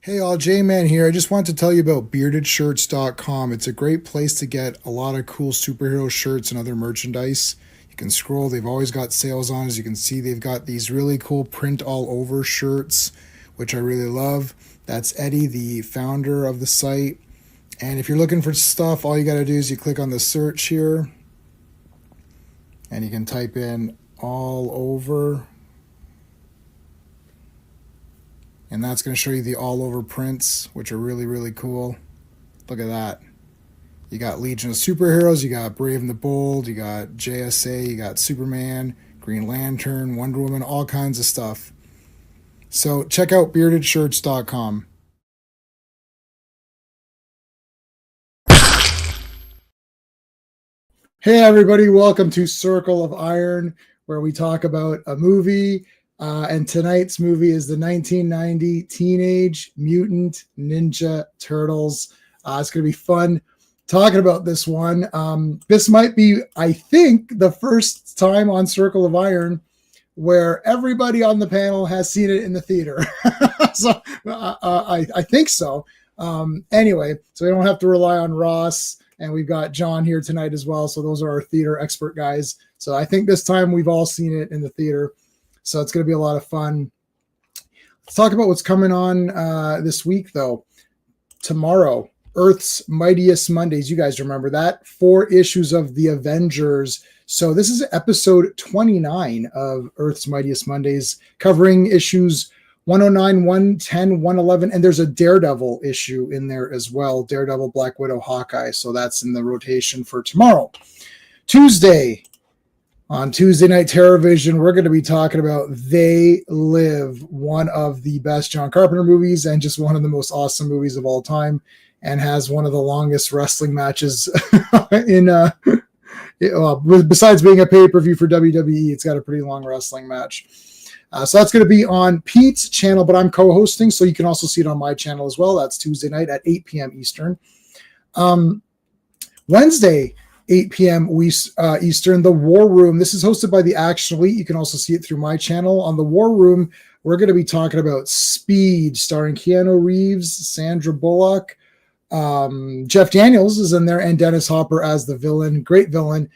Hey all, J-Man here. I just wanted to tell you about beardedshirts.com. It's a great place to get a lot of cool superhero shirts and other merchandise. You can scroll, they've always got sales on. As you can see, they've got these really cool print all over shirts, which I really love. That's Eddie, the founder of the site. And if you're looking for stuff, all you got to do is you click on the search here and you can type in all over. And that's going to show you the all over prints, which are really, really cool. Look at that. You got Legion of Superheroes, you got Brave and the Bold, you got JSA, you got Superman, Green Lantern, Wonder Woman, all kinds of stuff. So check out beardedshirts.com. Hey everybody, welcome to Circle of Iron, where we talk about a movie. And tonight's movie is the 1990 Teenage Mutant Ninja Turtles. It's going to be fun talking about this one. This might be, I think, the first time on Circle of Iron where everybody on the panel has seen it in the theater. So I think so. Anyway, so we don't have to rely on Ross. And we've got John here tonight as well. So those are our theater expert guys. So I think this time we've all seen it in the theater. So it's going to be a lot of fun. Let's talk about what's coming on this week, though. Tomorrow, Earth's Mightiest Mondays. You guys remember that? 4 issues of The Avengers. So this is episode 29 of Earth's Mightiest Mondays, covering issues 109, 110, 111. And there's a Daredevil issue in there as well. Daredevil, Black Widow, Hawkeye. So that's in the rotation for tomorrow. Tuesday. On Tuesday Night Terrorvision, we're going to be talking about They Live, one of the best John Carpenter movies and just one of the most awesome movies of all time, and has one of the longest wrestling matches besides being a pay-per-view for WWE, it's got a pretty long wrestling match. So that's going to be on Pete's channel, but I'm co-hosting, so you can also see it on my channel as well. That's Tuesday night at 8 p.m. Eastern. Wednesday, 8 p.m. Eastern, The War Room. This is hosted by the Action Elite. You can also see it through my channel. On The War Room, we're going to be talking about Speed, starring Keanu Reeves, Sandra Bullock. Jeff Daniels is in there, and Dennis Hopper as the villain. Great villain.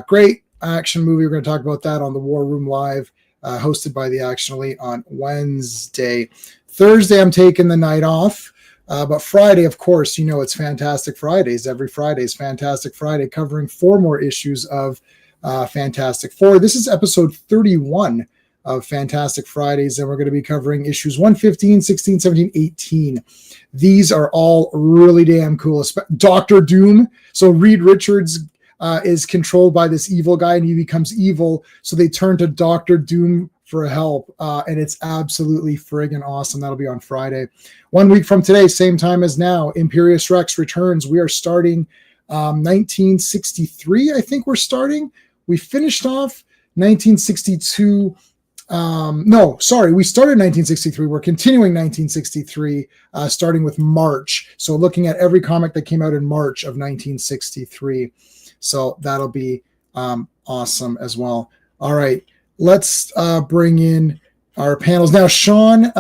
Great action movie. We're going to talk about that on The War Room Live, hosted by the Action Elite on Wednesday. Thursday, I'm taking the night off. But Friday, of course, you know it's Fantastic Fridays. Every Friday is Fantastic Friday, covering 4 more issues of Fantastic Four. This is episode 31 of Fantastic Fridays, and we're going to be covering issues 115, 16, 17, 18. These are all really damn cool. Dr. Doom. So Reed Richards is controlled by this evil guy, and he becomes evil. So they turn to Dr. Doom for help, and it's absolutely friggin' awesome. That'll be on Friday. 1 week from today, same time as now, Imperious Rex returns. We are starting 1963, I think we're starting. We finished off 1962. We started 1963. We're continuing 1963, starting with March. So looking at every comic that came out in March of 1963. So that'll be awesome as well. All right. Let's bring in our panels. Now, Sean,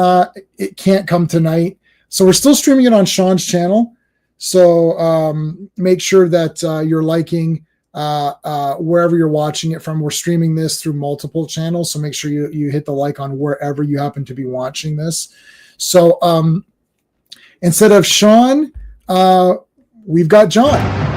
it can't come tonight. So we're still streaming it on Sean's channel. So make sure that you're liking wherever you're watching it from. We're streaming this through multiple channels. So make sure you hit the like on wherever you happen to be watching this. So instead of Sean, we've got John.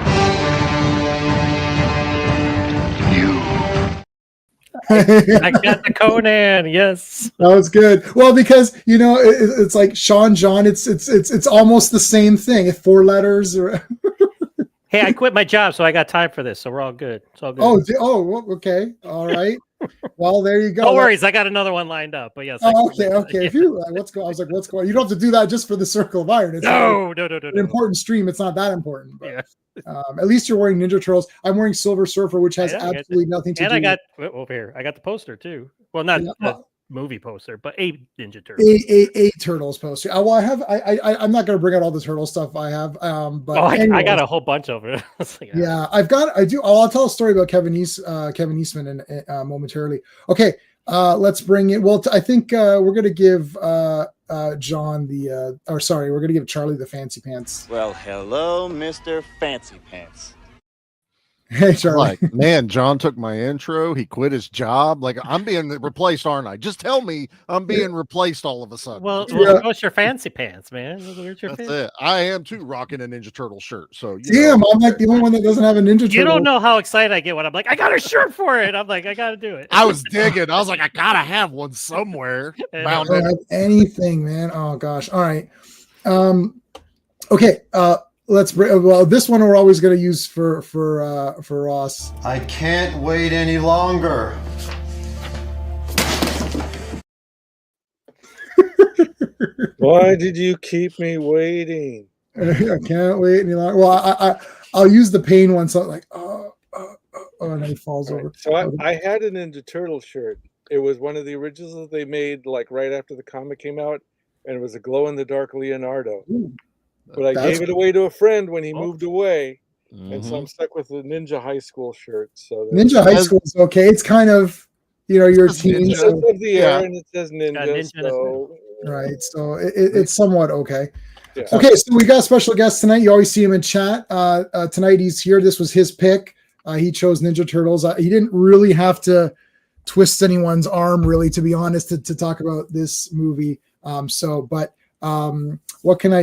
I got the Conan. Yes, that was good. Well, because it's like Sean John. It's almost the same thing. 4 letters. Hey, I quit my job, so I got time for this. So we're all good. It's all good. Okay. All right. Well, there you go. No worries. I got another one lined up. But yes. Okay. If you what's going? I was like, what's going? You don't have to do that just for the Circle of Iron. It's no. An important stream. It's not that important. But, yeah. At least you're wearing Ninja Turtles. I'm wearing Silver Surfer, which has absolutely nothing to do. And I got over here. I got the poster too. Well, not the movie poster, but a Ninja Turtle. A Turtles poster. Well, I have. I'm not going to bring out all the Turtle stuff I have. But I got a whole bunch of it. Yeah, I do. I'll tell a story about Kevin Eastman momentarily. Okay, let's bring it. Well, I think we're going to give John the or sorry, we're gonna give Charlie the fancy pants. Well, hello, Mr. Fancy Pants. Hey, Charlie. Like, man, John took my intro. He quit his job. Like, I'm being replaced, aren't I? Just tell me I'm being replaced all of a sudden. Well, Yeah. what's your fancy pants, man? Where's your That's fancy? it. I am too rocking a Ninja Turtle shirt. So Damn, I'm like the only one that doesn't have a Ninja Turtle. You don't know how excited I get when I'm like, I got a shirt for it. I'm like, I got to do it. I was digging. I was like, I gotta have one somewhere. I I Bound don't in. have anything, man. Oh gosh. All right. Okay. Let's bring. Well, this one we're always going to use for Ross. I can't wait any longer. Why did you keep me waiting? I can't wait any longer. Well, I'll use the pain one. So like, and then he falls over. So I had a Ninja Turtle shirt. It was one of the originals that they made like right after the comic came out, and it was a glow in the dark Leonardo. Ooh, But I that's- gave it away to a friend when he Oh. moved away, and Mm-hmm. so I'm stuck with the Ninja High School shirt. So Ninja High School is okay. It's kind of, you're a It's teen, Ninja. It's so, of the Yeah. air and it says Ninja. Ninja in it. So right? So it's somewhat okay. yeah. Okay, so we got a special guest tonight. You always see him in chat. Tonight he's here. This was his pick. He chose Ninja Turtles. He didn't really have to twist anyone's arm, really, to be honest, to talk about this movie. What can I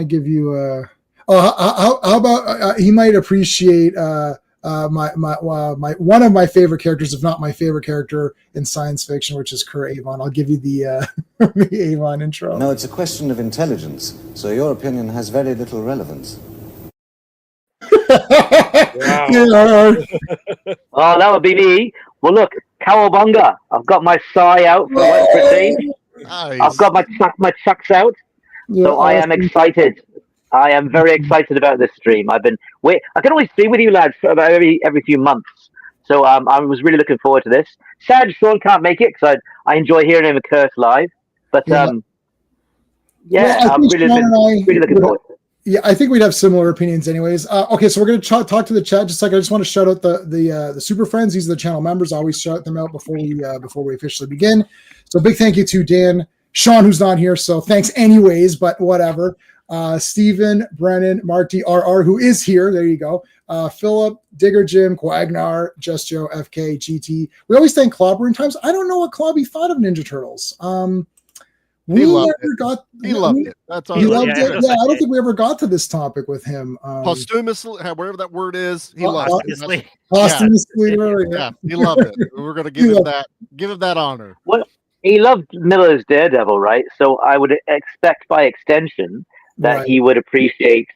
give you? How about he might appreciate my one of my favorite characters, if not my favorite character in science fiction, which is Kurt Avon. I'll give you the the Avon intro. No, it's a question of intelligence, so your opinion has very little relevance. Wow. Yeah, Oh, that would be me. Well, look, Cowabunga. I've got my sigh out for West Britain. Nice. I've got my chucks out. So I am excited. I am very excited about this stream. I can always stream with you lads for about every few months. So I was really looking forward to this. Sad Sean can't make it because I enjoy hearing him curse live. But Well, I I'm think really, Sean and I really looking would- forward. Yeah, I think we'd have similar opinions, anyways. Okay, so we're going to talk to the chat. Just like I just want to shout out the super friends. These are the channel members. I always shout them out before we officially begin. So big thank you to Dan, Sean, who's not here. So thanks anyways, but whatever. Stephen, Brennan, Marty, RR, who is here. There you go. Philip, Digger, Jim, Quagnar, Just Joe, FK, GT. We always thank Clobberin times. I don't know what Clobby thought of Ninja Turtles. He loved it. got. He loved it. That's all. He I loved said. it. Yeah, I don't think we ever got to this topic with him. Posthumously, whatever that word is, he loved it. Obviously. Posthumously, Yeah, he loved it. We're gonna give him that honor. He loved Miller's Daredevil, right? So I would expect by extension that Right. he would appreciate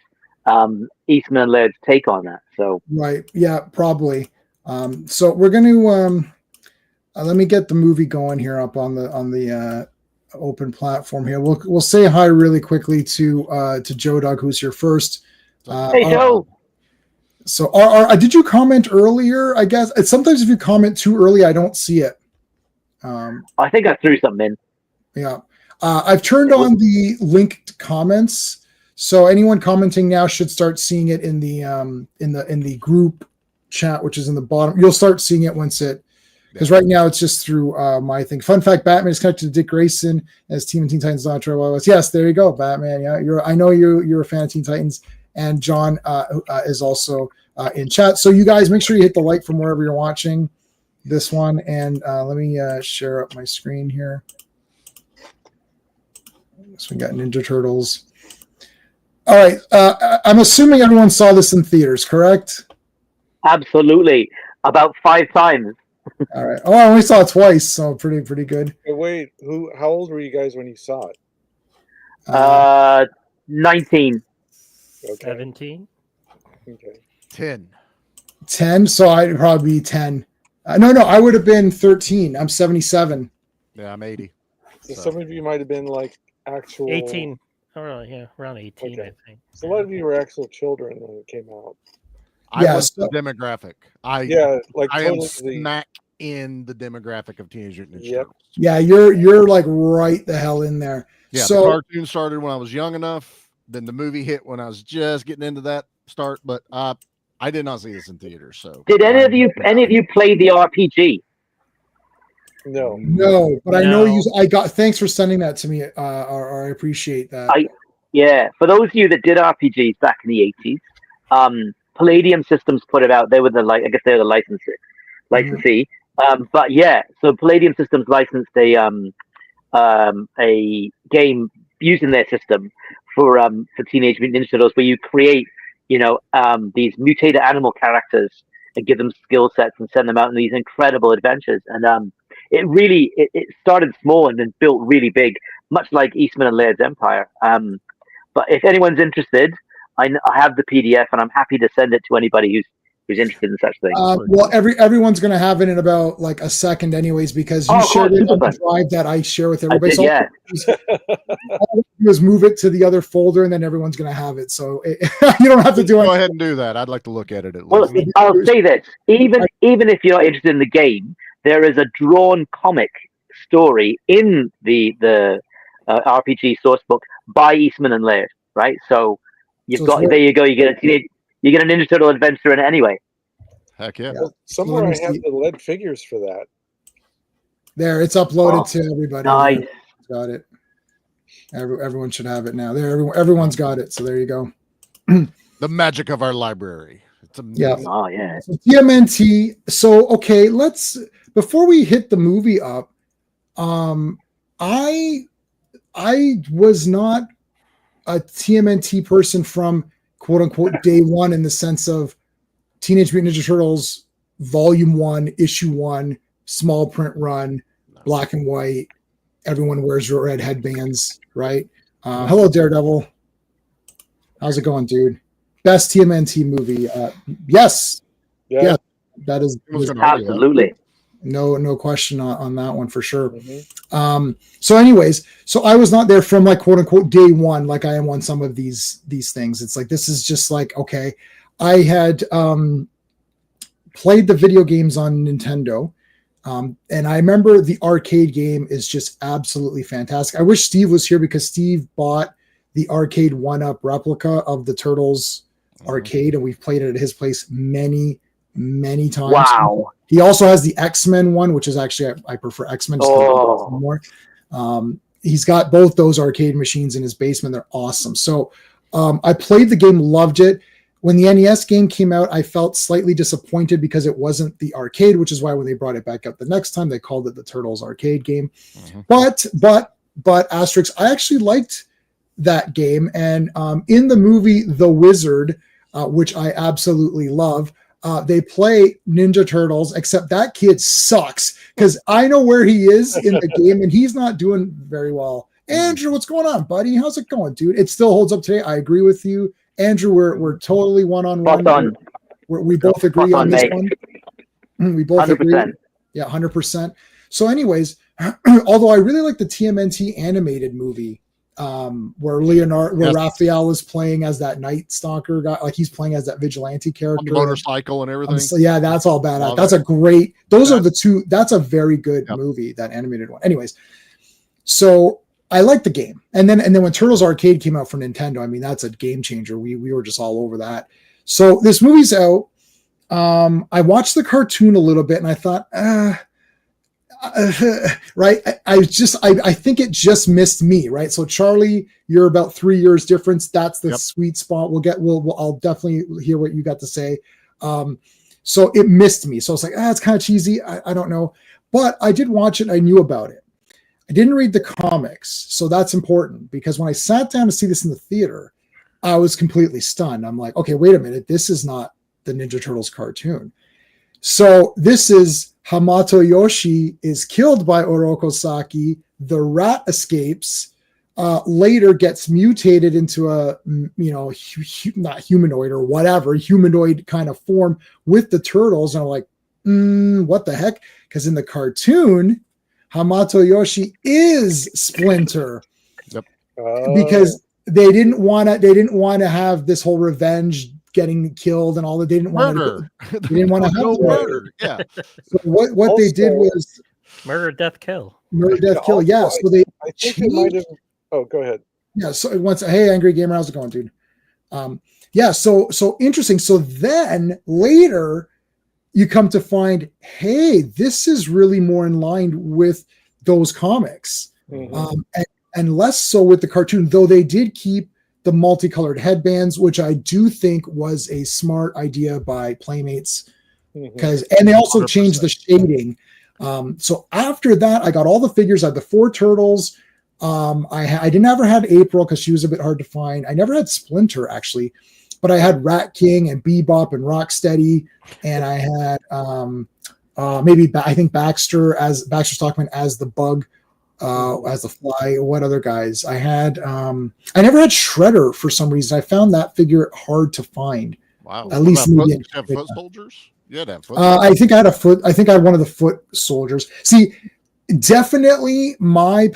Eastman and Laird's take on that. So Right. Yeah, probably. So we're going to let me get the movie going here up on the open platform here. We'll say hi really quickly to Joe Doug, who's here first. hey, Joe. So did you comment earlier? I guess sometimes if you comment too early, I don't see it. I think I threw something in. Yeah. I've turned on the linked comments, so anyone commenting now should start seeing it in the group chat, which is in the bottom. You'll start seeing it once because right now it's just through my thing. Fun fact: Batman is connected to Dick Grayson as Team and Teen Titans Not True. Yes, there you go, Batman. Yeah, I know you're a fan of Teen Titans, and John is also in chat. So you guys make sure you hit the like from wherever you're watching this one, and let me share up my screen here. So we got Ninja Turtles. All right. I'm assuming everyone saw this in theaters, correct? Absolutely. About 5 times. All right. Oh, I only saw it twice, so pretty good. Hey, wait, how old were you guys when you saw it? 19. Okay. 17. Okay. 10. So I'd probably be 10. No, I would have been 13. I'm 77. Yeah, I'm 80. So some of you might have been like actual 18. Oh, really? Yeah, around 18, Okay. I think. So a lot of you were actual children when it came out. I Yeah, was so- the demographic. Yeah, like I am totally. smack in the demographic of Teenage Mutant Ninja Yep. Turtles. Yeah, you're like right the hell in there. Yeah, So the cartoon started when I was young enough. Then the movie hit when I was just getting into that start. But I did not see this in theaters. So Did any of you play the RPG? No. But I know you. No. I got. Thanks for sending that to me. Or I appreciate that. Yeah, for those of you that did RPGs back in the 80s, Palladium Systems put it out. They were I guess they were the licensee. But yeah, so Palladium Systems licensed a game using their system for Teenage Mutant Ninja Turtles, where you create, these mutated animal characters and give them skill sets and send them out on these incredible adventures. And it started small and then built really big, much like Eastman and Laird's Empire. But if anyone's interested, I have the PDF, and I'm happy to send it to anybody who's interested in such things. Well, everyone's going to have it in about like a second, anyways, because you shared it on the drive that I share with everybody. All I do is move it to the other folder, and then everyone's going to have it. So you don't have to do it. Go ahead and do that. I'd like to look at it at Well, least. I'll say this: even if you're not interested in the game, there is a drawn comic story in the RPG source book by Eastman and Laird, right? So there you go. You get a Ninja Turtle adventure in it anyway. Heck yeah. Well, somewhere I have the lead figures for that. There, it's uploaded to everybody. Nice. Got it. Everyone should have it now. There, everyone's got it. So there you go. The magic of our library. It's amazing. Yeah. Oh yeah. So TMNT. So okay, before we hit the movie up, I was not a TMNT person from quote unquote day one, in the sense of Teenage Mutant Ninja Turtles Volume 1, Issue 1, small print run, black and white. Everyone wears red headbands, right? Hello, Daredevil. How's it going, dude? Best TMNT movie. Yes. Yeah. That is absolutely. No question on that one for sure. So anyways, so I was not there from like quote unquote day one, like I am on some of these things. It's like, this is just like, okay, I had played the video games on Nintendo. And I remember the arcade game is just absolutely fantastic. I wish Steve was here, because Steve bought the arcade 1-up replica of the Turtles arcade, and we've played it at his place many times. Wow. He also has the X-Men one, which is actually, I prefer X-Men more. He's got both those arcade machines in his basement. They're awesome. So I played the game, loved it. When the NES game came out, I felt slightly disappointed because it wasn't the arcade, which is why when they brought it back up the next time, they called it the Turtles arcade game. But asterisk, I actually liked that game. And in the movie The Wizard, which I absolutely love, they play Ninja Turtles, except that kid sucks, because I know where he is in the game and he's not doing very well. Andrew, what's going on, buddy? How's it going, dude? It still holds up today. I agree with you, Andrew. We're totally one-on-one. We both agree on this one. We both 100%. Agree. Yeah, 100%. So anyways, although I really like the TMNT animated movie, where Raphael is playing as that Night Stalker guy, like he's playing as that vigilante character, on the motorcycle and everything. So yeah, that's all badass. That's a great. Those are the two. That's a very good movie, that animated one. Anyways, so I like the game, and then when Turtles Arcade came out for Nintendo, I mean, that's a game changer. We were just all over that. So this movie's out. I watched the cartoon a little bit, and I thought, right. I think it just missed me. Right. So Charlie, you're about 3 years difference. That's the sweet spot. I'll definitely hear what you got to say. So it missed me. So it's like, it's kind of cheesy. I don't know, but I did watch it. I knew about it. I didn't read the comics. So that's important, because when I sat down to see this in the theater, I was completely stunned. I'm like, okay, wait a minute. This is not the Ninja Turtles cartoon. So this is Hamato Yoshi is killed by Oroko Saki. The rat escapes, later gets mutated into a, not humanoid or whatever, humanoid kind of form with the turtles. And I'm like, what the heck? Because in the cartoon, Hamato Yoshi is Splinter. Yep. Because they didn't want to have this whole revenge, getting killed and all that. They didn't want to. They didn't want to have murder. Yeah. So what they did was murder, death, kill. Murder, death, kill. Yeah. So they. I think it might have. Oh, go ahead. Yeah. So hey, Angry Gamer, how's it going, dude? Yeah. So interesting. So then later, you come to find, hey, this is really more in line with those comics, and less so with the cartoon, though they did keep the multicolored headbands, which I do think was a smart idea by Playmates, and they also 100%. Changed the shading. So after that, I got all the figures. I had the 4 turtles. I never had April because she was a bit hard to find. I never had Splinter actually, but I had Rat King and Bebop and Rocksteady, and I had I think Baxter Stockman as the Bug, as the Fly. What other guys? I had I never had Shredder for some reason. I found that figure hard to find. Wow. At least maybe foot soldiers. Yeah, that foot. I think I had I think I had one of the foot soldiers. See, definitely my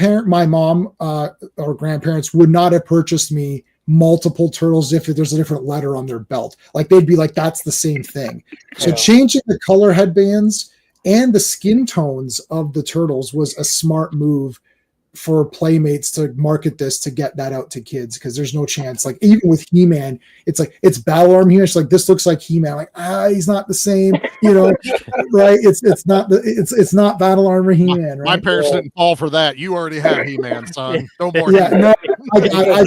mom or grandparents would not have purchased me multiple turtles if there's a different letter on their belt. Like they'd be like, that's the same thing. So changing the color headbands and the skin tones of the turtles was a smart move for Playmates to market this, to get that out to kids, because there's no chance. Like even with He-Man, it's like it's Battle Arm He-Man. It's like, this looks like He-Man. Like, he's not the same, right? It's not Battle Armor He-Man. Right? My parents didn't fall for that. You already have He-Man, son. No more. Yeah, no, I got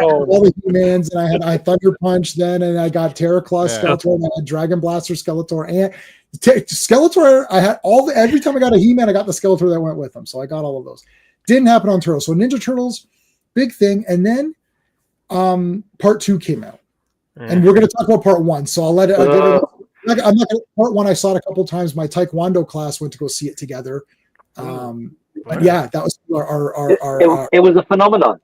all the He-Mans, and I had Thunder Punch then, and I got Terraclaw Skeletor, and I had Dragon Blaster Skeletor, and Skeletor. I had every time I got a He-Man, I got the Skeletor that went with them. So I got all of those. Didn't happen on Turtles. So Ninja Turtles, big thing. And then part 2 came out. And we're going to talk about part 1. So I'll let it. I'm not gonna, part 1, I saw it a couple of times. My Taekwondo class went to go see it together. But yeah, that was it was a phenomenon.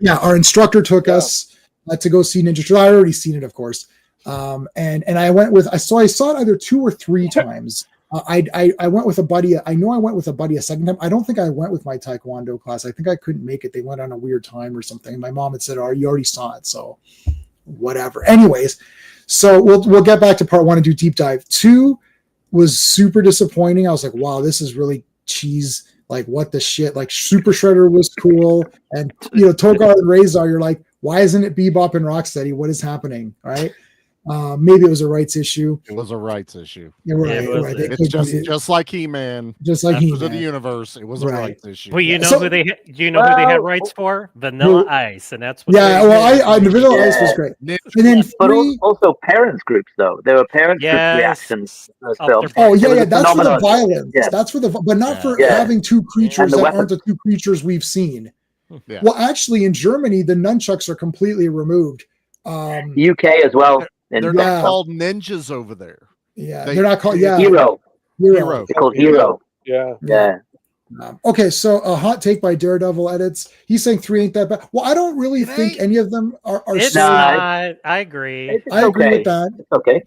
Yeah, our instructor took us to go see Ninja Turtles. I already seen it, of course. And I went with, I saw it either 2 or 3 times. I went with a buddy. I know I went with a buddy a second time. I don't think I went with my Taekwondo class. I think I couldn't make it. They went on a weird time or something. My mom had said, "Oh, you already saw it, so whatever." Anyways, so we'll get back to part 1 and do deep dive. 2 was super disappointing. I was like, "Wow, this is really cheese. Like, what the shit?" Like, Super Shredder was cool, and Togar and Razor. You're like, why isn't it Bebop and Rocksteady? What is happening? Right? Maybe it was a rights issue. It was a rights issue. You're right. Right. It's just like He-Man. Just like He-Man. of the universe. It was a rights issue. Well, who they had rights for? Vanilla Ice, and that's what. Yeah. Well, the Vanilla Ice was great. And then but also parents groups, though. There were parents group reactions. Oh yeah. That's for the violence. Yeah. That's for but not for having 2 creatures that aren't the 2 creatures we've seen. Yeah. Well, actually, in Germany, the nunchucks are completely removed. UK as well. They're not called ninjas over there. Yeah, they're not called. Yeah, Hero. They're called Hero. Yeah. Okay, so a hot take by Daredevil Edits. He's saying 3 ain't that bad. Well, I don't really think any of them are. It's not. I agree. I agree with that. It's okay.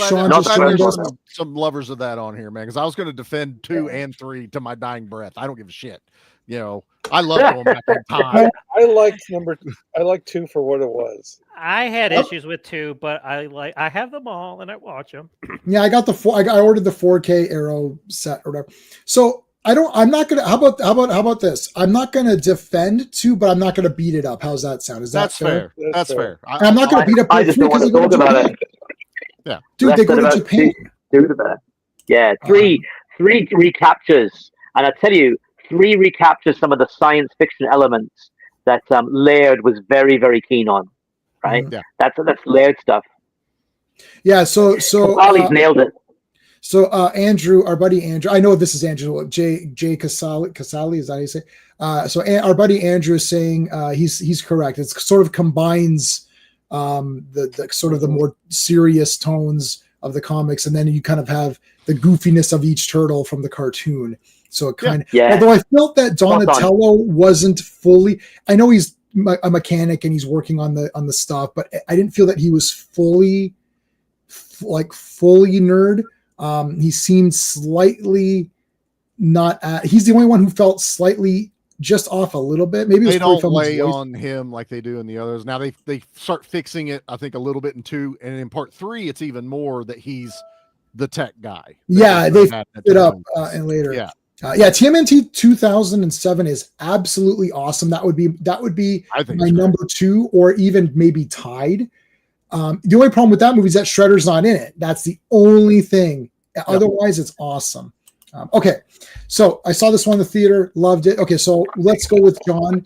Sean just joined us. Some lovers of that on here, man. Because I was going to defend 2 and 3 to my dying breath. I don't give a shit. I love going back in time. I liked 2 for what it was. I had issues with 2, but I have them all and I watch them. Yeah, I got I ordered the 4K Arrow set or whatever. So I'm not gonna. How about this? I'm not gonna defend 2, but I'm not gonna beat it up. How's that sound? That's fair? That's fair. I'm not gonna beat up. I just don't want to talk about it. Yeah, dude, they go to Japan. Yeah, three recaptures, and I tell you. 3 recaptures some of the science fiction elements that Laird was very, very keen on. Right? Yeah. That's Laird stuff. Yeah. So Ollie's nailed it. So Andrew, our buddy Andrew, I know this is Andrew J Casali, is that how you say? So our buddy Andrew is saying he's correct. It sort of combines the sort of the more serious tones of the comics, and then you kind of have the goofiness of each turtle from the cartoon. So it kind of, although I felt that Donatello wasn't fully, I know he's a mechanic and he's working on the stuff, but I didn't feel that he was fully nerd. He seemed slightly not he's the only one who felt slightly just off a little bit. Maybe they don't lay on him like they do in the others. Now they start fixing it, I think, a little bit in 2, and in part 3, it's even more that he's the tech guy. Yeah, they fit it up and later. Yeah. TMNT 2007 is absolutely awesome. That would be my number 2, or even maybe tied. The only problem with that movie is that Shredder's not in it. That's the only thing Otherwise, it's awesome. Okay, so I saw this one in the theater, loved it. Okay, so let's go with John.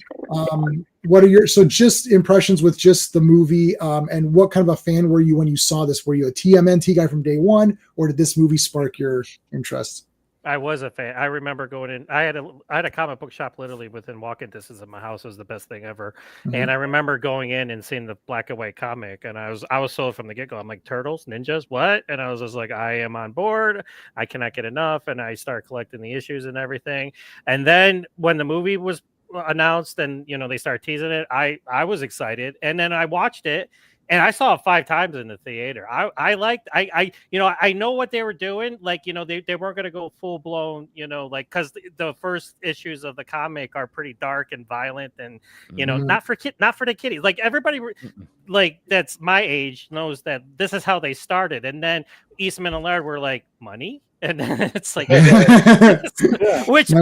What are your just impressions with just the movie, and what kind of a fan were you when you saw this? Were you a TMNT guy from day one, or did this movie spark your interest? I was a fan. I remember going in. I had a comic book shop literally within walking distance of my house. It was the best thing ever. Mhm. And I remember going in and seeing the black and white comic, and I was sold from the get go. I'm like, turtles, ninjas, what? And I was just like, I am on board. I cannot get enough. And I started collecting the issues and everything. And then when the movie was announced, and they started teasing it, I was excited. And then I watched it. And I saw it 5 times in the theater. I know what they were doing. Like, they weren't going to go full blown, because the first issues of the comic are pretty dark and violent and, not for the kiddies. Like everybody like that's my age knows that this is how they started. And then Eastman and Laird were like, money? And then it's like, which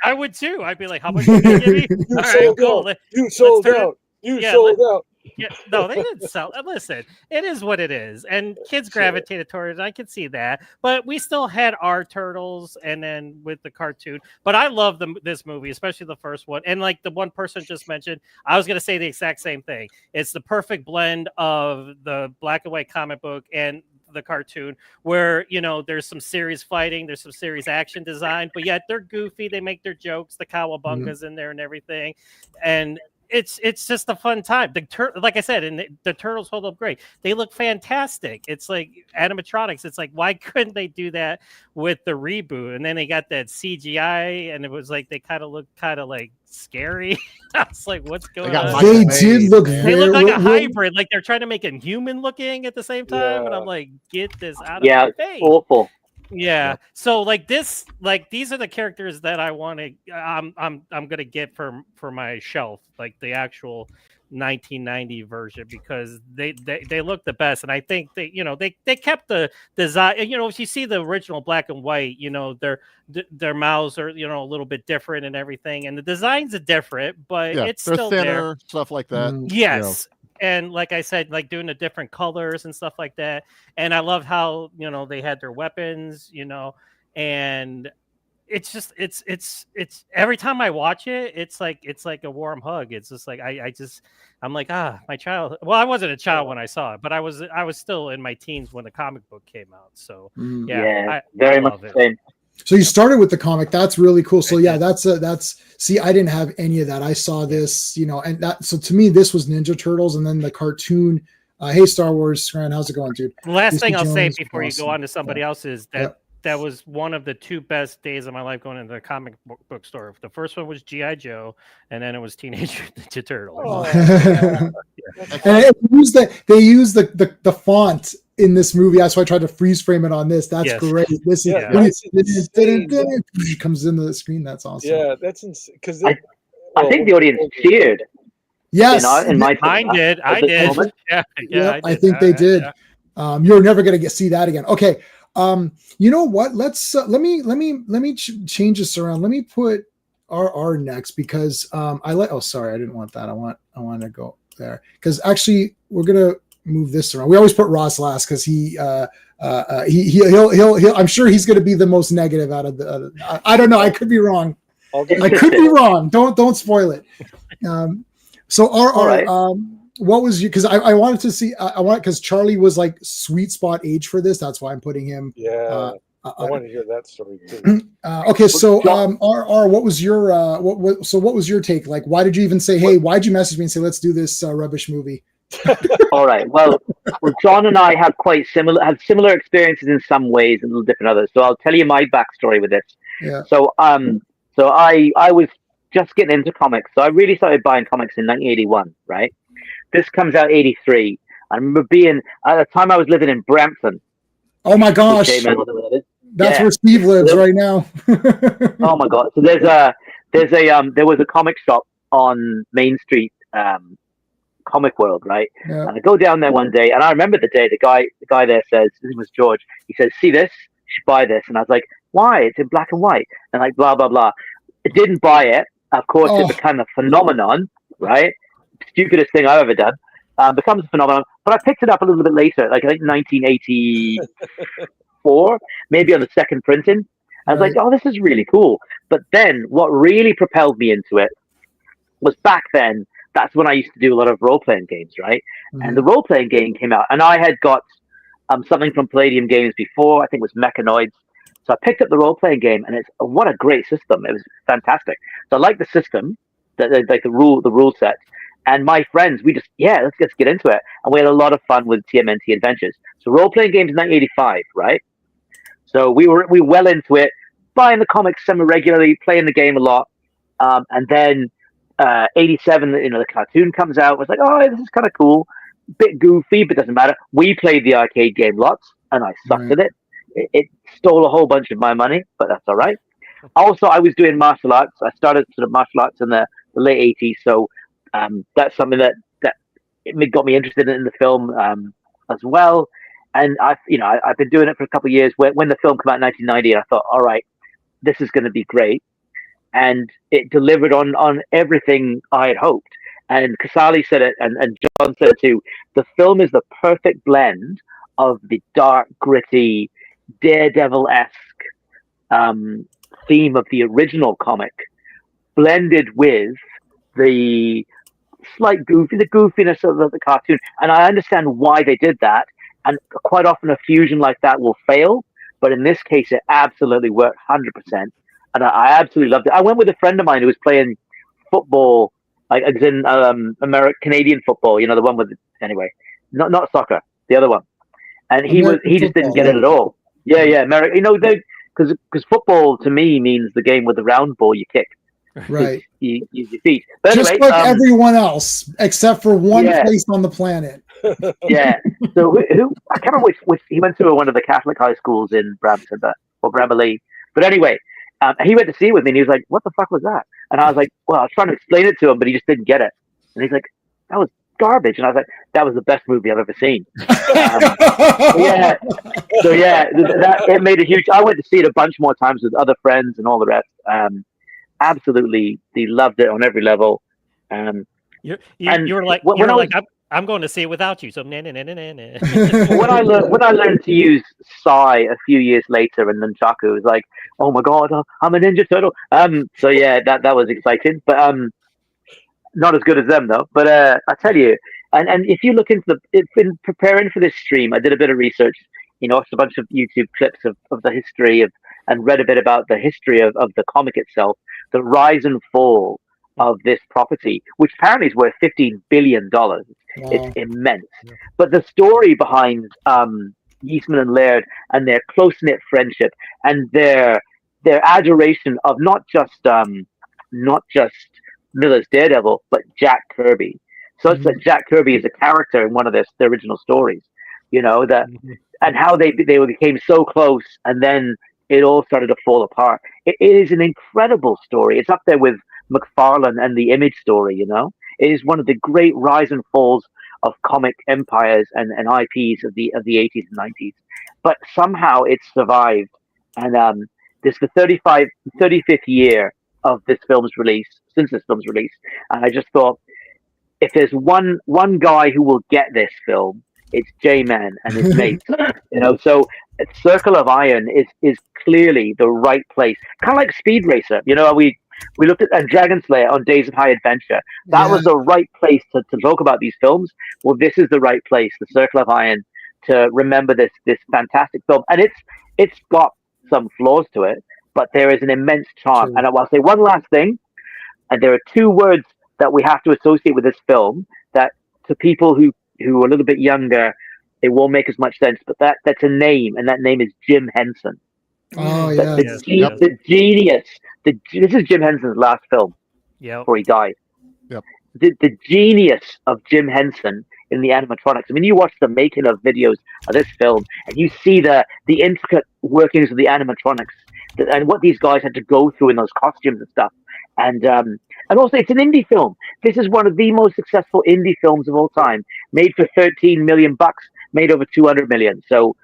I would too. I'd be like, how much did you give me? All right, cool. You sold out. You sold out. Yeah, no, they didn't sell. Listen, it is what it is, and kids gravitated towards it. I can see that, but we still had our turtles, and then with the cartoon. But I love this movie, especially the first one. And like the one person just mentioned, I was going to say the exact same thing. It's the perfect blend of the black and white comic book and the cartoon, where there's some serious fighting, there's some serious action design, but yet they're goofy. They make their jokes, the cowabungas in there and everything, and it's just a fun time. Like I said, and the turtles hold up great. They look fantastic. It's like animatronics. It's like, why couldn't they do that with the reboot? And then they got that CGI, and it was like they kind of looked like scary. I was like, what's going on? They did look. They look like a hybrid. Like they're trying to make it human looking at the same time, and I'm like, get this out of my face. Awful. Yeah. So like these are the characters that I want to I'm gonna get for my shelf, like the actual 1990 version, because they look the best, and I think they kept the design. If you see the original black and white, their mouths are a little bit different and everything, and the designs are different, but it's still thinner, there. Stuff like that. Yes. And like I said, like doing the different colors and stuff like that. And I love how, they had their weapons, and it's just, it's every time I watch it, it's like a warm hug. It's just like, I'm like, my child. Well, I wasn't a child when I saw it, but I was still in my teens when the comic book came out. So I much love the it. same. So you started with the comic. That's really cool. So yeah, see, I didn't have any of that. I saw this, and that, so to me, this was Ninja Turtles, and then the cartoon. Hey, Star Wars, Grant, how's it going, dude? Last thing I'll say Jones, before you go on to somebody else is that was one of the 2 best days of my life going into the comic book store. The first one was G.I. Joe, and then it was Teenage Ninja Turtles. Oh, and they use the font in this movie. That's why I tried to freeze frame it on this. That's great. This is it comes into the screen. That's awesome. Yeah, that's insane. Because I think the audience cheered. Yes, in my I did. Yeah, I think they did. You're never going to see that again. Okay. You know what? Let's let me change this around. Let me put RR next, because sorry, I didn't want that. I want to go there, because actually we're gonna move this around. We always put Ross last because he'll I'm sure he's going to be the most negative out of the. I don't know. I could be wrong. I could be wrong. Don't spoil it. So RR, what was you? Because I wanted to see. Because Charlie was like sweet spot age for this. That's why I'm putting him. Yeah. I want to hear that story too. Okay, so RR, what was your what was your take? Like, why did you even say, hey, why'd you message me and say, let's do this rubbish movie? All right. Well, John and I had similar experiences in some ways and a little different others. So I'll tell you my backstory with this. Yeah. So I was just getting into comics. So I really started buying comics in 1981, right? This comes out 83. I remember being, at the time I was living in Brampton. Oh my gosh. That's where Steve lives right now. Oh my God. So there was a comic shop on Main Street, Comic World, right? Yeah. And I go down there one day, and I remember the day the guy there says, his name was George, he says, see this? You should buy this. And I was like, why? It's in black and white. And like, blah, blah, blah. I didn't buy it. Of course, it became a phenomenon, right? Stupidest thing I've ever done. Becomes a phenomenon. But I picked it up a little bit later, like I think 1984 4, maybe on the second printing. I was like, oh, this is really cool. But then what really propelled me into it was back then, that's when I used to do a lot of role-playing games, right? Mhm. And the role-playing game came out, and I had got something from Palladium Games before. I think it was Mechanoids. So I picked up the role-playing game, and what a great system. It was fantastic. So I liked the system, like the rule set. And my friends, let's get into it. And we had a lot of fun with TMNT Adventures. So role-playing games in 1985, right? So we were well into it, buying the comics semi-regularly, playing the game a lot. And then 87, the cartoon comes out. I was like, oh, this is kind of cool. Bit goofy, but doesn't matter. We played the arcade game lots, and I sucked at it. It stole a whole bunch of my money, but that's all right. Also, I was doing martial arts. I started sort of martial arts in the late 80s, so that's something that it got me interested in the film as well. And I've been doing it for a couple of years. When the film came out in 1990, I thought, all right, this is going to be great. And it delivered on everything I had hoped. And Casali said it, and John said it too. The film is the perfect blend of the dark, gritty, Daredevil-esque theme of the original comic, blended with the slight goofiness of the cartoon. And I understand why they did that. And quite often a fusion like that will fail, but in this case, it absolutely worked 100%. And I absolutely loved it. I went with a friend of mine who was playing football, like as in Canadian football, the one with not soccer, the other one. And he just didn't get it at all. Yeah, American. Because football to me means the game with the round ball you kick. Right. You use your feet. But just anyway, like everyone else, except for one place on the planet. Yeah. So who I can't remember which he went to one of the Catholic high schools in Brampton or Bramley. But anyway, he went to see it with me, and he was like, "What the fuck was that?" And I was like, "Well, I was trying to explain it to him, but he just didn't get it." And he's like, "That was garbage." And I was like, "That was the best movie I've ever seen." It made a huge. I went to see it a bunch more times with other friends and all the rest. Absolutely, they loved it on every level. You were like, I'm going to see it without you. So when I learned to use Sai a few years later, and Nunchaku, it was like, oh my god, I'm a Ninja Turtle. So yeah, that was exciting, but not as good as them though. But I tell you, and if you look into in preparing for this stream, I did a bit of research. Watched a bunch of YouTube clips of the history and read a bit about the history of the comic itself, the rise and fall of this property, which apparently is worth $15 billion. Wow. It's immense. Yeah. But the story behind Eastman and Laird and their close-knit friendship and their adoration of not just Miller's Daredevil, but Jack Kirby. So it's that Jack Kirby is a character in one of their original stories, and how they became so close, and then it all started to fall apart. It is an incredible story. It's up there with McFarlane and the Image story. It is one of the great rise and falls of comic empires and IPs of the 80s and 90s. But somehow it survived, and this is the 35th year of this film's release. Since this film's release, and I just thought, if there's one guy who will get this film, it's J-Man and his mates. So Circle of Iron is clearly the right place. Kind of like Speed Racer. We looked at Dragon Slayer on Days of High Adventure. That was the right place to talk about these films. Well, this is the right place, the Circle of Iron, to remember this fantastic film. And it's got some flaws to it, but there is an immense charm. True. And I'll say one last thing, and there are two words that we have to associate with this film that to people who are a little bit younger, it won't make as much sense, but that's a name, and that name is Jim Henson. Oh, yeah. The genius. This is Jim Henson's last film before he died. Yep. The genius of Jim Henson in the animatronics. I mean, you watch the making of videos of this film, and you see the intricate workings of the animatronics and what these guys had to go through in those costumes and stuff. And also, it's an indie film. This is one of the most successful indie films of all time, made for $13 million, made over 200 million. So,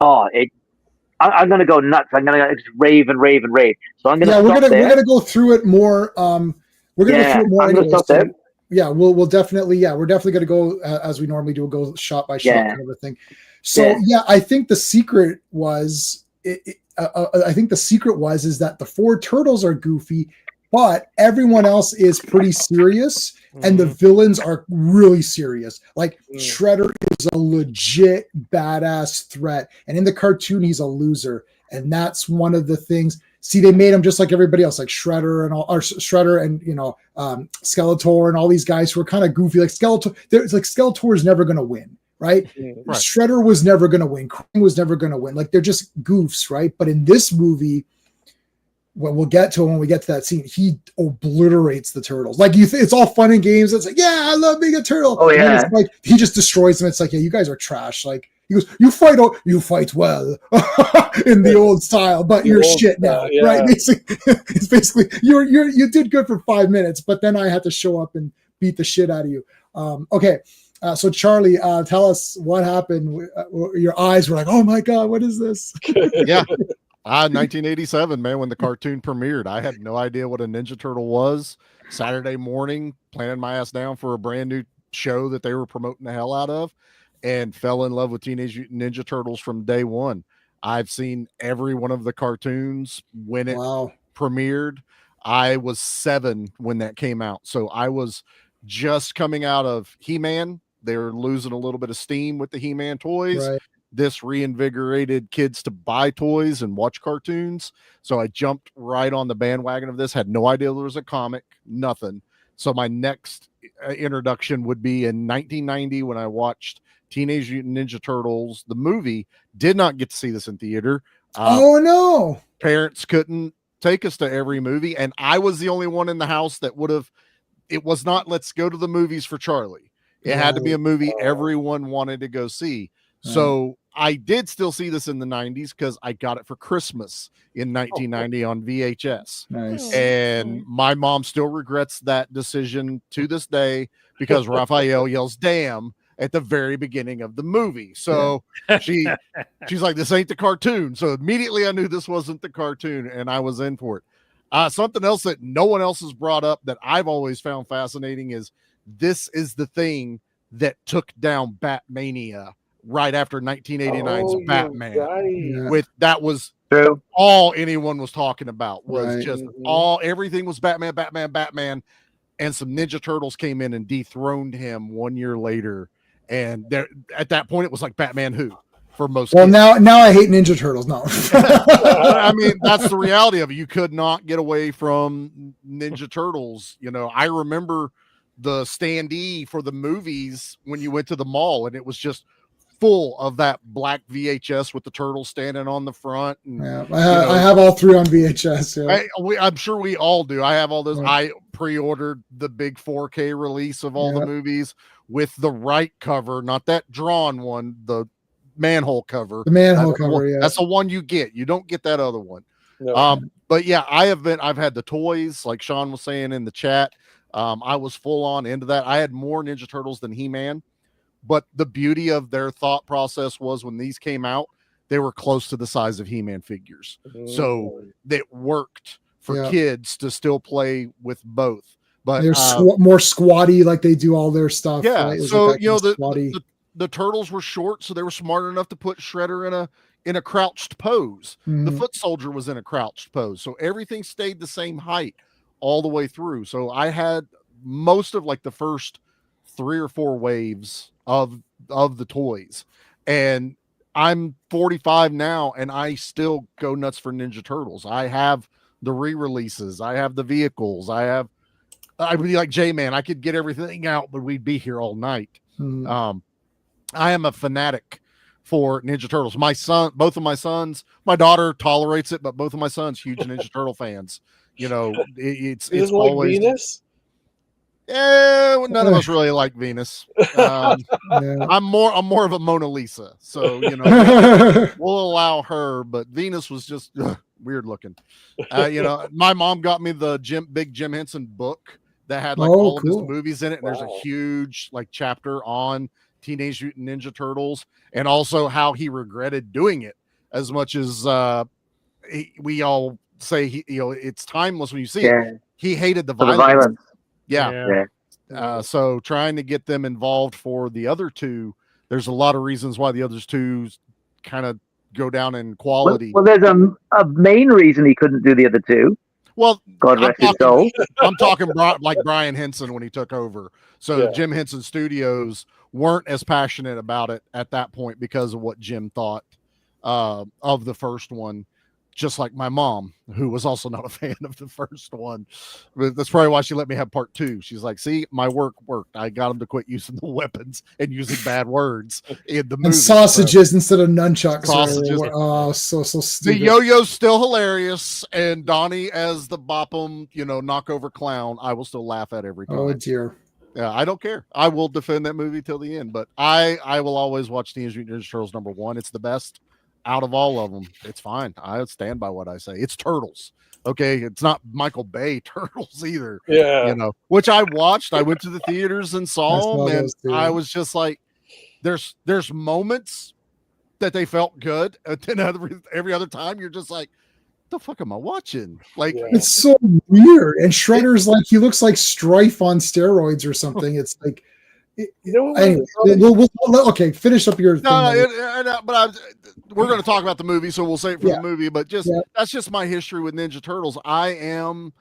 I'm gonna go nuts. I'm gonna just rave and rave and rave. So I'm gonna. We're gonna go through it more. We're gonna go through it more. I'm gonna stop there. Yeah, we'll definitely. Yeah, we're definitely gonna go as we normally do. We'll go shot by shot kind of a thing. So yeah, I think the secret was is that the four turtles are goofy, but everyone else is pretty serious, and the villains are really serious. Like Shredder is a legit badass threat, and in the cartoon he's a loser, and that's one of the things. See, they made him just like everybody else, like Shredder and Skeletor and all these guys who are kind of goofy. Like Skeletor is never going to win, right? Shredder was never going to win. Krang was never going to win. Like they're just goofs, right? But in this movie, when we get to that scene, he obliterates the turtles. Like it's all fun and games. It's like, yeah, I love being a turtle. Oh yeah. And it's like he just destroys them. It's like, yeah, you guys are trash. Like he goes, you fight well in the old style, but you're shit now, right? Basically, it's basically you did good for 5 minutes, but then I had to show up and beat the shit out of you. Okay. So Charlie, tell us what happened. Your eyes were like, oh my God, what is this? Yeah. 1987, man, when the cartoon premiered, I had no idea what a Ninja Turtle was. Saturday morning, planning my ass down for a brand new show that they were promoting the hell out of, and fell in love with Teenage Mutant Ninja Turtles from day one. I've seen every one of the cartoons when it premiered. I was 7 when that came out. So I was just coming out of He-Man. They were losing a little bit of steam with the He-Man toys. Right. This reinvigorated kids to buy toys and watch cartoons. So I jumped right on the bandwagon of this, had no idea there was a comic, nothing. So my next introduction would be in 1990 when I watched Teenage Mutant Ninja Turtles, the movie. Did not get to see this in theater. Oh no. Parents couldn't take us to every movie. And I was the only one in the house that would have, it was not, let's go to the movies for Charlie. It had to be a movie everyone wanted to go see. So I did still see this in the 90s because I got it for Christmas in 1990 on VHS. Nice. And my mom still regrets that decision to this day because Raphael yells damn at the very beginning of the movie. So she's like, this ain't the cartoon. So immediately I knew this wasn't the cartoon and I was in for it. Something else that no one else has brought up that I've always found fascinating is this is the thing that took down Batmania right after 1989's Batman. Right. With that was all anyone was talking about was just everything was Batman, and some Ninja Turtles came in and dethroned him 1 year later. And there at that point it was like Batman who for most kids. Now I hate Ninja Turtles. No. I mean, that's the reality of it. You could not get away from Ninja Turtles. You know, I remember the standee for the movies when you went to the mall and it was just full of that black VHS with the turtles standing on the front. And, I have all 3 on VHS. Yeah. I'm sure we all do. I have all those. I pre-ordered the big 4K release of all the movies with the right cover, not that drawn one, the manhole cover. The manhole cover, That's the one you get. You don't get that other one. No. But yeah, I've had the toys, like Sean was saying in the chat. I was full on into that. I had more Ninja Turtles than He-Man. But the beauty of their thought process was when these came out, they were close to the size of He-Man figures. So it worked for kids to still play with both. But they're more squatty, like they do all their stuff. Yeah. Right? So, like the turtles were short, so they were smart enough to put Shredder in a crouched pose. The foot soldier was in a crouched pose. So everything stayed the same height all the way through. So I had most of like the first 3 or 4 waves of the toys, and I'm 45 now and I still go nuts for Ninja Turtles. I have the re-releases, I have the vehicles, I'd be like J-Man, I could get everything out but we'd be here all night. I am a fanatic for Ninja Turtles. Both of my sons, my daughter tolerates it, but both of my sons huge Ninja Turtle fans. You know, it's always like Venus. Yeah, none of us really like Venus. I'm more of a Mona Lisa, so you know we'll allow her. But Venus was just weird looking. You know, my mom got me the big Jim Henson book that had like all of his movies in it. And there's a huge like chapter on Teenage Mutant Ninja Turtles and also how he regretted doing it as much as we all say it's timeless when you see it. He hated the violence. Yeah. So trying to get them involved for the other 2 There's a lot of reasons why the others two kind of go down in quality. Well, there's a main reason he couldn't do the other two. Well, God rest his soul. I'm talking like Brian Henson when he took over. So Jim Henson Studios weren't as passionate about it at that point because of what Jim thought of the first one. Just like my mom, who was also not a fan of the first one. But that's probably why she let me have part 2. She's like, see, my work worked. I got them to quit using the weapons and using bad words in the movie. And sausages instead of nunchucks. Sausages. Oh, so stupid. The yo-yo's still hilarious, and Donnie as the bop-em, knockover clown, I will still laugh at every time. Oh, dear. Yeah, I don't care. I will defend that movie till the end, but I will always watch Teenage Mutant Ninja Turtles #1. It's the best out of all of them. It's fine. I stand by what I say. It's Turtles. Okay, it's not Michael Bay Turtles either. Yeah, which I watched. I went to the theaters and saw them, and I was just like, there's moments that they felt good, and then every other time you're just like, the fuck am I watching? Like, it's so weird. And Shredder's like, he looks like Strife on steroids or something. It's like, anyway, okay, finish up your thing. But we're going to talk about the movie, so we'll say it for the movie. But that's just my history with Ninja Turtles. I am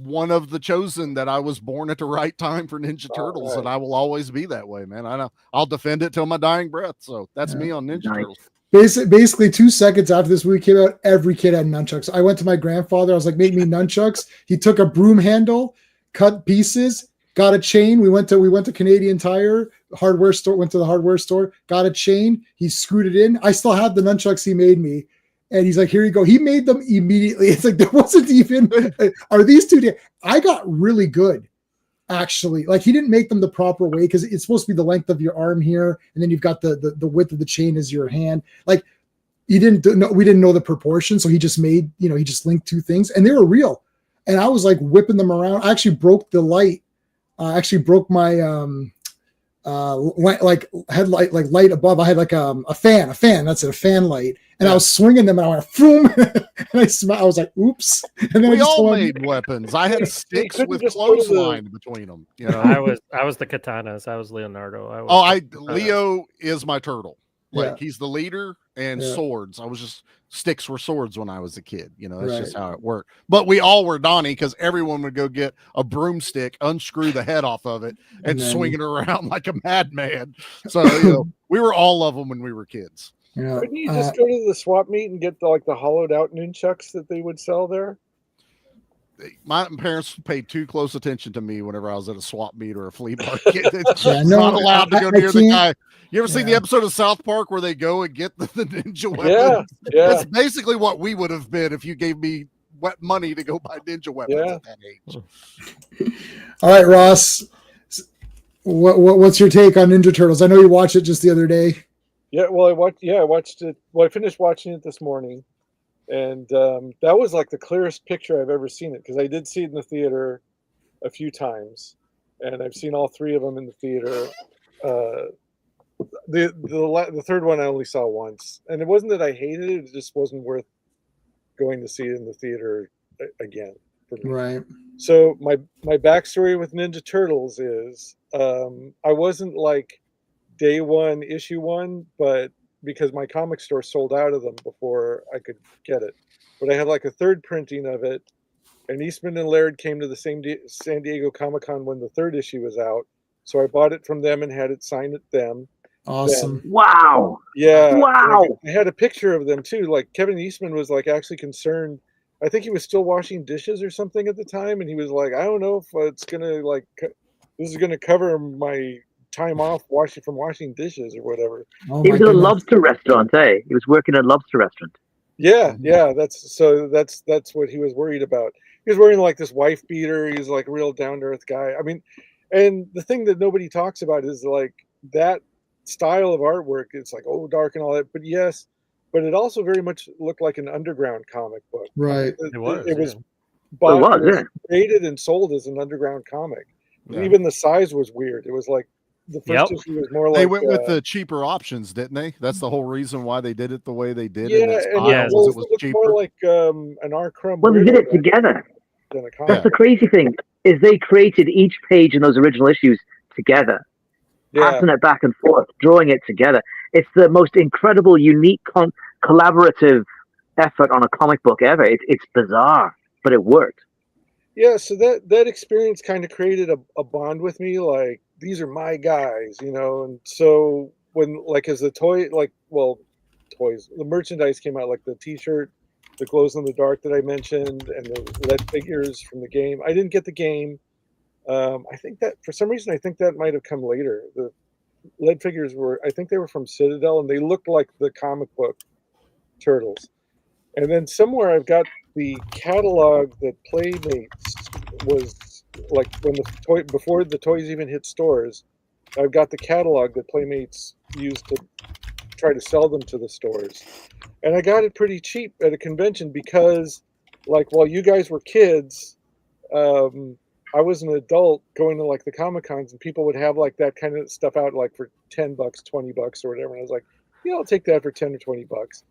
one of the chosen that I was born at the right time for Ninja Turtles, and I will always be that way, man. I know I'll defend it till my dying breath. So that's me on Ninja Turtles. Basically 2 seconds after this movie came out, every kid had nunchucks. I went to my grandfather. I was like, make me nunchucks. He took a broom handle, cut pieces, got a chain. We went to Canadian Tire hardware store, went to the hardware store, got a chain. He screwed it in. I still have the nunchucks he made me. And he's like, here you go. He made them immediately. It's like, there wasn't even, are these two? I got really good, actually. Like, he didn't make them the proper way because it's supposed to be the length of your arm here. And then you've got the width of the chain as your hand. Like, we didn't know the proportion. So he just made, he just linked 2 things and they were real. And I was like whipping them around. I actually broke the light. I actually broke my headlight, like light above. I had like a fan. That's it, a fan light. And I was swinging them, and I went boom, and I was like, "Oops!" And then we all made weapons. I had sticks with clothesline between them. I was the katanas. I was Leonardo. Leo is my turtle. Like he's the leader, and swords. I was just sticks were swords when I was a kid. That's just how it worked. But we all were Donnie because everyone would go get a broomstick, unscrew the head off of it, and swing it around like a madman. So we were all of them when we were kids. Yeah. Couldn't you just go to the swap meet and get the hollowed out nunchucks that they would sell there? My parents paid too close attention to me whenever I was at a swap meet or a flea market. Not allowed to go near the guy. You ever seen the episode of South Park where they go and get the ninja weapons? Yeah. That's basically what we would have been if you gave me money to go buy ninja weapons at that age. All right, Ross. What's your take on Ninja Turtles? I know you watched it just the other day. Yeah, well, I watched it. Well, I finished watching it this morning, and that was like the clearest picture I've ever seen it because I did see it in the theater a few times, and I've seen all 3 of them in the theater. The third one I only saw once, and it wasn't that I hated it; it just wasn't worth going to see it in the theater again for me. Right. So my backstory with Ninja Turtles is I wasn't like day 1, issue 1, but because my comic store sold out of them before I could get it. But I had like a 3rd printing of it, and Eastman and Laird came to the same San Diego Comic-Con when the 3rd issue was out. So I bought it from them and had it signed at them. Awesome. Then, wow. Yeah. Wow. I had a picture of them too. Like Kevin Eastman was like actually concerned. I think he was still washing dishes or something at the time. And he was like, I don't know if it's going to this is going to cover my time off from washing dishes or whatever. He was at a lobster restaurant, eh? He was working at a lobster restaurant. Yeah, that's what he was worried about. He was wearing like this wife beater. He was like a real down to earth guy. I mean, and the thing that nobody talks about is like that style of artwork. It's like dark and all that, but yes, but it also very much looked like an underground comic book. Right. It was created and sold as an underground comic. Yeah. Even the size was weird. It was like the first issue was more like they went with the cheaper options, didn't they? That's the whole reason why they did it the way they did. Yeah, it was cheaper. More like an R. Crumb. Well, they did it together. That's the crazy thing is they created each page in those original issues together. passing it back and forth, drawing it together. It's the most incredible, unique, collaborative effort on a comic book ever. It's bizarre, but it worked. Yeah, so that experience kind of created a bond with me. Like, these are my guys, you know. And so when, like, as the toy, like, well, toys, the merchandise came out, like the T-shirt, the glows in the dark that I mentioned, and the lead figures from the game. I didn't get the game. I think that for some reason, I think that might have come later. The lead figures were, I think they were from Citadel, and they looked like the comic book Turtles. And then somewhere I've got the catalog that Playmates was, like, when the toy, before the toys even hit stores. I've got the catalog that Playmates used to try to sell them to the stores, and I got it pretty cheap at a convention because, like, while you guys were kids, um, I was an adult going to, like, the Comic Cons, and people would have, like, that kind of stuff out, like, for $10, $20 or whatever. And I was like, yeah, I'll take that for 10 or $20.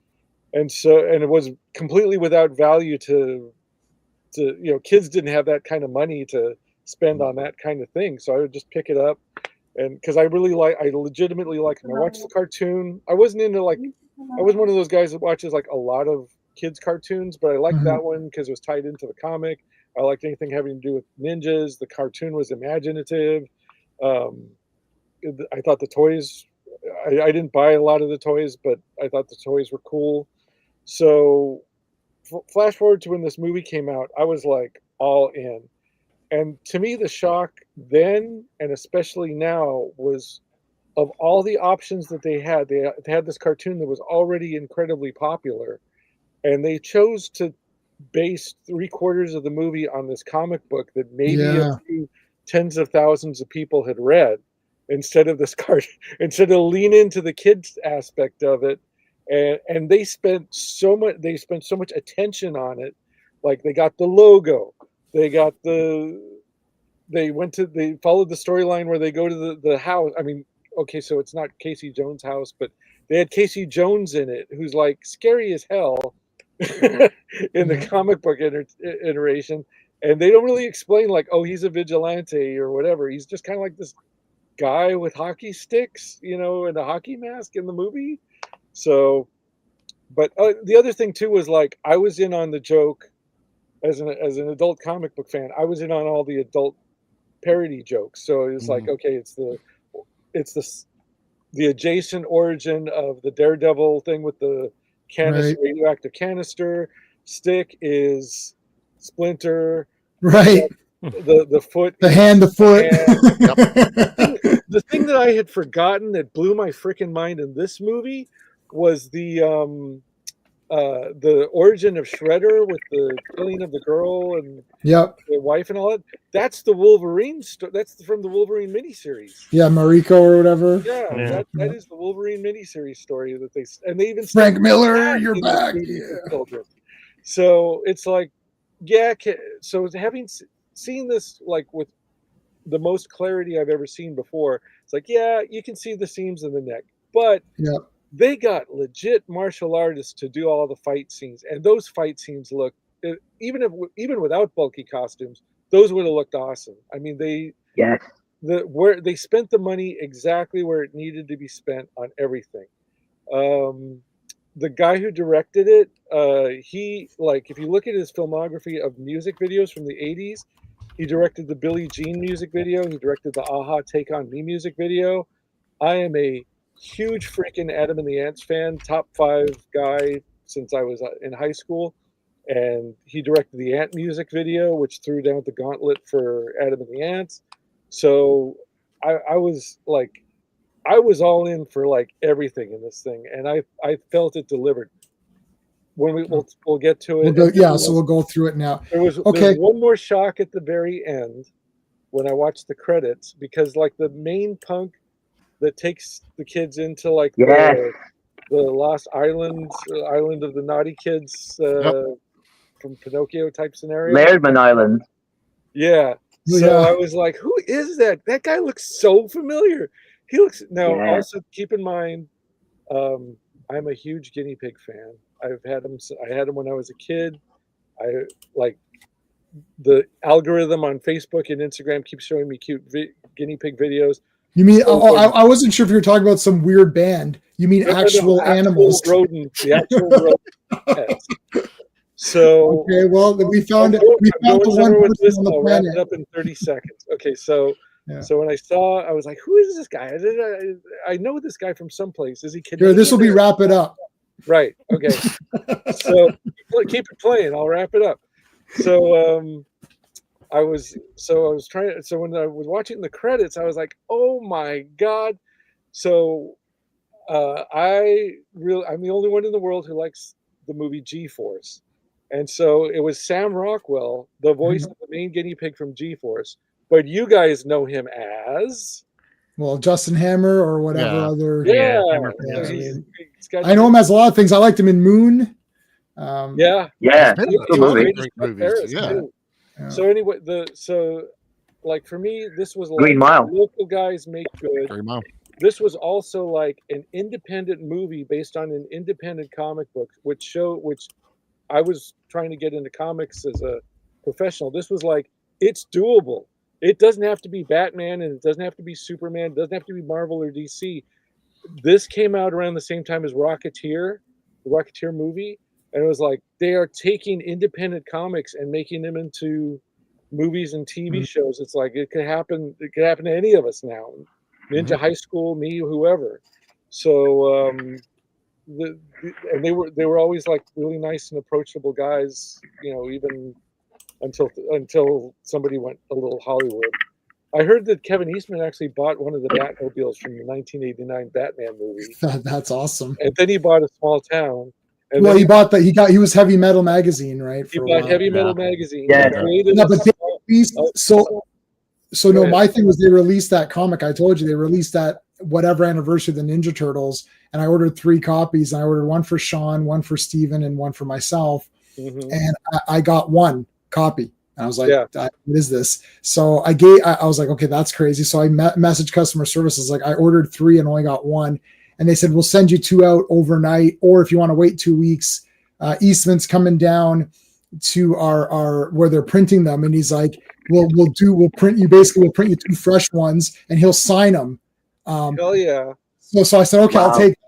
And so, and it was completely without value to you know, kids didn't have that kind of money to spend on that kind of thing. So I would just pick it up, and because I legitimately like them. I watched the cartoon. I wasn't into, like, I was one of those guys that watches, like, a lot of kids cartoons, but I liked that one because it was tied into the comic. I liked anything having to do with ninjas. The cartoon was imaginative. Um, I thought the toys, I didn't buy a lot of the toys, but I thought the toys were cool. So flash forward to when this movie came out, I was like all in. And to me, the shock then, and especially now, was of all the options that they had this cartoon that was already incredibly popular, and they chose to base 3/4 of the movie on this comic book that maybe a few tens of thousands of people had read, instead of this card, instead of lean into the kids aspect of it. And they spent so much attention on it. Like, they got the logo, they got they followed the storyline where they go to the house. I mean, okay, so it's not Casey Jones' house, but they had Casey Jones in it, who's, like, scary as hell in the comic book iteration. And they don't really explain, like, oh, he's a vigilante or whatever. He's just kind of like this guy with hockey sticks, you know, and a hockey mask in the movie. So, but the other thing too was, like, I was in on the joke as an adult comic book fan. I was in on all the adult parody jokes. So it's like, okay, it's the adjacent origin of the Daredevil thing with the radioactive canister. Stick is Splinter. Right. The foot. The hand, the foot. The thing that I had forgotten that blew my freaking mind in this movie was the origin of Shredder with the killing of the girl and the wife and all that. That's the Wolverine that's from the Wolverine miniseries. Yeah, Mariko or whatever. Yeah. That is the Wolverine miniseries story that they even Frank Miller, you're back. Children. So it's like, yeah. So having seen this, like, with the most clarity I've ever seen before, it's like, yeah, you can see the seams in the neck, but they got legit martial artists to do all the fight scenes, and those fight scenes look, even without bulky costumes, those would have looked awesome. I mean, where they spent the money exactly where it needed to be spent on everything. The guy who directed it, he, like, if you look at his filmography of music videos from the 80s, he directed the Billie Jean music video. He directed the Aha Take On Me music video. I am a huge freaking Adam and the Ants fan, top 5 guy since I was in high school. And he directed the Ant music video, which threw down the gauntlet for Adam and the Ants. So I was like, I was all in for, like, everything in this thing, and I felt it delivered. When we'll get to it. So we'll go through it now. There was one more shock at the very end when I watched the credits, because, like, the main punk that takes the kids into, like, the Lost Islands, Island of the Naughty Kids, from Pinocchio type scenario. Lairdman Island. Yeah. So I was like, who is that? That guy looks so familiar. He looks Also keep in mind, I'm a huge guinea pig fan. I had him when I was a kid. I like the algorithm on Facebook and Instagram keeps showing me cute guinea pig videos. You mean? I wasn't sure if you were talking about some weird band. You mean actual animals? Rodent, the actual rodent. Yes. So okay, well, we found the one person on the I'll planet. wrap it up in 30 seconds. Okay, so Yeah. so when I saw, I was like, "Who is this guy? I know this guy from someplace. Is he Canadian?" Here, this will be wrap it up. Right. Okay. So keep it playing. I'll wrap it up. So I was trying. So when I was watching the credits, I was like, "Oh my god!" So I'm the only one in the world who likes the movie G-Force, and so it was Sam Rockwell, the voice of the main guinea pig from G-Force. But you guys know him as Justin Hammer or whatever other. Yeah. So I know him as a lot of things. I liked him in Moon. Yeah. Good movie. Great movies. Yeah. So anyway, like for me, this was Green Mile. Local guys make good. Green Mile. This was also like an independent movie based on an independent comic book, which I was trying to get into comics as a professional. This was like, it's doable. It doesn't have to be Batman, and it doesn't have to be Superman. It doesn't have to be Marvel or DC. This came out around the same time as Rocketeer, the Rocketeer movie. And it was like, they are taking independent comics and making them into movies and TV shows. It's like, it could happen to any of us now. Ninja High School, me, whoever. So, and they were always like really nice and approachable guys, even until somebody went a little Hollywood. I heard that Kevin Eastman actually bought one of the Batmobiles from the 1989 Batman movie. That's awesome. And then he bought A Small Town. And well, he was Heavy Metal Magazine, right? He bought Heavy Metal Magazine. Yeah. No, but they released, no, my thing was they released that comic. I told you they released that whatever anniversary of the Ninja Turtles, and I ordered 3 copies. I ordered one for Sean, one for Steven, and one for myself. And I got 1 copy. And I was like, what is this? So I was like, okay, that's crazy. So I messaged customer services, like I ordered 3 and only got 1. And they said, we'll send you 2 out overnight. Or if you want to wait 2 weeks, Eastman's coming down to our where they're printing them. And he's like, we'll print you 2 fresh ones and he'll sign them. Hell yeah. So I said, okay, I'll take it.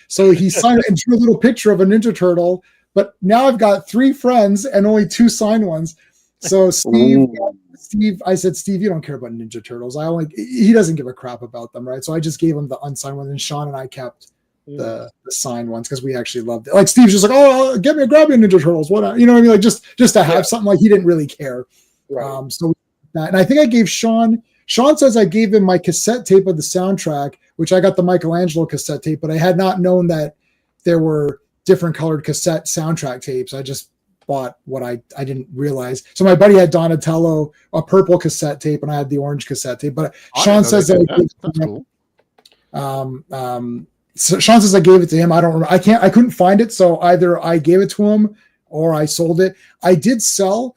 So he signed it and drew a little picture of a Ninja Turtle. But now I've got 3 friends and only 2 signed ones. So Steve, I said, Steve, you don't care about Ninja Turtles. He doesn't give a crap about them, right? So I just gave him the unsigned one, and Sean and I kept the signed ones because we actually loved it. Like Steve's just like, oh, grab me a Ninja Turtles, what? You know what I mean? Like just to have something. Like he didn't really care. Right. So that, and I think I gave Sean. Sean says I gave him my cassette tape of the soundtrack, which I got the Michelangelo cassette tape, but I had not known that there were different colored cassette soundtrack tapes. I just bought what I didn't realize. So my buddy had Donatello, a purple cassette tape, and I had the orange cassette tape. But Sean says that's cool. So Sean says I gave it to him. I don't remember. I couldn't find it. So either I gave it to him or I sold it. I did sell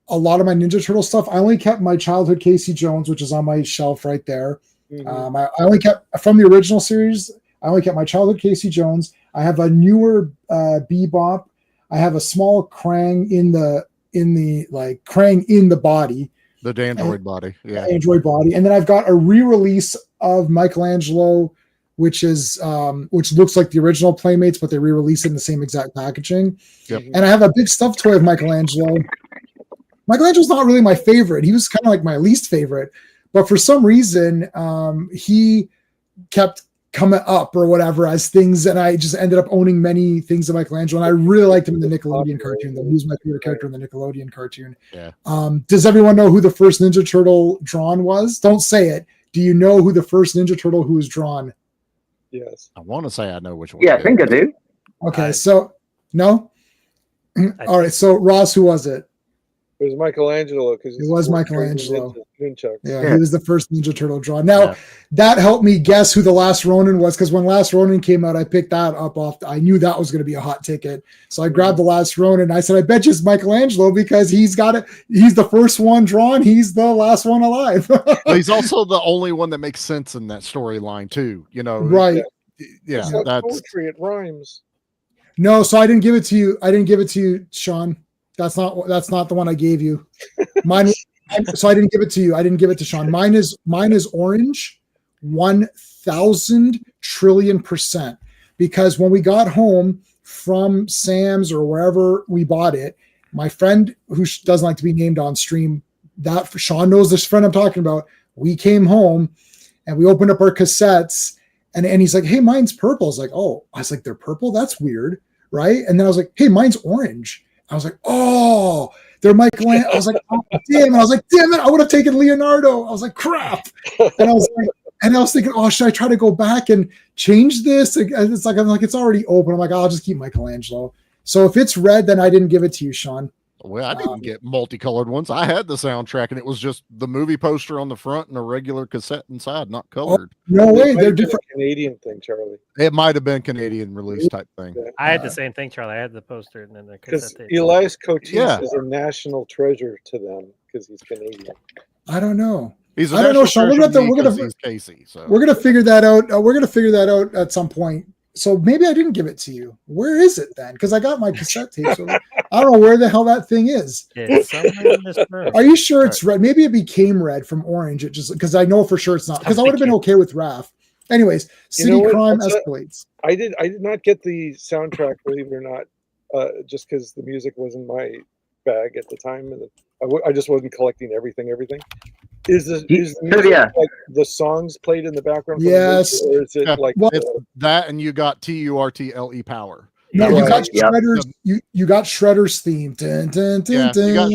a lot of my Ninja Turtle stuff. I only kept my childhood Casey Jones, which is on my shelf right there. I only kept from the original series. I only kept my childhood Casey Jones. I have a newer Bebop. I have a small Krang in the Krang in the body. The Android body. Yeah. Android body. And then I've got a re-release of Michelangelo, which looks like the original Playmates, but they re-release it in the same exact packaging. Yep. And I have a big stuffed toy of Michelangelo. Michelangelo's not really my favorite. He was kind of like my least favorite. But for some reason, he kept coming up or whatever as things, and I just ended up owning many things of Michelangelo, and I really liked him in the Nickelodeon cartoon, though. He was my favorite character in the Nickelodeon cartoon. Yeah. Does everyone know who the first Ninja Turtle drawn was? Don't say it. Do you know who the first Ninja Turtle who was drawn? Yes. I want to say I know which one. Yeah, I think I do. Okay, so no? All right, so Ross, who was it? It was Michelangelo. It was Michelangelo. Nunchucks. Yeah, he was the first Ninja Turtle drawn. Now, that helped me guess who the Last Ronin was, because when Last Ronin came out, I picked that up off. I knew that was going to be a hot ticket. So I grabbed the Last Ronin, and I said, I bet you it's Michelangelo because he's got it. He's the first one drawn. He's the last one alive. He's also the only one that makes sense in that storyline, too. You know, right. Yeah, it's like poetry. It rhymes. No, so I didn't give it to you. I didn't give it to you, Sean. That's not the one I gave you. Mine. So I didn't give it to you. I didn't give it to Sean. Mine is orange 1,000 trillion %. Because when we got home from Sam's or wherever we bought it, my friend who doesn't like to be named on stream, that Sean knows this friend I'm talking about. We came home and we opened up our cassettes, and he's like, "Hey, mine's purple." I was like, "Oh," I was like, "They're purple? That's weird, right?" And then I was like, "Hey, mine's orange." I was like, "Oh, they're Michelangelo." I was like, "Oh, damn it!" I was like, "Damn it! I would have taken Leonardo." I was like, "Crap!" And I was thinking, "Oh, should I try to go back and change this?" It's like it's already open. I'm like, "I'll just keep Michelangelo." So if it's red, then I didn't give it to you, Sean. Well, I didn't get multicolored ones. I had the soundtrack, and it was just the movie poster on the front and a regular cassette inside, not colored. Oh, no way, they're a different. Canadian thing, Charlie. It might have been Canadian release type thing. Yeah. I had the same thing, Charlie. I had the poster and then the Because cassette tape. Elias Cotis Yeah. is a national treasure to them because he's Canadian. I don't know. He's a I don't know, national Sean. treasure We're gonna because he's Casey. So We're gonna figure that out. We're gonna figure that out at some point. So maybe I didn't give it to you. Where is it then? Because I got my cassette tape. So I don't know where the hell that thing is. It's somewhere in this room. Are you sure it's red? Maybe it became red from orange. It just because I know for sure it's not. Because I would have been okay with Raph. Anyways, City Crime Escalates. I did not get the soundtrack, believe it or not, just because the music wasn't my bag at the time, and I just wasn't collecting everything. Is the music like the songs played in the background? Yes. Or is it like it's that, and you got TURTLE power. No, you got Yep. Shredder's. You got Shredder's theme. Dun, dun, dun, Yeah, dun.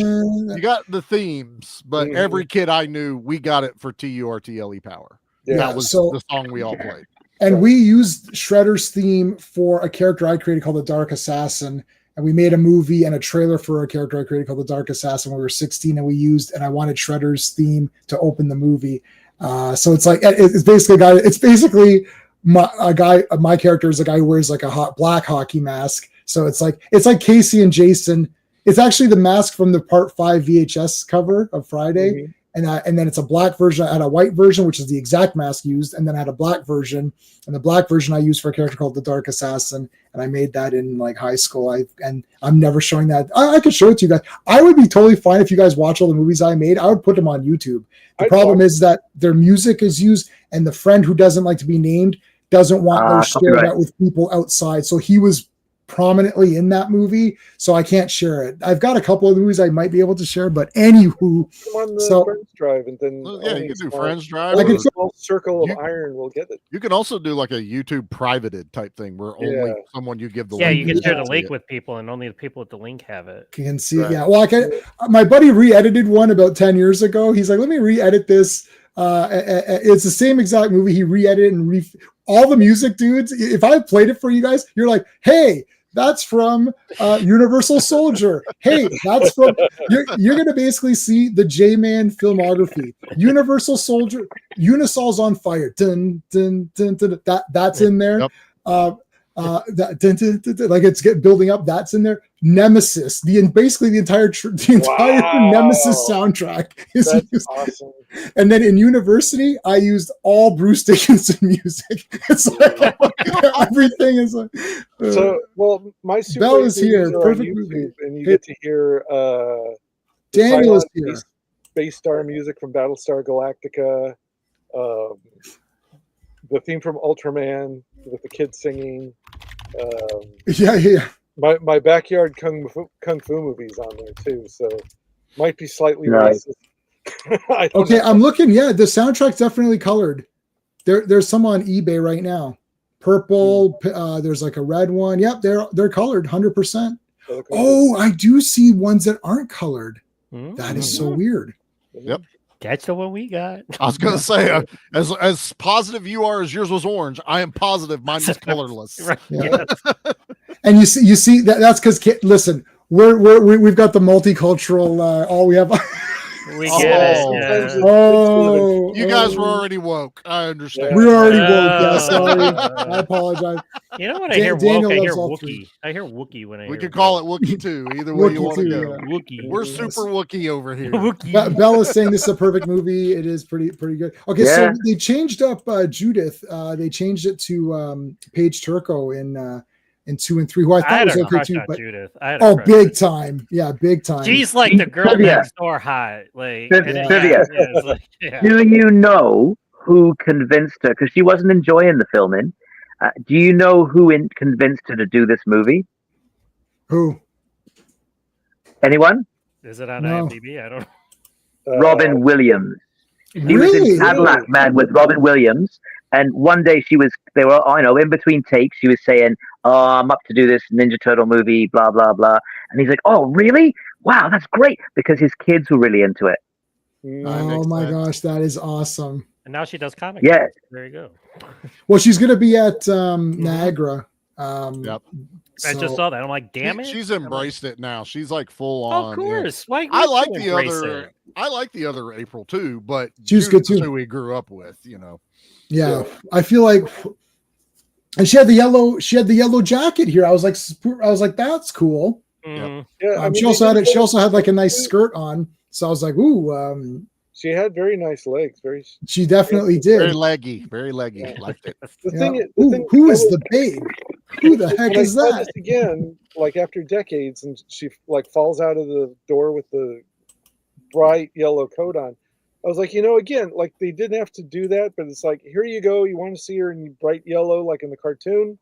You got the themes, but every kid I knew, we got it for TURTLE power. Yeah, That was the song we all played. And we used Shredder's theme for a character I created called the Dark Assassin. And we made a movie and a trailer for a character I created called the Dark Assassin when we were 16, and I wanted Shredder's theme to open the movie. So it's like it's basically a guy. It's basically my character is a guy who wears like a black hockey mask. So it's like Casey and Jason. It's actually the mask from the Part 5 VHS cover of Friday. Mhm. And then it's a black version. I had a white version, which is the exact mask used, and then I had a black version. And the black version I used for a character called the Dark Assassin, and I made that in like high school. I'm never showing that. I could show it to you guys. I would be totally fine if you guys watch all the movies I made. I would put them on YouTube. The problem is that their music is used, and the friend who doesn't like to be named doesn't want those shared out with people outside. So he was prominently in that movie, so I can't share it. I've got a couple of movies I might be able to share, but anywho, come on the Friends Drive, and then you can do Friends Drive. I can Circle of Iron will get it. You can also do like a YouTube privated type thing where only someone you give the yeah, link you can to share the see link it. with people, and only the people with the link have it. You can see it. Yeah. Well, my buddy re-edited one about 10 years ago. He's like, let me re-edit this. It's the same exact movie. He re-edited and all the music, dudes. If I played it for you guys, you're like, hey, that's from Universal Soldier. Hey, that's from. You're going to basically see the J-Man filmography. Universal Soldier, Unisol's on fire. Dun, dun, dun, dun, dun. That's in there. Yep. That dun, dun, dun, dun, like it's building up. That's in there. Nemesis, basically the entire Nemesis soundtrack is used. Awesome. And then in university, I used all Bruce Dickinson music. It's like everything is like. So, well, my Super Bell is here. are on Perfect YouTube, movie. and you get to hear Daniel is Cylon here. Space Star music from Battlestar Galactica, the theme from Ultraman with the kids singing. Yeah. My backyard kung fu movies on there too, so might be slightly Nice. racist. Okay, I'm looking. Yeah, the soundtrack's definitely colored. There's some on eBay right now. Purple. There's like a red one. Yep, they're colored 100%. Oh, I do see ones that aren't colored. That is so weird. Yep. That's the one we got. I was going to say, as positive you are as yours was orange, I am positive mine was colorless. Right. Yeah. And you see that's because listen, we've got the multicultural. All we have. We get it. Yeah. Oh, You guys were already woke. I understand. we were already woke. Yeah, sorry. I apologize. You know what I hear? Daniel Woke, I hear loves all Wookie. three. I hear Wookie when I hear We could call it Wookie too. Either way you Wookiee want to too, go. yeah. Wookie. We're Yes. super Wookie over here. Wookie. Belle is saying this is a perfect movie. It is pretty good. Okay, so Yeah. they changed up Judith. They changed it to Paige Turco in 2 and 3, who I I thought had was a okay crush too. on But Judith. I had a crush. big time, yeah, big time. She's like the girl Trivia. next door hot. Like Trivia. yeah, it's like, yeah. Do you know who convinced her? Because she wasn't enjoying the filming. Do you know who convinced her to do this movie? Who? Anyone? Is it on No. IMDb? I don't. Robin Williams. She was Really? in Cadillac Man with Robin Williams, and one day they were, in between takes, she was saying, "Oh, I'm up to do this Ninja Turtle movie, blah blah blah," and he's like, "Oh, really? Wow, that's great," because his kids were really into it. Oh my gosh, that is awesome. And now she does comics. Yeah. There you go. Well, she's going to be at Niagara. Yep. I just saw that. I'm like, damn it. She's embraced it now. She's like full Of on. course. Why I wouldn't like you the embrace other. it? I like the other April too, but She was good, Judith's too. who we grew up with, Yeah, I feel like, and she had the yellow jacket here. I was like, that's cool. Mhm. Yeah, She also had like a nice skirt on. So I was like, ooh, she had very nice legs. she definitely very did. leggy, very leggy. Yeah. Liked it. The Yeah. thing is, Who is the babe? Who the heck when I is saw that? this again, like after decades, and she like falls out of the door with the bright yellow coat on. I was like, again, like they didn't have to do that, but it's like, here you go. You want to see her in bright yellow, like in the cartoon?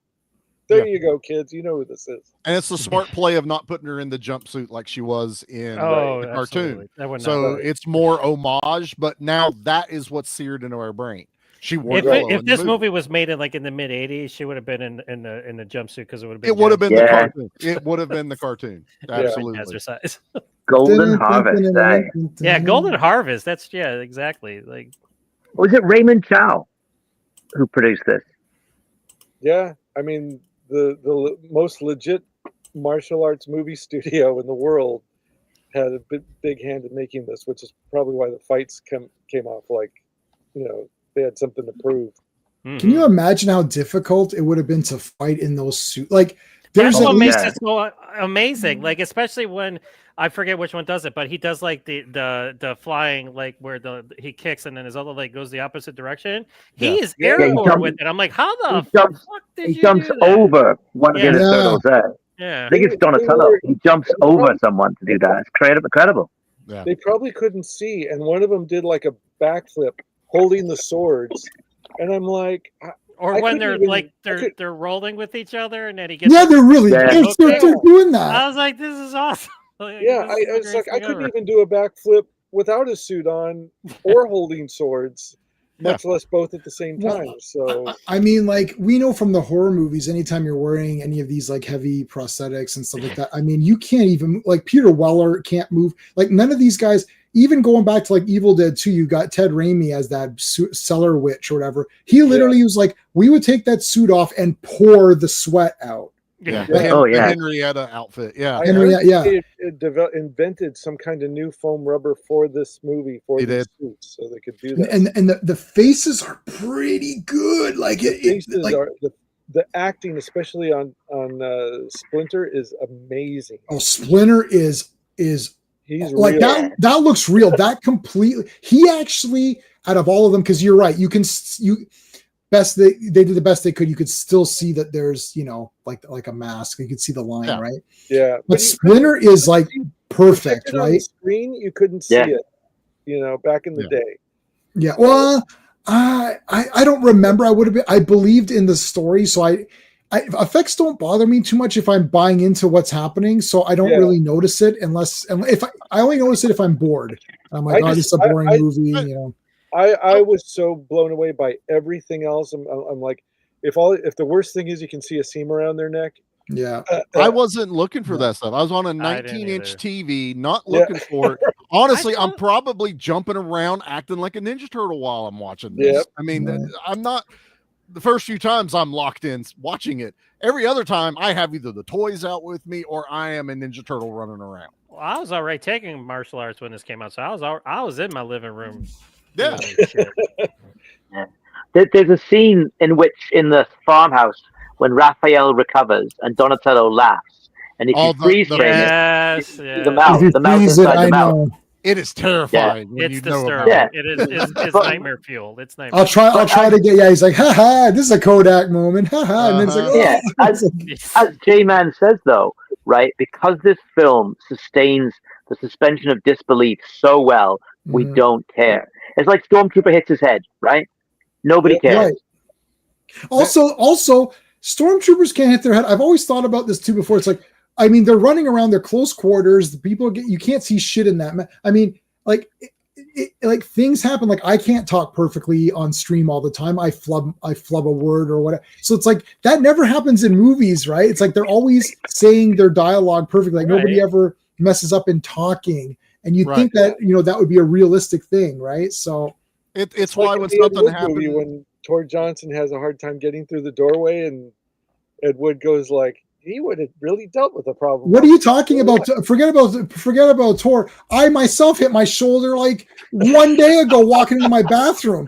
There you go, kids. You know who this is. And it's the smart play of not putting her in the jumpsuit like she was in the cartoon. So it's more homage, but now that is what's seared into our brain. She wore if this movie was made in the mid '80s, she would have been in the jumpsuit because it would have been. It would have been the cartoon. It would have been the cartoon. Absolutely. Jazzercise. Golden Harvest. Yeah, Golden Harvest. That's exactly. Like, was it Raymond Chow who produced this? Yeah, I mean the most legit martial arts movie studio in the world had a big hand in making this, which is probably why the fights came off like, they had something to prove. Can you imagine how difficult it would have been to fight in those suits? Like, that's what makes it so amazing. Like, especially when I forget which one does it, but he does like the flying, like where he kicks and then his other leg goes the opposite direction. He is airborne with it. I'm like, how the fuck did he jumps over one of the other turtles there. Yeah, I think it's Donatello. He jumps over someone to do that. It's incredible. Yeah. They probably couldn't see, and one of them did like a backflip holding the swords, and I'm like, or when they're they're rolling with each other, and then he gets they're really they're doing that. I was like, this is awesome. Like, yeah, I was like, I couldn't even do a backflip without a suit on or holding swords, much less both at the same time. So I mean, like, we know from the horror movies, anytime you're wearing any of these like heavy prosthetics and stuff like that, I mean, you can't even, like, Peter Weller can't move. Like, none of these guys, even going back to like Evil Dead 2, you got Ted Raimi as that cellar witch or whatever. He literally was like, we would take that suit off and pour the sweat out. Yeah. The Henrietta outfit. Yeah. It invented some kind of new foam rubber for this movie for the suits, so they could do that. And the faces are pretty good. Like the acting, especially on Splinter, is amazing. Oh, Splinter is he's like real. that looks real. That completely. He actually, out of all of them, because you're right, they did the best they could. You could still see that there's, like a mask. You could see the line, right? Yeah. But Splinter is like perfect, right? On the screen, you couldn't see it, back in the day. Yeah. Well, I don't remember. I believed in the story, so I effects don't bother me too much if I'm buying into what's happening. So I don't really notice it unless I only notice it if I'm bored. I'm like, this is a boring movie, I was so blown away by everything else. I'm like, if the worst thing is you can see a seam around their neck. Yeah. I wasn't looking for that stuff. I was on a 19-inch TV, not looking for it. Honestly, I'm probably jumping around acting like a Ninja Turtle while I'm watching this. Yep. I mean, I'm not. The first few times I'm locked in watching it. Every other time I have either the toys out with me or I am a Ninja Turtle running around. Well, I was already taking martial arts when this came out, so I was in my living room. Yeah. There's a scene in the farmhouse when Raphael recovers and Donatello laughs, and if you freeze frame the mouth inside the mouth. It is terrifying. Yeah. It's disturbing. It's nightmare fuel. It's nightmare. I'll try to get. Yeah, he's like, haha, this is a Kodak moment, haha, and then it's like, as J-Man says though, right? Because this film sustains the suspension of disbelief so well, we don't care. It's like Stormtrooper hits his head, right? Nobody cares. Right. Also, stormtroopers can't hit their head. I've always thought about this too before. It's like, I mean, they're running around, they're close quarters. The people you can't see shit in that. I mean, like, like things happen. Like I can't talk perfectly on stream all the time. I flub a word or whatever. So it's like that never happens in movies, right? It's like they're always saying their dialogue perfectly. Like nobody ever messes up in talking. And you think that, that would be a realistic thing, right? So it's why when something happens, when Tor Johnson has a hard time getting through the doorway and Ed Wood goes like, he would have really dealt with the problem. What are you talking about? Forget about Tor. I myself hit my shoulder like one day ago walking into my bathroom.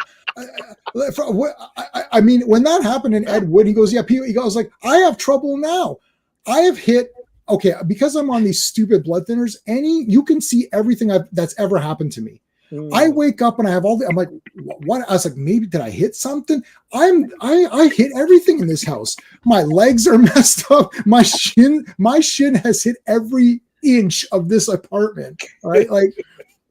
I mean, when that happened in Ed Wood, he goes, he goes like, I have trouble now. I have hit, because I'm on these stupid blood thinners, you can see everything that's ever happened to me. I wake up and I have I'm like, what? I was like, maybe did I hit something? I hit everything in this house. My legs are messed up. My shin has hit every inch of this apartment. Right? Like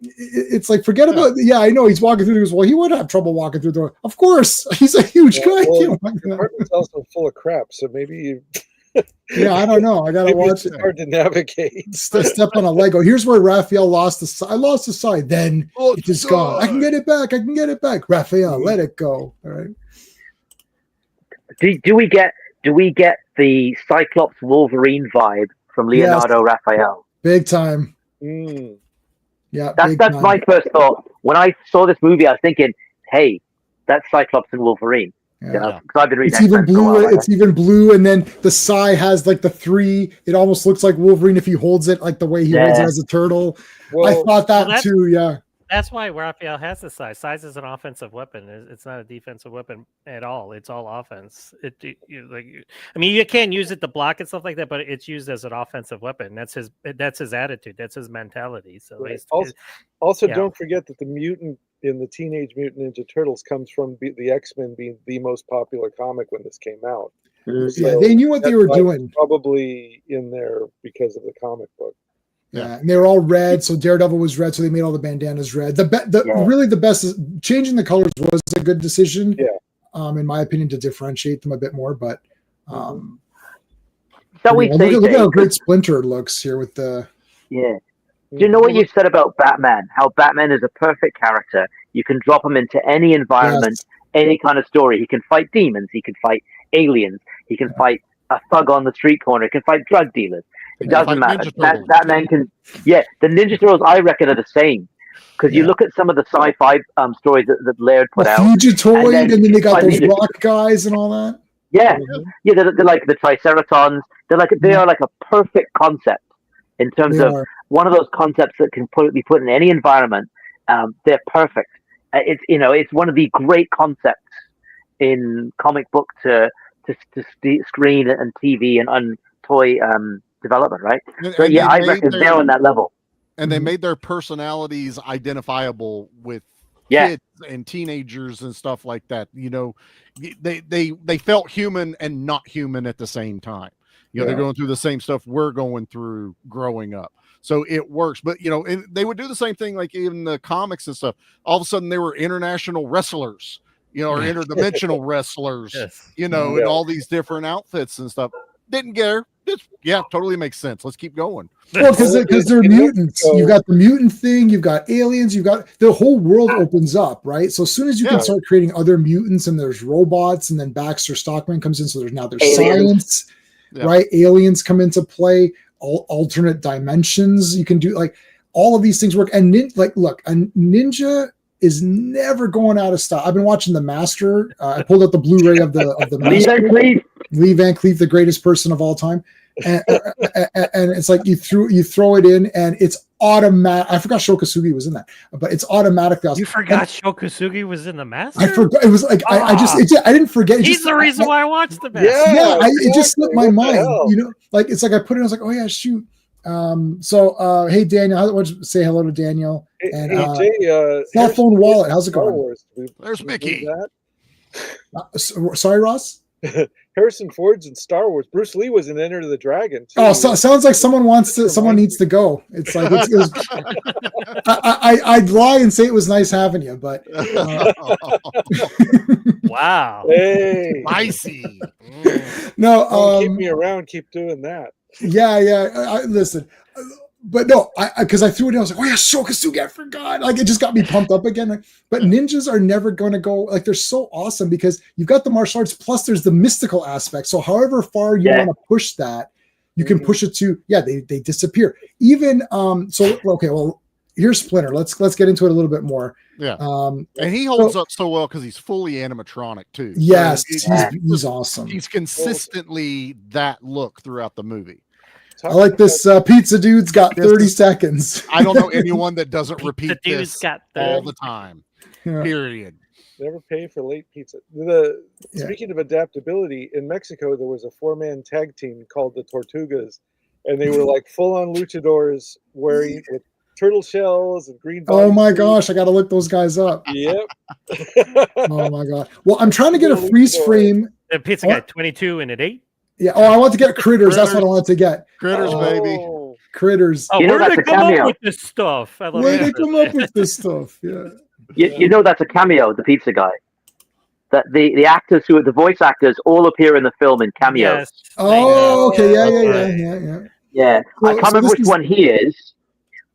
it's like, forget about, I know he's walking through. He goes, well, he would have trouble walking through the door. Of course. He's a huge guy. The apartment's also full of crap. So maybe you I don't know. I gotta watch it. Hard to navigate. Step on a Lego. Here's where Raphael lost the side. I lost the side. Then it is gone. I can get it back. Raphael, let it go. All right. Do we get the Cyclops Wolverine vibe from Leonardo Raphael? Big time. Yeah, that's my first thought. When I saw this movie, I was thinking, hey, that's Cyclops and Wolverine. Because I've been reading. It's even blue. It's even blue, and then the Psy has like the 3. It almost looks like Wolverine if he holds it like the way he holds it as a turtle. Well, I thought that too. Yeah. That's why Raphael has the size. Size is an offensive weapon. It's not a defensive weapon at all. It's all offense. I mean, you can use it to block and stuff like that, but it's used as an offensive weapon. That's his attitude. That's his mentality. So also don't forget that the mutant in the Teenage Mutant Ninja Turtles comes from the X-Men being the most popular comic when this came out. So they knew what they were doing. Probably in there because of the comic book. Yeah, and they were all red. So Daredevil was red, so they made all the bandanas red. Really the best is changing the colors was a good decision. Yeah, in my opinion, to differentiate them a bit more. But look at how great Splinter looks here with the. Yeah. Do you know what you said about Batman? How Batman is a perfect character. You can drop him into any environment, any kind of story. He can fight demons. He can fight aliens. He can fight a thug on the street corner. He can fight drug dealers. It doesn't matter. That man can. Yeah, the Ninja Turtles, I reckon, are the same. Because you look at some of the sci-fi stories that Laird put out. Fugitoid, and then they got those rock guys and all that. Yeah, they're like the Triceratons. They are like a perfect concept in terms of one of those concepts that can be put in any environment. They're perfect. It's one of the great concepts in comic book to screen and TV and toy development, right? So I reckon they're on that level. And they made their personalities identifiable with kids and teenagers and stuff like that. They felt human and not human at the same time. They're going through the same stuff we're going through growing up. So it works. But, and they would do the same thing, like in the comics and stuff. All of a sudden they were international wrestlers, or interdimensional wrestlers, and all these different outfits and stuff. Didn't care. Totally makes sense. Let's keep going. Well, because they're mutants. You've got the mutant thing. You've got aliens. You've got the whole world opens up, right? So as soon as you can start creating other mutants, and there's robots, and then Baxter Stockman comes in. So there's science, right? Aliens come into play. Alternate dimensions. You can do like all of these things work. And look, a ninja is never going out of style. I've been watching The Master. I pulled out the Blu-ray of the Master. Lee Van Cleef, the greatest person of all time. And it's like you throw it in and it's automatic. I forgot Sho Kosugi was in that, but it's automatically awesome. You forgot Sho Kosugi was in The Master? I forgot. It was like I didn't forget. He's the reason why I watched The Master. It just slipped my mind. It's like I put it. I was like, oh yeah, shoot. Hey Daniel, I want to say hello to Daniel. And cell phone wallet. How's it going? There's Mickey. Sorry, Ross. Harrison Ford's in Star Wars. Bruce Lee was in Enter the Dragon. Too. Oh, so, sounds like someone needs to go. It's like I'd lie and say it was nice having you, but Wow. Hey, Spicy. no. don't keep me around. Keep doing that. Yeah. Listen, but no, because I threw it in. I was like, oh yeah, Shokasugi, I forgot. Like it just got me pumped up again. Like, but ninjas are never going to go. Like they're so awesome because you've got the martial arts plus there's the mystical aspect. So however far you want to push that, you can push it to. Yeah, they disappear. Even So okay, well here's Splinter. Let's get into it a little bit more. Yeah. And he holds up so well because he's fully animatronic too. Yes, So he's awesome. He's consistently that look throughout the movie. I like this pizza dude's got 30 seconds. I don't know anyone that doesn't repeat this got all the time. Yeah. Period. Never pay for late pizza. Speaking of adaptability, in Mexico there was a 4-man tag team called the Tortugas, and they were like full-on luchadors wearing with turtle shells and green. Oh my gosh, I got to look those guys up. Yep. Oh my god. Well, I'm trying to get a freeze frame. The pizza guy 22 and an 8. Yeah. Oh, I want to get critters. That's what I wanted to get. Critters, baby. Critters. Oh, You know where did that's they a come cameo. up with this stuff? I love Where they that. come up with this stuff? Yeah. You know that's a cameo, the pizza guy. That the actors the voice actors all appear in the film in cameos. Yes. Oh, okay. Yeah. Yeah. Well, I can't remember this which is- one he is,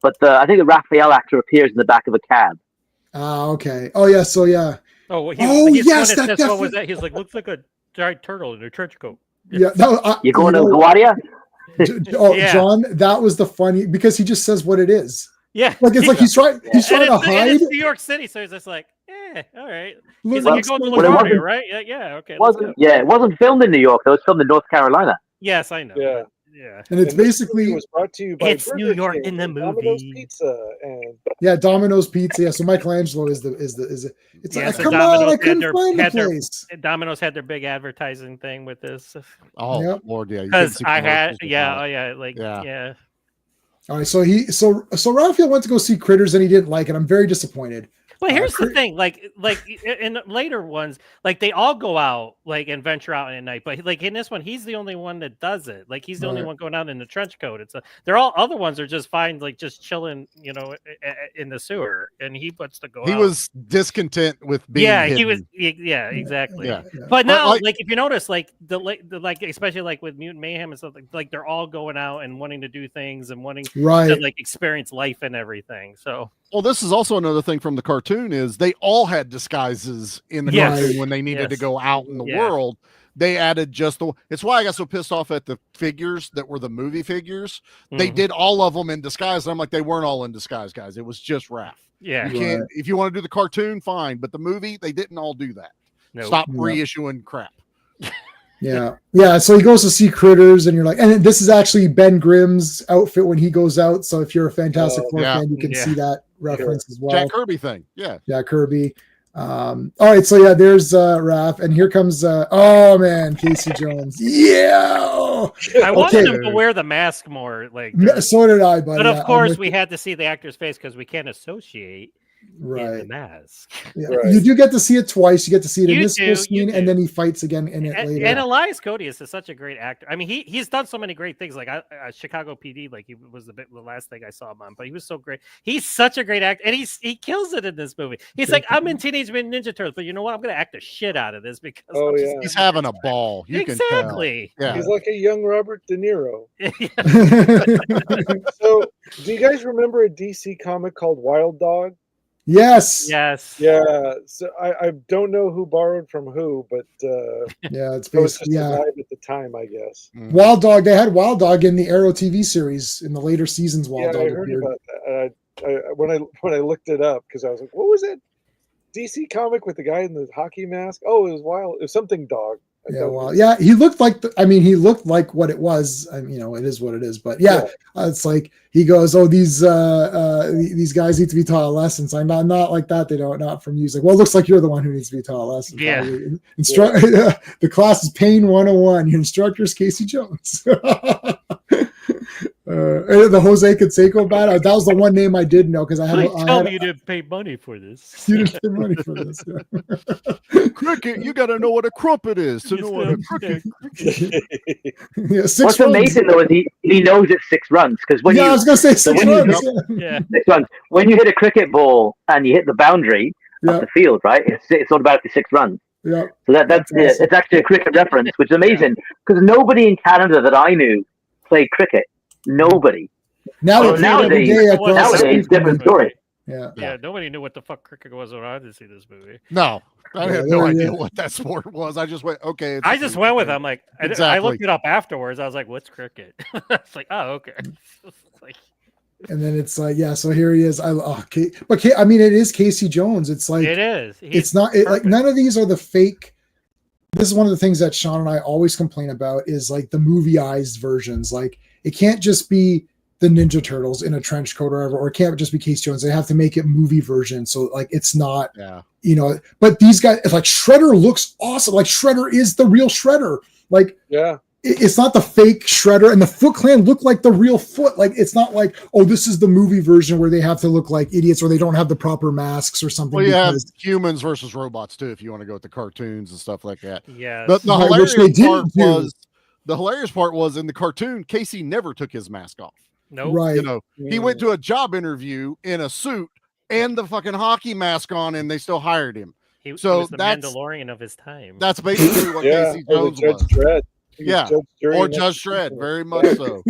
but I think the Raphael actor appears in the back of a cab. Ah, okay. Oh yeah. So yeah. Oh, well, Yes, what that was that? He's like, looks like a giant turtle in a trench coat. Yeah. That, You going to know, LaGuardia? Yeah. John, that was the funny because he just says what it is. Yeah. Like it's like he's trying to And hide. it's New York City, so he's just like, all right. He's Look, like, you're going to Well, it LaGuardia, wasn't- right? Yeah, okay. let's go. It wasn't filmed in New York. Though. It was filmed in North Carolina. Yes, I know. Yeah. Yeah. and it's And this basically movie was brought to you by It's New Burger York King in the and Domino's movie. Pizza and yeah, Domino's Pizza. Yeah, so Michelangelo is it's Yeah, like so come on, Domino's I had couldn't their- find the had their- place. Domino's had their big advertising thing with this. Oh Yep. Lord, yeah. you Because couldn't see I had, commercials without yeah, it. oh yeah, like, Yeah. yeah. All right, so Raphael went to go see Critters and he didn't like it. I'm very disappointed. But here's the Cri- thing, like in later ones, like they all go out like and venture out at night. But like in this one, he's the only one that does it. Like he's the only Right. one going out in the trench coat. They're all other ones are just fine, like just chilling, in the sewer. And he wants to go. He out. was discontent with being. Yeah, hidden. he was. Yeah, exactly. Yeah. But now, like- like if you notice, like the like especially like with Mutant Mayhem and stuff, like they're all going out and wanting to do things and wanting Right. to like experience life and everything. So Well, this is also another thing from the cartoon is they all had disguises in the Yes. cartoon when they needed to Yes. go out in the Yeah. world. They added just the. It's why I got so pissed off at the figures that were the movie figures. They Mhm. did all of them in disguise. And I'm like, they weren't all in disguise, guys. It was just Raph. yeah, You can't. If you want to do the cartoon, fine. But the movie, they didn't all do that. no. Stop No. reissuing crap. Yeah. So he goes to see Critters, and you're like, and this is actually Ben Grimm's outfit when he goes out. So if you're a Fantastic Four yeah. fan, you can Yeah. see that reference as well. Jack Kirby thing. Yeah. Yeah, Kirby. All right, so yeah, there's Raph, and here comes oh man, Casey Jones. Yeah. I wanted Okay. him to wear the mask more, like. So did I, buddy. But Yeah, of I'm course, with we you. had to see the actor's face because we can't associate in the right. mask. Yeah. Right. You do get to see it twice. You get to see it in You this do, full you scene, and do. then he fights again in it And, later. and Elias Codius is such a great actor. I mean, he's done so many great things. Like Chicago PD, like he was the last thing I saw him on. But he was so great. He's such a great actor, and he kills it in this movie. He's like, I'm in Teenage Mutant Ninja Turtles, but you know what? I'm going to act the shit out of this because Oh, I'm just- yeah. He's having a ball. You can tell. exactly. Yeah. he's like a young Robert De Niro. So, do you guys remember a DC comic called Wild Dog? yes. Yes. Yeah. So I don't know who borrowed from who, but Yeah, it's it was just basically a yeah. vibe at the time, I guess. Wild Dog. They had Wild Dog in the Arrow TV series in the later seasons. Wild Yeah, Dog I heard appeared. about that. When I looked it up, because I was like, what was it? DC comic with the guy in the hockey mask? Oh, it was Wild. It was something dog. I Yeah, don't well, know. yeah, he looked like he looked like what it was. I mean, it is what it is. But yeah, it's like he goes, "Oh, these guys need to be taught lessons." I'm not like that. They don't, not from you. He's like, "Well, it looks like you're the one who needs to be taught lessons." Yeah. The class is Pain 101. Your instructor is Casey Jones. The Jose Canseco battle. That was the one name I did know because I had. Please tell me you didn't pay money for this. You didn't pay money for this. Yeah. Cricket, you got to know what a crumpet is to know what a cricket. Yeah, What's 6 runs. amazing though is he knows it's 6 runs because when I you was gonna say 6 when you- runs. Yeah. 6 runs when you hit a cricket ball and you hit the boundary of the field, right? It's automatically 6 runs. Yeah. So that's awesome. it's actually a cricket reference, which is amazing because nobody in Canada that I knew played cricket. Nobody. Now Well, they every day across the nowadays, street. different story. Yeah. Yeah, nobody knew what the fuck cricket was when I did see this movie. No, I Yeah, had no yeah. idea what that sport was. I just went, okay. I just went with it. I'm like, I Exactly. looked it up afterwards. I was like, what's cricket? It's like, oh, okay. It's like, And then it's like, yeah. So here he is. But I mean, it is Casey Jones. It's like it is. it's not like none of these are the fake. This is one of the things that Sean and I always complain about is like the movieized versions. Like it can't just be the Ninja Turtles in a trench coat or whatever, or it can't just be Casey Jones. They have to make it movie version. So like it's not, but these guys, like Shredder looks awesome. Like Shredder is the real Shredder. Like, yeah. It's not the fake Shredder, and the Foot Clan look like the real Foot. Like it's not like, oh, this is the movie version where they have to look like idiots or they don't have the proper masks or something. Well, you have humans versus robots too, if you want to go with the cartoons and stuff like that. Yeah. The Right, hilarious which they part didn't do. was the hilarious part was in the cartoon, Casey never took his mask off. No. Right. You know, he went to a job interview in a suit and the fucking hockey mask on, and they still hired him. He was the that's Mandalorian of his time. That's basically what Casey Jones Judge was. Dredd. He was Yeah, Judge Dredd or in that Judge Dredd, sequel. very much so.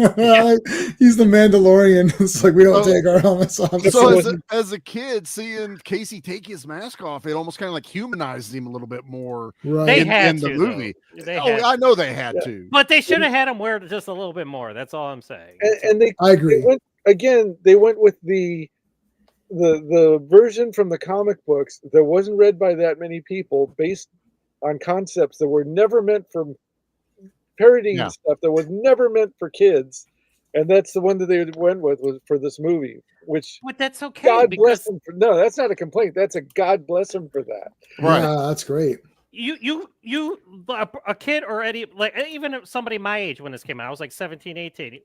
He's the Mandalorian. It's like we don't So- take our helmets off. So as a kid, seeing Casey take his mask off, it almost kind of like humanized him a little bit more Right. They in, had in the to, movie. though. They Oh, had I know they had to. But they should have had him wear just a little bit more. That's all I'm saying. And they, I agree. They went with the version from the comic books that wasn't read by that many people, based on concepts that were never meant for parodying stuff that was never meant for kids, and that's the one that they went with was for this movie. Which, but that's okay. God because bless him. No, that's not a complaint. That's a God bless him for that. Right. Yeah, that's great. you a kid or any like even somebody my age when this came out, I was like 17, 18,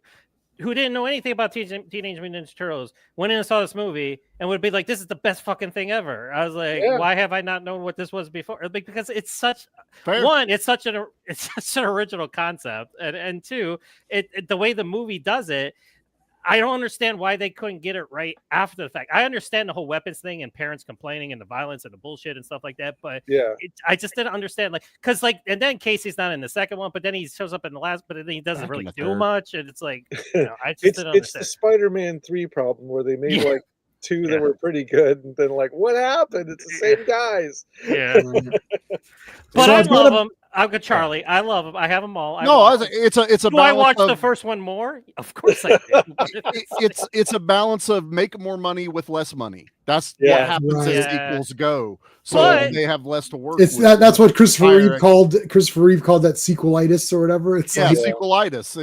who didn't know anything about Teenage Mutant Ninja Turtles, went in and saw this movie and would be like, "This is the best fucking thing ever." I was like, "Why have I not known what this was before?" Because it's such it's such an original concept, and two, the way the movie does it. I don't understand why they couldn't get it right after the fact. I understand the whole weapons thing and parents complaining and the violence and the bullshit and stuff like that, but I just didn't understand, like, because and then Casey's not in the second one, but then he shows up in the last, but then he doesn't really do much, and it's like, I just didn't understand. It's the Spider-Man 3 problem where they made like 2 that were pretty good, and then like, what happened? It's the same guys. Yeah, but I love them. I've got Charlie. I love them. I have them all. It's a. Do I watch the first one more? Of course I do. It's a balance of make more money with less money. That's what happens as sequels go. So they have less to work. It's with. that's what Christopher Reeve called that sequelitis or whatever. It's sequelitis.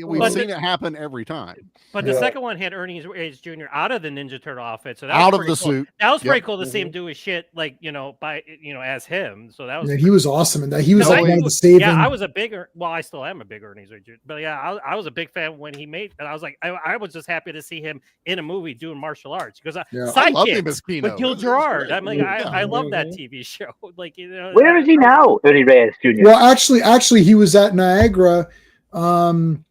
We've seen it happen every time. But the second one had Ernie Reyes Jr. out of the Ninja Turtle outfit, so that out was of the cool. suit. That was pretty cool to see him do his shit, like as him. So that was. He was awesome in that. He was like one of the saving. Yeah, I was a bigger. Well, I still am a big Ernie Reyes Jr. But yeah, I was a big fan when he made, and I was like, I was just happy to see him in a movie doing martial arts because I love him as Kino. with Gil Gerard. I'm like, I love that TV show. Like, where is he now, Ernie Reyes Jr.? Well, actually, he was at Niagara in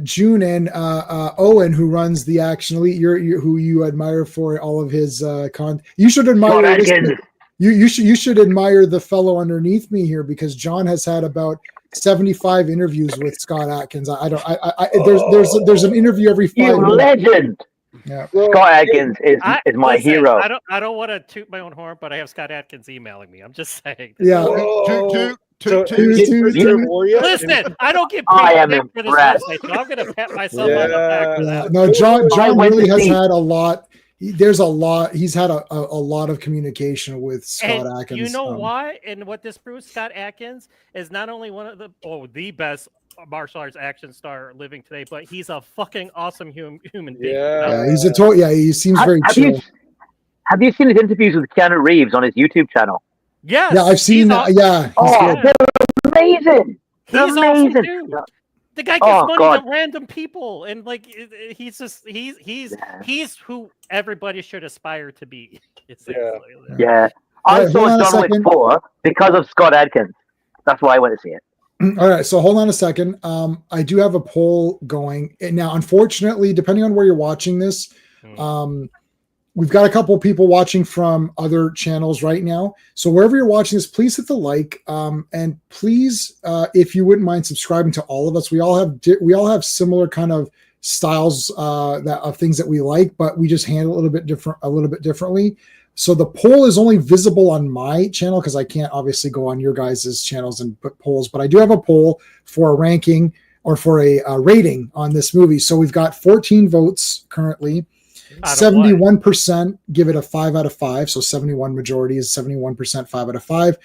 June, and Owen, who runs the Action Elite, who you admire for all of his you should admire. You should admire the fellow underneath me here because John has had about 75 interviews with Scott Adkins. There's an interview every 5 minutes. Legend. Yeah. Scott Adkins is my hero. I don't want to toot my own horn, but I have Scott Adkins emailing me. I'm just saying. Yeah. Listen, I don't get paid for this website, so I'm going to pat myself on the back for that. No, John really has had a lot. He's had a lot of communication with Scott Adkins. You know why? And what this proves, Scott Adkins is not only one of the best martial arts action star living today, but he's a fucking awesome human being. Yeah, he seems very chill. Have you seen his interviews with Keanu Reeves on his YouTube channel? Yes. Yeah, I've seen that. Yeah. They're amazing. He's amazing. Awesome, The guy gets Oh, money God. to random people, and like he's who everybody should aspire to be. Essentially. Yeah. All I right, hold saw on a John Wick second. 4 because of Scott Adkins. That's why I went to see it. All right, so hold on a second. I do have a poll going now. Unfortunately, depending on where you're watching this, we've got a couple people watching from other channels right now. So wherever you're watching this, please hit the like, and please, if you wouldn't mind subscribing to all of us. We all have similar kind of styles of things that we like, but we just handle it a little bit differently. So the poll is only visible on my channel because I can't obviously go on your guys' channels and put polls, but I do have a poll for a ranking or for a rating on this movie. So we've got 14 votes currently. 71% give it a 5 out of 5. So 71 majority is 71%, 5 out of 5.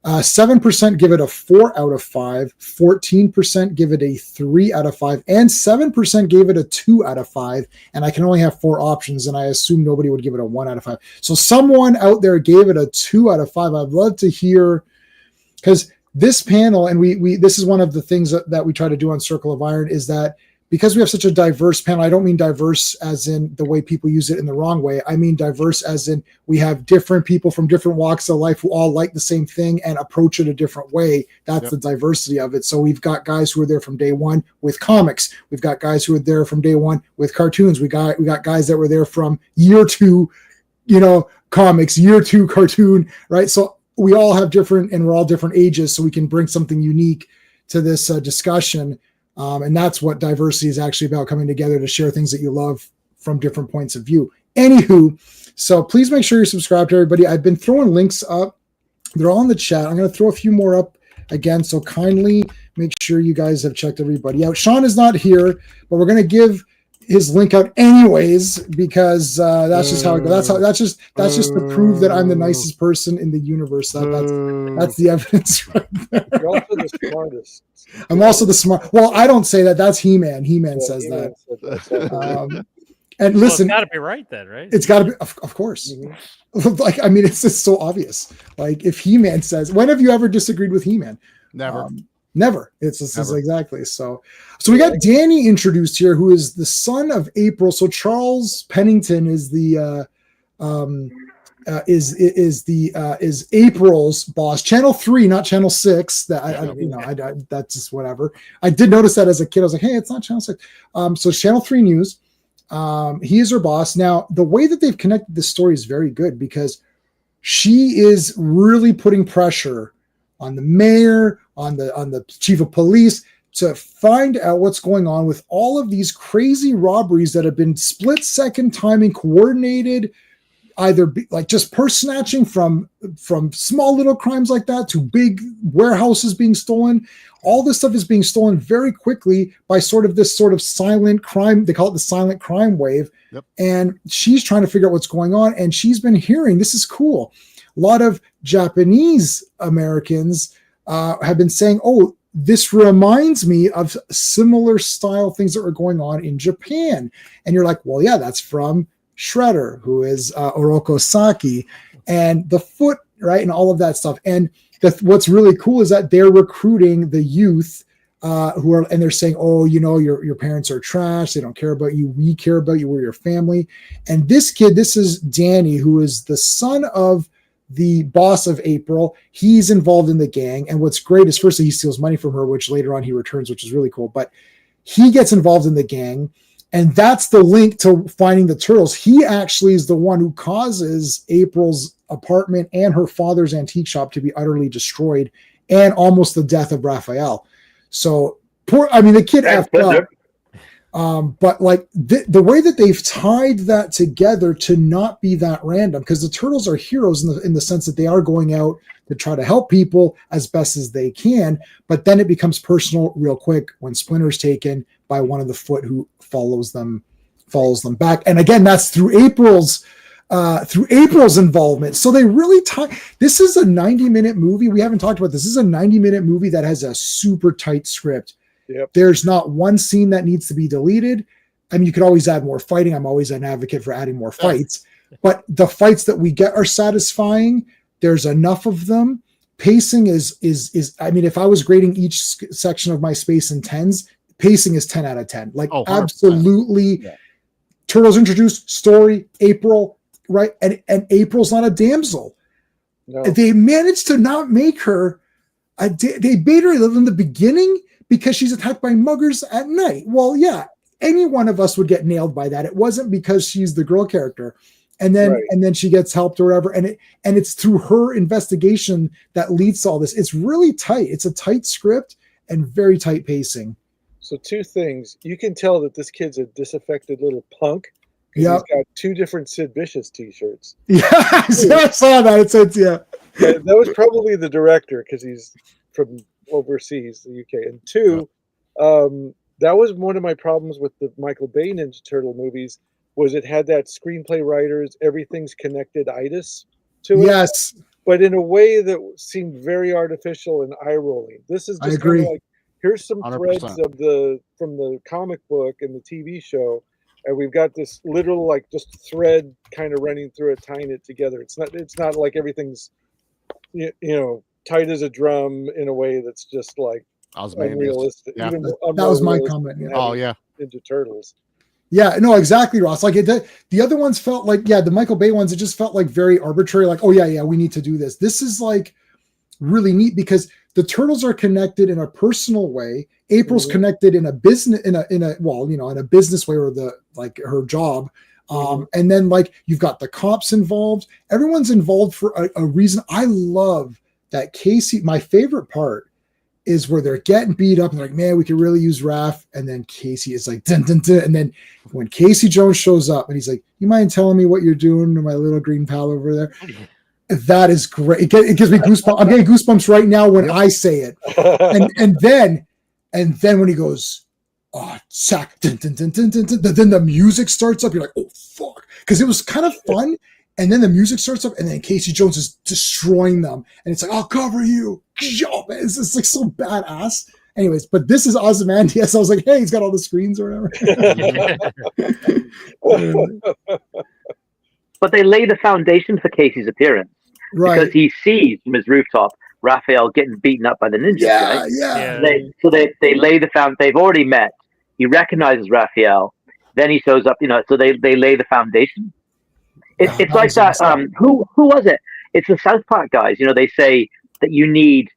7% give it a 4 out of 5. 14% give it a 3 out of 5. And 7% gave it a 2 out of 5. And I can only have 4 options, and I assume nobody would give it a 1 out of 5. So someone out there gave it a 2 out of 5. I'd love to hear, because this panel, and we this is one of the things that we try to do on Circle of Iron, is that because we have such a diverse panel, I don't mean diverse as in the way people use it in the wrong way. I mean diverse as in we have different people from different walks of life who all like the same thing and approach it a different way. That's the diversity of it. So we've got guys who are there from day one with comics. We've got guys who are there from day one with cartoons. We got guys that were there from year 2, comics, year 2 cartoon, right? So we all have different, and we're all different ages, so we can bring something unique to this discussion. And that's what diversity is actually about, coming together to share things that you love from different points of view. Anywho, so please make sure you're subscribed to everybody. I've been throwing links up. They're all in the chat. I'm going to throw a few more up again. So kindly make sure you guys have checked everybody out. Sean is not here, but we're going to give his link out anyways, because that's just how it goes. That's just to prove that I'm the nicest person in the universe. That's the evidence right there. You're also the smartest. I'm also the smart. Well, I don't say that. That's He-Man. He-Man says that. And listen, it's got to be right then, right? It's got to be, of course. Mm-hmm. Like, I mean, it's just so obvious. Like, if He-Man says, when have you ever disagreed with He-Man? Never. Never. It's exactly so. So we got Danny introduced here, who is the son of April. So Charles Pennington is the is April's boss. Channel 3, not Channel 6. That that's just whatever. I did notice that as a kid. I was like, hey, it's not Channel 6. So it's Channel 3 News. He is her boss. Now, the way that they've connected this story is very good, because she is really putting pressure on the mayor, on the chief of police, to find out what's going on with all of these crazy robberies that have been split-second timing, coordinated, either like just purse snatching from small little crimes like that to big warehouses being stolen. All this stuff is being stolen very quickly by this silent crime. They call it the silent crime wave. Yep. And she's trying to figure out what's going on. And she's been hearing, this is cool, a lot of Japanese Americans have been saying, oh, this reminds me of similar style things that were going on in Japan. And you're like, well, yeah, that's from Shredder, who is Oroko Saki, and the Foot, right, and all of that stuff. And what's really cool is that they're recruiting the youth and they're saying, oh, your parents are trash. They don't care about you. We care about you. We're your family. And this kid, this is Danny, who is the son of the boss of April. He's involved in the gang. And what's great is, firstly, he steals money from her, which later on he returns, which is really cool. But he gets involved in the gang. And that's the link to finding the turtles. He actually is the one who causes April's apartment and her father's antique shop to be utterly destroyed, and almost the death of Raphael. So the kid effed up. But like the way that they've tied that together to not be that random, because the turtles are heroes in the sense that they are going out to try to help people as best as they can. But then it becomes personal real quick when Splinter's taken by one of the Foot, who follows them back. And again, that's through April's involvement. So they really this is a 90-minute movie. We haven't talked about this. This is a 90-minute movie that has a super tight script. Yep. There's not one scene that needs to be deleted. I mean, you could always add more fighting. I'm always an advocate for adding more fights, but the fights that we get are satisfying. There's enough of them. Pacing is I mean, if I was grading each section of my space in 10s, pacing is 10 out of 10. Like 100%. absolutely. Yeah. Turtles introduced, story, April, right? And April's not a damsel. No. They managed to not make her they made her in the beginning because she's attacked by muggers at night. Well, yeah, any one of us would get nailed by that. It wasn't because she's the girl character. And then she gets helped or whatever. And it's through her investigation that leads to all this. It's really tight. It's a tight script and very tight pacing. So 2 things. You can tell that this kid's a disaffected little punk. Yeah. He's got 2 different Sid Vicious t-shirts. Yeah, I saw that. It said, yeah. And that was probably the director because he's from overseas, the UK. And 2, that was one of my problems with the Michael Bay Ninja Turtle movies, was it had that screenplay writers, everything's connected-itis to it. Yes. But in a way that seemed very artificial and eye-rolling. This is just kind of like, here's some 100%. threads from the comic book and the TV show, and we've got this literal like just thread kind of running through it, tying it together. It's not like everything's tight as a drum in a way that's just like unrealistic. Yeah. Even that was my comment. Yeah. Oh yeah. Ninja Turtles. Yeah, no, exactly, Ross. Like the other ones felt like, the Michael Bay ones, it just felt like very arbitrary. Like, oh yeah, we need to do this. This is like really neat because the turtles are connected in a personal way. April's connected in a business, in a business way, or her job. And then like you've got the cops involved. Everyone's involved for a reason. I love that Casey. My favorite part is where they're getting beat up and they're like, man, we could really use Raph. And then Casey is like, dun, dun, dun. And then when Casey Jones shows up and he's like, you mind telling me what you're doing to my little green pal over there? That is great. It gives me goosebumps. I'm getting goosebumps right now when I say it. And then when he goes, oh, sack, dun, dun, dun, dun, dun, dun, then the music starts up. You're like, oh, fuck. Because it was kind of fun. And then the music starts up, and then Casey Jones is destroying them. And it's like, I'll cover you. It's just like so badass. Anyways, but this is Ozymandias. I was like, hey, he's got all the screens or whatever. But they lay the foundation for Casey's appearance. Right. Because he sees from his rooftop Raphael getting beaten up by the ninjas. Yeah, right? yeah. They lay the foundation. They've already met. He recognizes Raphael. Then he shows up, so they lay the foundation. It's like that. Who was it? It's the South Park guys. They say that you need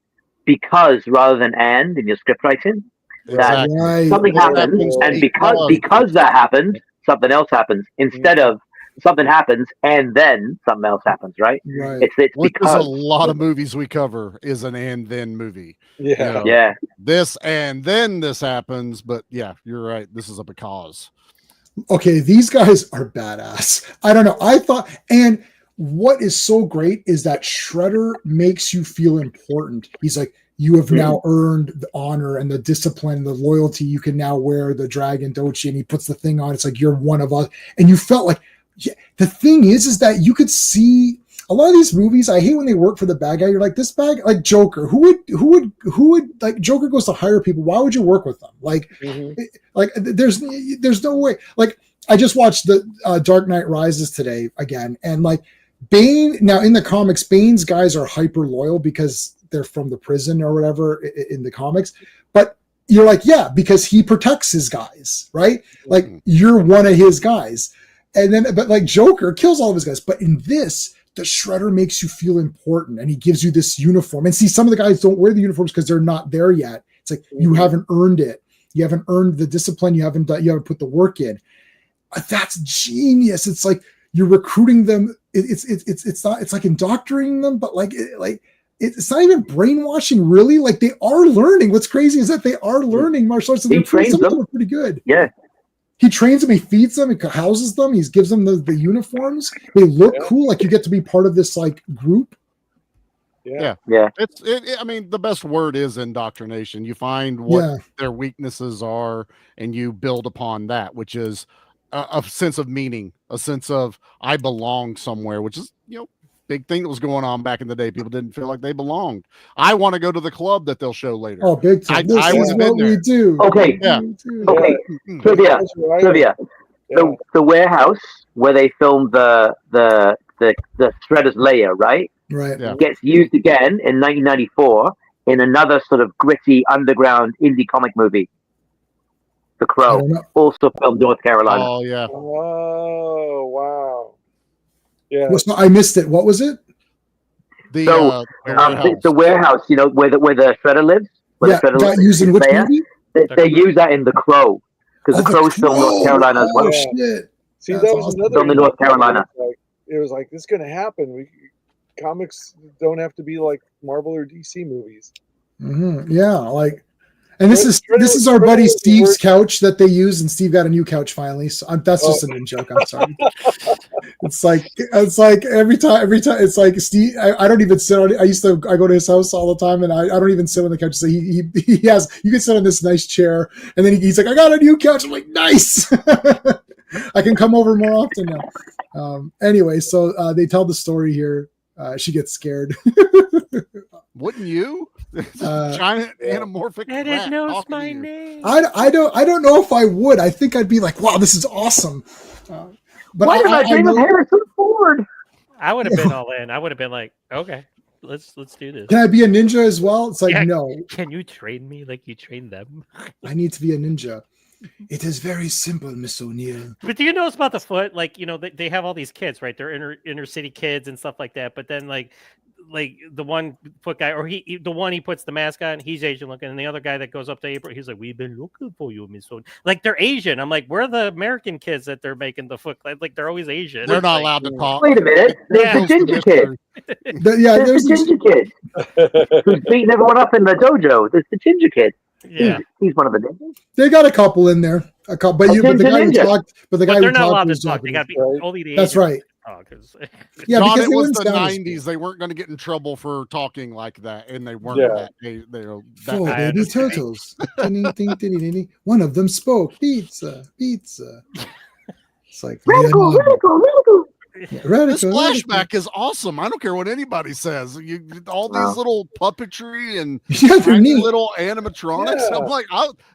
because rather than and in your script writing. That something happens, and because that happened, something else happens instead of something happens and then something else happens. Right? It's because a lot of movies we cover is an and then movie. Yeah. Yeah. This and then this happens, but yeah, you're right. This is a because. Okay, these guys are badass. I don't know. I thought, and what is so great is that Shredder makes you feel important. He's like, you have now earned the honor and the discipline, the loyalty. You can now wear the Dragon Dochi, and he puts the thing on. It's like, you're one of us. And you felt like, the thing is that you could see a lot of these movies. I hate when they work for the bad guy. You're like, this bad, like Joker, who would like Joker goes to hire people. Why would you work with them? Like, like there's no way. Like I just watched the Dark Knight Rises today again. And like Bane, now in the comics, Bane's guys are hyper loyal because they're from the prison or whatever in the comics. But you're like, yeah, because he protects his guys, right? Like you're one of his guys. And then, but like Joker kills all of his guys. But in this, the Shredder makes you feel important, and he gives you this uniform. And see, some of the guys don't wear the uniforms because they're not there yet. It's like you haven't earned it. You haven't earned the discipline. You haven't put the work in. That's genius. It's like you're recruiting them. It's not. It's like indoctrinating them, but it's not even brainwashing. Really, like they are learning. What's crazy is that they are learning martial arts. He trains them. Some of them are pretty good. Yeah. He trains them, he feeds them, he houses them, he gives them the uniforms. They look cool, like you get to be part of this like group. Yeah. I mean, the best word is indoctrination. You find what their weaknesses are, and you build upon that, which is a sense of meaning, a sense of I belong somewhere, which is big thing that was going on back in the day. People didn't feel like they belonged. I want to go to the club that they'll show later. Oh, big time. This is what we do. Okay. Yeah. Okay. Trivia. The warehouse where they filmed the Shredder's lair, right? Right. Yeah. Gets used again in 1994 in another sort of gritty underground indie comic movie. The I Crow, don't know. also filmed North Carolina. Oh yeah. Oh wow. Yeah. Well, so I missed it. What was it? The So, warehouse. the warehouse, you know, where the Shredder lives, where Yeah, the Shredder got used in which there, movie? they use that in The Crow, because The Crow's filmed North Carolina as well. Oh shit! See, That's that was awesome. another. Filmed in North Carolina. It was like this is going to happen. Comics don't have to be like Marvel or DC movies. Yeah, like, and this is our buddy Steve's couch that they use, and Steve got a new couch finally. So that's just an in joke. I'm sorry. It's like every time it's like Steve. I don't even sit on it. I go to his house all the time, and I don't even sit on the couch. So he has, you can sit on this nice chair, and then he's like, I got a new couch. I'm like, nice. I can come over more often now. Anyway, so they tell the story here. She gets scared. Wouldn't you? Giant anamorphic. And it knows my name. I don't know if I would. I think I'd be like, wow, this is awesome. But why did I dream of Harrison Ford? I would have been all in. I would have been like, okay, let's do this. Can I be a ninja as well? It's like, Yeah, no. Can you train me like you train them? I need to be a ninja. It is very simple, Miss O'Neill. But do you know about the Foot? Like, you know, they have all these kids, right? They're inner city kids and stuff like that. But then like the one Foot guy, or the one he puts the mask on, he's Asian looking, and the other guy that goes up to April, he's like, "We've been looking for you, Miss O'Neill." Like, they're Asian. I'm like, where are the American kids that they're making the Foot? Like they're always Asian. They're not like, allowed to talk. Wait a minute. There's the ginger kid. There's the ginger kid who's beating everyone up in the dojo. There's the ginger kid. Yeah, he's one of the ninjas. They got a couple in there. A couple, but the guy who talked, but they're not allowed to talk. They got to be only the That's Asians right. Yeah, John, because it was the 90s. They weren't going to get in trouble for talking like that, and they weren't. Four baby turtles. One of them spoke pizza. It's like radical. This flashback is awesome. I don't care what anybody says. All these little puppetry and little animatronics. Yeah. I'm like,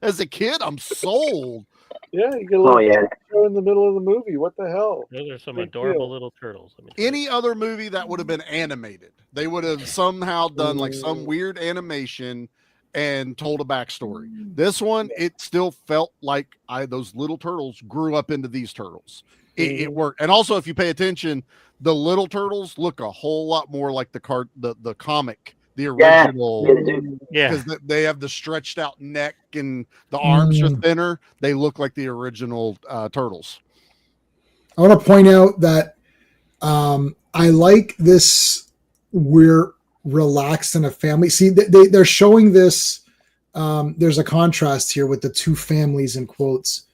as a kid, I'm sold. Yeah, you get a little show in the middle of the movie. What the hell? Those are some adorable little turtles. Any other movie that would have been animated, they would have somehow done like some weird animation and told a backstory. This one, it still felt like those little turtles grew up into these turtles. It worked. And also, if you pay attention, the little turtles look a whole lot more like the comic, the original. Yeah. Because they have the stretched out neck and the arms are thinner. They look like the original turtles. I want to point out that I like this. We're relaxed in a family. See, they're showing this. There's a contrast here with the two families in quotes.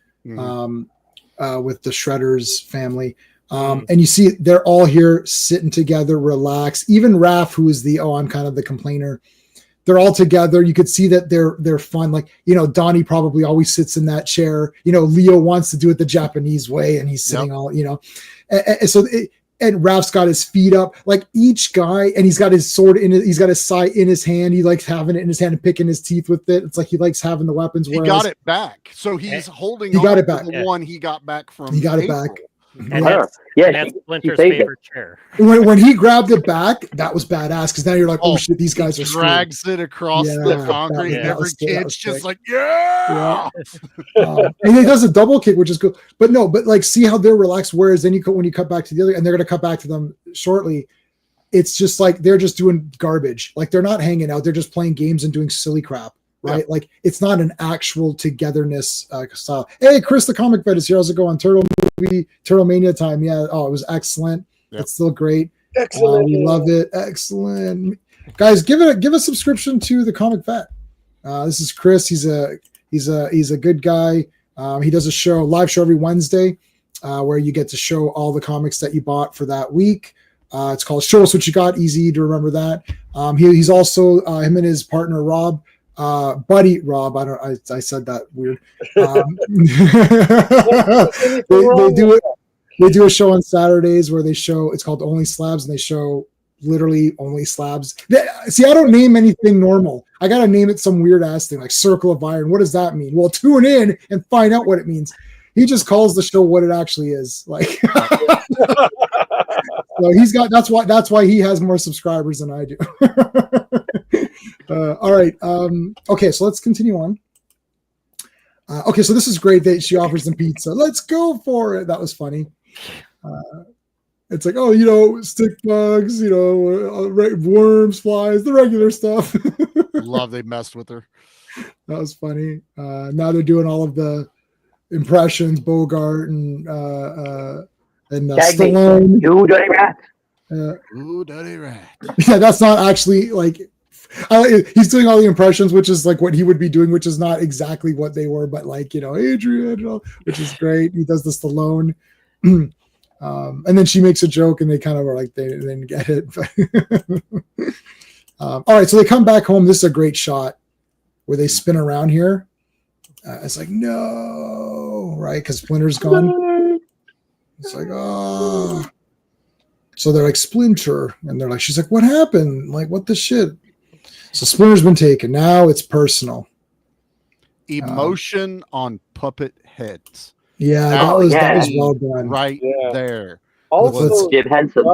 With the Shredder's family. And you see they're all here sitting together, relaxed. Even Raph, who is I'm kind of the complainer. They're all together. You could see that they're fun. Like, Donnie probably always sits in that chair. Leo wants to do it the Japanese way, and he's sitting all, and Raph's got his feet up, like each guy, and he's got his sword he's got his sai in his hand. He likes having it in his hand and picking his teeth with it. It's like he likes having the weapons. He got it back. So he's holding on to the one he got back from He got April. it back. And that's Splinter's favorite chair. When he grabbed it back, that was badass, because now you're like, oh shit, these guys are drags it across the concrete, and every kid's just like, and he does a double kick, which is cool. But like, see how they're relaxed. Whereas then when you cut back to the other, and they're going to cut back to them shortly, it's just like they're just doing garbage. Like, they're not hanging out; they're just playing games and doing silly crap. Right, like it's not an actual togetherness style. Hey, Chris, the comic vet is here. How's it going? Turtle Mania time. Yeah. Oh, it was excellent. It's still great. Excellent. We love it. Excellent, guys. Give a subscription to the comic vet. This is Chris. He's a good guy. He does a live show every Wednesday, where you get to show all the comics that you bought for that week. It's called Show Us What You Got. Easy to remember that. He's also him and his partner Rob. Buddy Rob, I said that weird. They do a show on Saturdays where it's called Only Slabs, and they show literally only slabs. See, I don't name anything normal. I gotta name it some weird ass thing like Circle of Iron. What does that mean? Well, tune in and find out what it means. He just calls the show what it actually is. Like, so that's why he has more subscribers than I do. All right. Okay, so let's continue on. Okay, so this is great that she offers them pizza. Let's go for it. That was funny. It's like, oh, stick bugs, worms, flies, the regular stuff. Love they messed with her. That was funny. Now they're doing all of the impressions, Bogart and Stallone. You dirty rat. Ooh, dirty rat. Yeah, that's not actually like he's doing all the impressions, which is like what he would be doing, which is not exactly what they were, but like Adrian, which is great. He does the Stallone, and then she makes a joke, and they kind of are like they didn't get it. All right, so they come back home. This is a great shot where they spin around here. It's like no, right? Because Splinter's gone. It's like oh. So they're like Splinter, and they're like, she's like, what happened? Like, what the shit? So Splinter's been taken. Now it's personal. Emotion on puppet heads. Yeah, that was well done. Right there. Also, Jim Henson.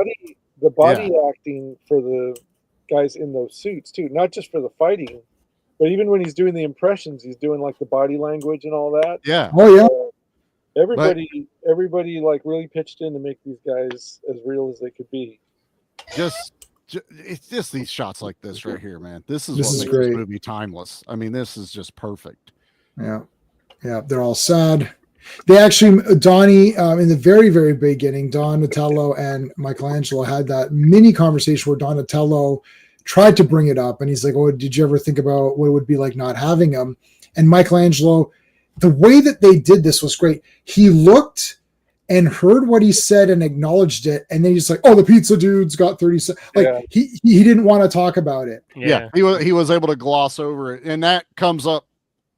the body acting for the guys in those suits too, not just for the fighting, but even when he's doing the impressions, he's doing like the body language and all that. Yeah. Oh yeah. Everybody like really pitched in to make these guys as real as they could be. It's just these shots like this right here, man. This what is makes great. this movie timeless. I mean, this is just perfect. Yeah. They're all sad. They actually, Donnie, in the very, very beginning, Donatello and Michelangelo had that mini conversation where Donatello tried to bring it up, and he's like, "Oh, did you ever think about what it would be like not having him?" And Michelangelo, the way that they did this was great. He looked and heard what he said and acknowledged it, and then he's like, "Oh, the pizza dude's got 30 cents." Like he didn't want to talk about it. Yeah, he was able to gloss over it, and that comes up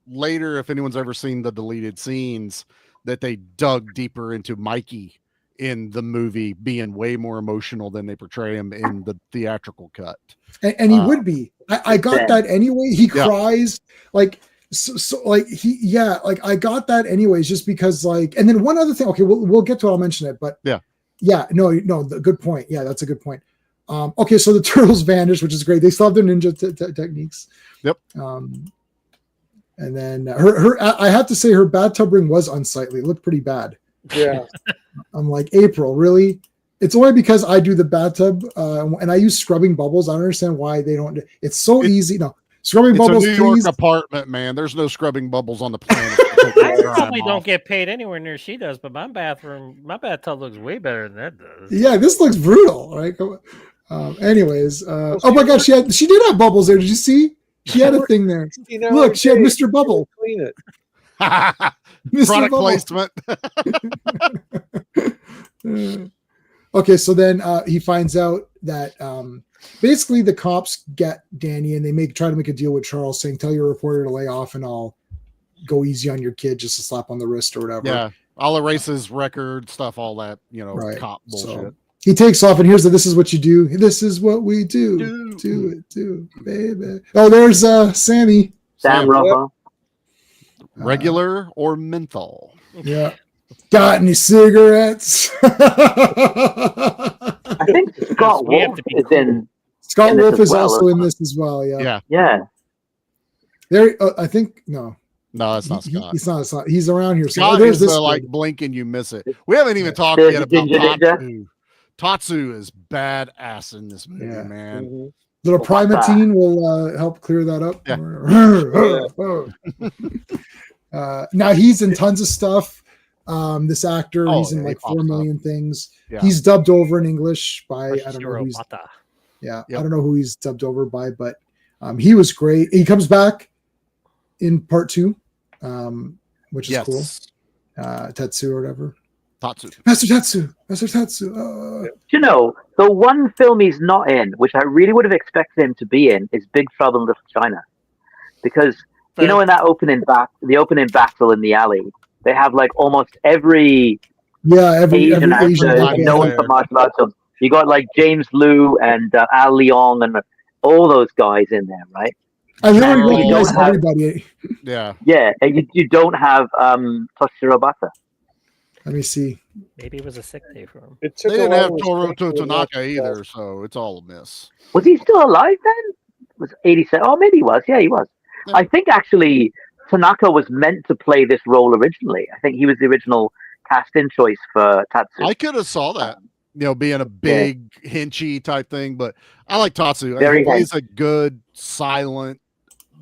later. If anyone's ever seen the deleted scenes, that they dug deeper into Mikey in the movie being way more emotional than they portray him in the theatrical cut, and he would be. I got that anyway. He cries like. So like I got that anyways, just because like, and then one other thing. Okay, we'll get to it. I'll mention it, but no, good point. Yeah, that's a good point. Okay, so the turtles vanish, which is great. They still have their ninja techniques. Yep. And then her I have to say her bathtub ring was unsightly. It looked pretty bad. Yeah. I'm like, April, really? It's only because I do the bathtub and I use scrubbing bubbles. I don't understand why they don't. It's so easy. No. Scrubbing bubbles, a New York apartment, man. There's no scrubbing bubbles on the planet. I probably don't get paid anywhere near she does, but my bathtub looks way better than that does. Yeah, this looks brutal, right? Anyways, oh my gosh, she did have bubbles there. Did you see? She had a thing there. Look, she had Mr. Bubble. Clean it. Product placement. Okay, so then he finds out that basically the cops get Danny, and they try to make a deal with Charles, saying, "Tell your reporter to lay off, and I'll go easy on your kid, just a slap on the wrist or whatever." Yeah, I'll erase his record stuff, all that right. Cop bullshit. So he takes off, and this is what you do. This is what we do. Do it, baby. Oh, there's Sammy. Sam Rockwell. Regular or menthol? Yeah. Got any cigarettes? I think Scott Wolf is in. Scott Wolf is also in this as well. Yeah. There, I think no, that's not Scott. He's not. He's around here. Scott is like blink and you miss it. We haven't even talked yet about Tatsu. Tatsu is badass in this movie, man. Mm-hmm. Little Primatine will help clear that up. Yeah. Now he's in tons of stuff. This actor, he's in like 4 million things. Yeah. He's dubbed over in English by I don't know who's. Yeah, I don't know who he's dubbed over by, but he was great. He comes back in part 2, which is cool. Tetsu or whatever. Master Tetsu. The one film he's not in, which I really would have expected him to be in, is Big Trouble in Little China, because in that opening battle in the alley, they have like almost every Asian actor known for martial arts. So you got like James Liu and Al Leong and all those guys in there, right? I really recognize everybody. Yeah, and you don't have Toshiro Bata. Let me see. Maybe it was a sick day for him. They didn't have Toru Tanaka either, so it's all a miss. Was he still alive then? Was 87? Oh, maybe he was. Yeah, he was. I think actually Tanaka was meant to play this role originally. I think he was the original cast-in choice for Tatsu. I could have saw that, being a big hinchy type thing, but I like Tatsu. Very He plays nice. a good, silent,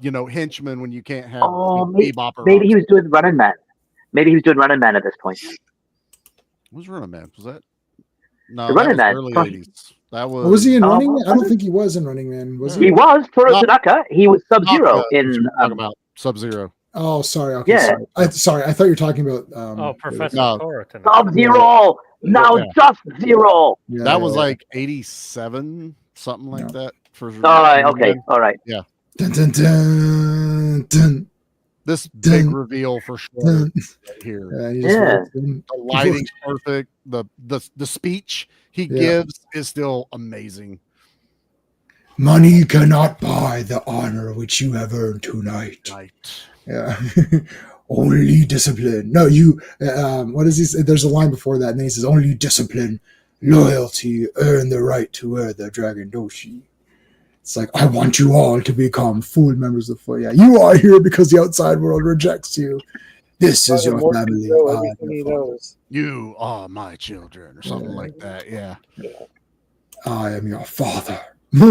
henchman when you can't have Bebop or maybe he Rocksteady. was doing Running Man. Maybe he was doing Running Man at this point. What was Running Man? Was that? No, The that Running was Man. early 80s. That was. Was he in Running Man? I don't think he was in Running Man. Was He he? was Toru Not- Tanaka. He was Sub-Zero in. talking about Sub-Zero. Oh, sorry. Okay, Yeah. sorry. I thought you were talking about. Professor No. Toru. Sub-Zero. Now Yeah. just Zero. Yeah, That was yeah. like 87, something like that. For All right. Okay. All right. Dun, dun, dun, dun, This Dun, big reveal for sure dun. right here. Yeah, he just Yeah. walks in. The lighting's perfect. The speech he gives is still amazing. Money cannot buy the honor which you have earned tonight. Right. Yeah. Only discipline. No, you. What does he say? There's a line before that, and then he says, "Only discipline, loyalty, earn the right to wear the dragon doshi." It's like, I want you all to become full members of the. Yeah, you are here because the outside world rejects you. This is your Morpheus family. know I am everything he your father. knows. You are my children, or something like that. Yeah. I am your father. He's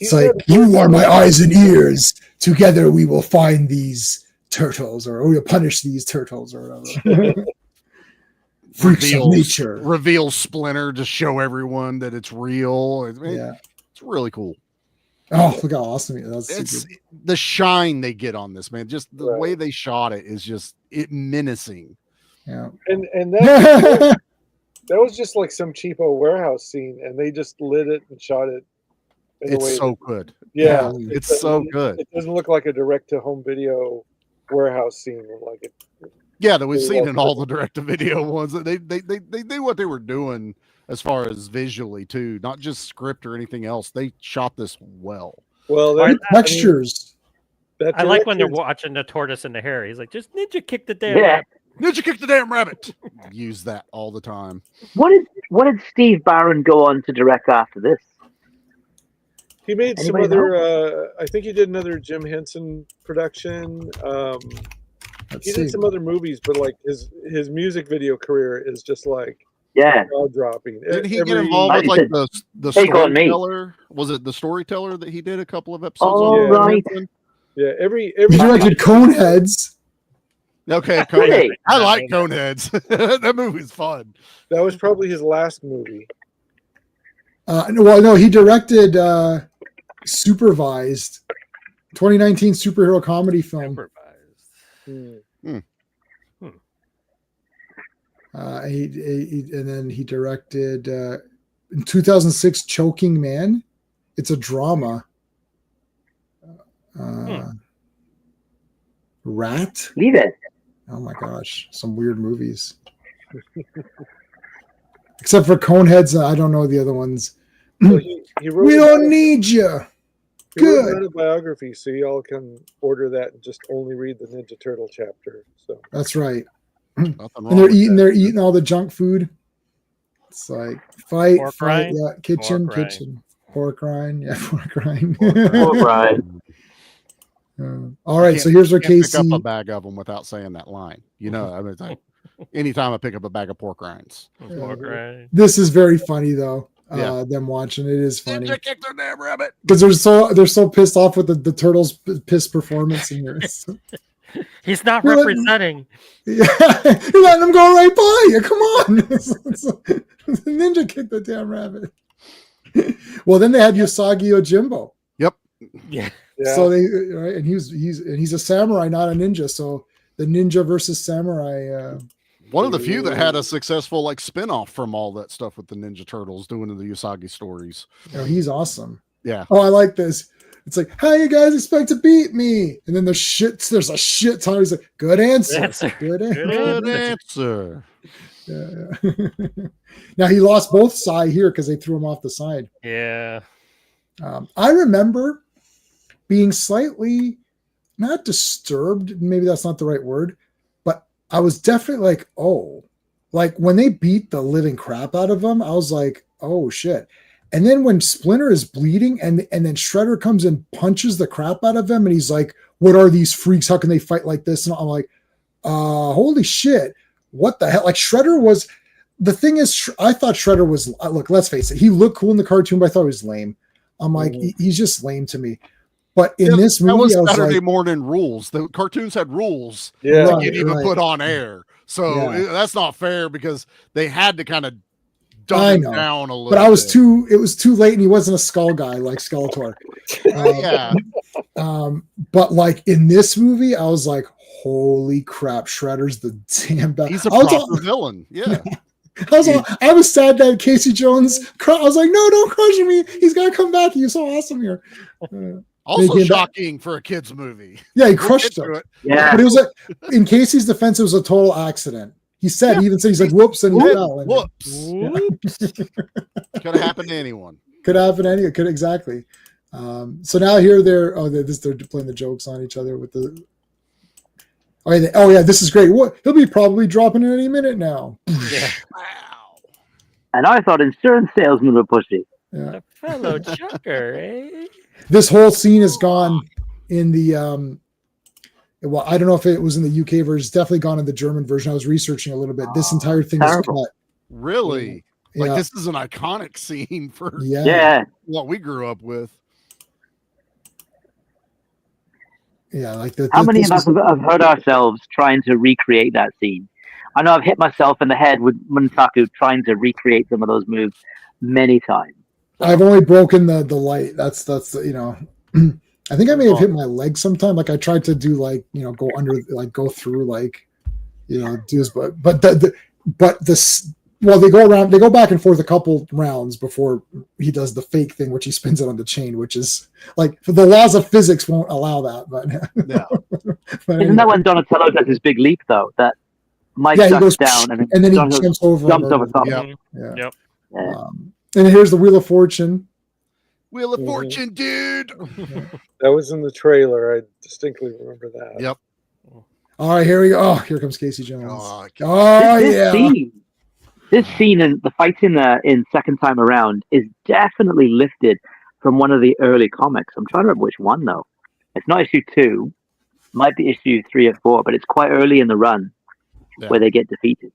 It's like, got- you are my eyes and ears. Together we will find these turtles, or we'll punish these turtles, or whatever. Freaks of nature. Reveals Splinter to show everyone that it's real. Yeah. It's really cool. Oh, look how awesome he is. That's It's super. the shine they get on this, man. Just the Right. way they shot it is just menacing. Yeah. And that was just like some cheapo warehouse scene, and they just lit it and shot it. In a way It's so that- good. yeah, It's so good. It doesn't look like a direct-to-home video warehouse scene. Like it. Yeah, that we've They seen love in all the direct-to-video ones. They knew what they were doing as far as visually too, not just script or anything else. They shot this well. Well, Right. Textures. that I like when they're director's- watching the tortoise and the hare. He's like, just ninja kick the damn Yeah. rabbit. Ninja kick the damn rabbit. Use that all the time. What did Steve Barron go on to direct after this? He made some Anybody other. I think he did another Jim Henson production. Let's He see. did some other movies, but like his music video career is just like Yeah. jaw dropping. Did he get involved with I like said, the "Take on me." storyteller? Was it the storyteller that he did a couple of episodes Oh, on? right. Yeah, every He directed Coneheads. Okay, Really? Coneheads. I like Coneheads. That movie's fun. that was probably his last movie. No, he directed Supervised, 2019 superhero comedy film. Supervised. Hmm. And then he directed in 2006 Choking Man. It's a drama. Rat. Leave it. Oh my gosh, some weird movies. Except for Coneheads, I don't know the other ones. So he wrote We a don't bio- need you. he wrote Good. an autobiography, so y'all can order that and just only read the Ninja Turtle chapter. So That's right. Nothing And wrong they're with eating. that. They're eating all the junk food. It's like fight, Pork fight. rind? Yeah, kitchen, Pork rind. kitchen. Pork rind. Yeah, pork rind. All right. All right. So here's where Can't pick Casey. up a bag of them without saying that line. You know, I mean, it's like anytime I pick up a bag of pork rinds. Pork rind. This is very funny though. Yeah. Them watching it is funny Ninja kick the damn rabbit. because they're so pissed off with the turtles piss performance in here. He's not You're letting- representing. Yeah, you're letting them go right by you. Come on, Ninja kick the damn rabbit. Well, then they had Usagi Yojimbo. Yep. Yeah. yeah, So they right, and he's a samurai, not a ninja. So the ninja versus samurai. One of the few that had a successful like spin-off from all that stuff with the Ninja Turtles doing the Usagi stories. He's awesome. Yeah. Oh, I like this. It's like, how you guys expect to beat me? And then there's a shit ton. He's like, good answer. Answer. Good answer. Good answer. Yeah. Now he lost both side here because they threw him off the side. Yeah. I remember being slightly not disturbed. Maybe that's not the right word, but I was definitely like, oh, like when they beat the living crap out of him, I was like, oh shit. And then when Splinter is bleeding and then Shredder comes and punches the crap out of him, and he's like, "What are these freaks? How can they fight like this?" And I'm like, holy shit, what the hell? Like Shredder was, the thing is, I thought Shredder was, look, let's face it, he looked cool in the cartoon, but I thought he was lame. I'm like, he's just lame to me. But in this movie, that was Saturday like, morning rules. The cartoons had rules Yeah. that get even put on air. So that's not fair because they had to kind of dumb him down a little. But it was too late, and he wasn't a skull guy like Skeletor. But like in this movie, I was like, holy crap, Shredder's the damn best. He's a proper villain. Yeah. I was sad that Casey Jones. I was like, no, don't crush me. He's got to come back. He's so awesome here. Also shocking for a kids movie. Yeah, he crushed him. Yeah, but it was like, in Casey's defense, it was a total accident. He said, he even said, he's like, whoops, and he fell. Whoops. Could have happened to anyone. Could happen to anyone. Could exactly. So now here they're playing the jokes on each other with the. Oh yeah, this is great. What, he'll be probably dropping in any minute now. Yeah. Wow. And I thought insurance salesmen were pushy. Yeah. A fellow chucker, eh? This whole scene is gone in the well, I don't know if it was in the UK version. It's definitely gone in the German version. I was researching a little bit. This entire thing is cut. Really? Like this is an iconic scene for what we grew up with. Yeah, like how many of us have hurt ourselves trying to recreate that scene? I know I've hit myself in the head with Muntaku trying to recreate some of those moves many times. I've only broken the light. That's you know. I think I may have hit my leg sometime. Like I tried to do like, you know, go under, like go through, like, you know, do this, but this. Well, they go back and forth a couple rounds before he does the fake thing, which he spins it on the chain, which is like the laws of physics won't allow that. But isn't that when Donatello does his big leap though? That Mike ducks down and then he jumps over top. Yep. And here's the Wheel of Fortune. Wheel of Fortune, dude. That was in the trailer. I distinctly remember that. Yep. All right, here we go. Oh, here comes Casey Jones. This scene and the fight in second time around is definitely lifted from one of the early comics. I'm trying to remember which one though. It's not issue 2, might be issue 3 or 4, but it's quite early in the run where they get defeated.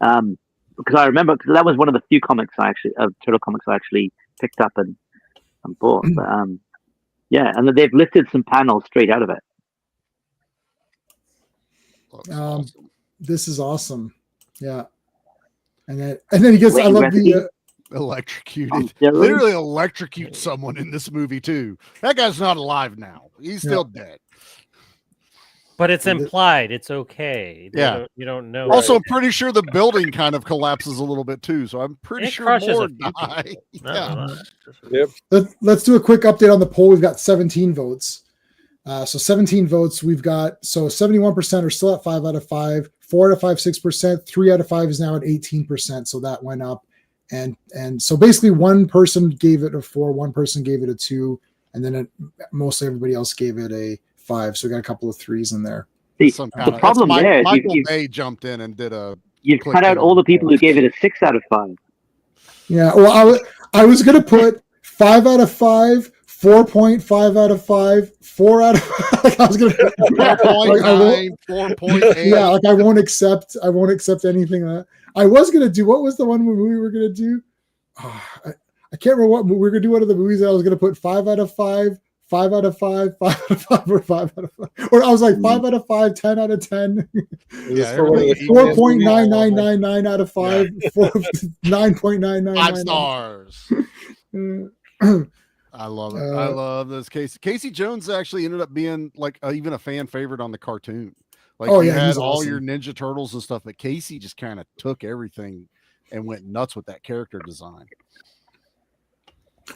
Because I remember, because that was one of the few comics Turtle comics I actually picked up and bought. But and then they've lifted some panels straight out of it. Awesome. This is awesome. Yeah. And then he gets, I love the electrocuted. Literally electrocute someone in this movie too. That guy's not alive now. He's still dead. But it's implied. It's okay. You don't know. Also, I'm pretty sure the building kind of collapses a little bit too. So I'm pretty sure more die. Yep. Let's do a quick update on the poll. We've got 17 votes. So 17 votes. We've got, so 71% are still at 5 out of 5. 4 out of 5, 6%. 3 out of 5 is now at 18%. So that went up. And so basically one person gave it a 4, one person gave it a 2, and then mostly everybody else gave it a 5. So we got a couple of 3s in there. See, the problem there is Michael Bay jumped in and did you've cut out all the people who gave it a 6 out of 5. Yeah, well, I was going to put 5 out of 5, 4.5 out of 5, 4 out of like I was gonna 4.9, 4.8. Yeah, like I won't accept anything. I was gonna do, what was the one movie we were gonna do? Oh, I can't remember what we were gonna do. One of the movies that I was gonna put 5 out of 5, 5 out of 5, 5 out of 5, or 5 out of 5. Or I was like 5 out of 5, 10 out of 10. Yeah, 4.9999 out of 5, 9.999. 5 stars. I love it. I love this. Casey Jones actually ended up being like even a fan favorite on the cartoon. Like you had all your Ninja Turtles and stuff, but Casey just kind of took everything and went nuts with that character design.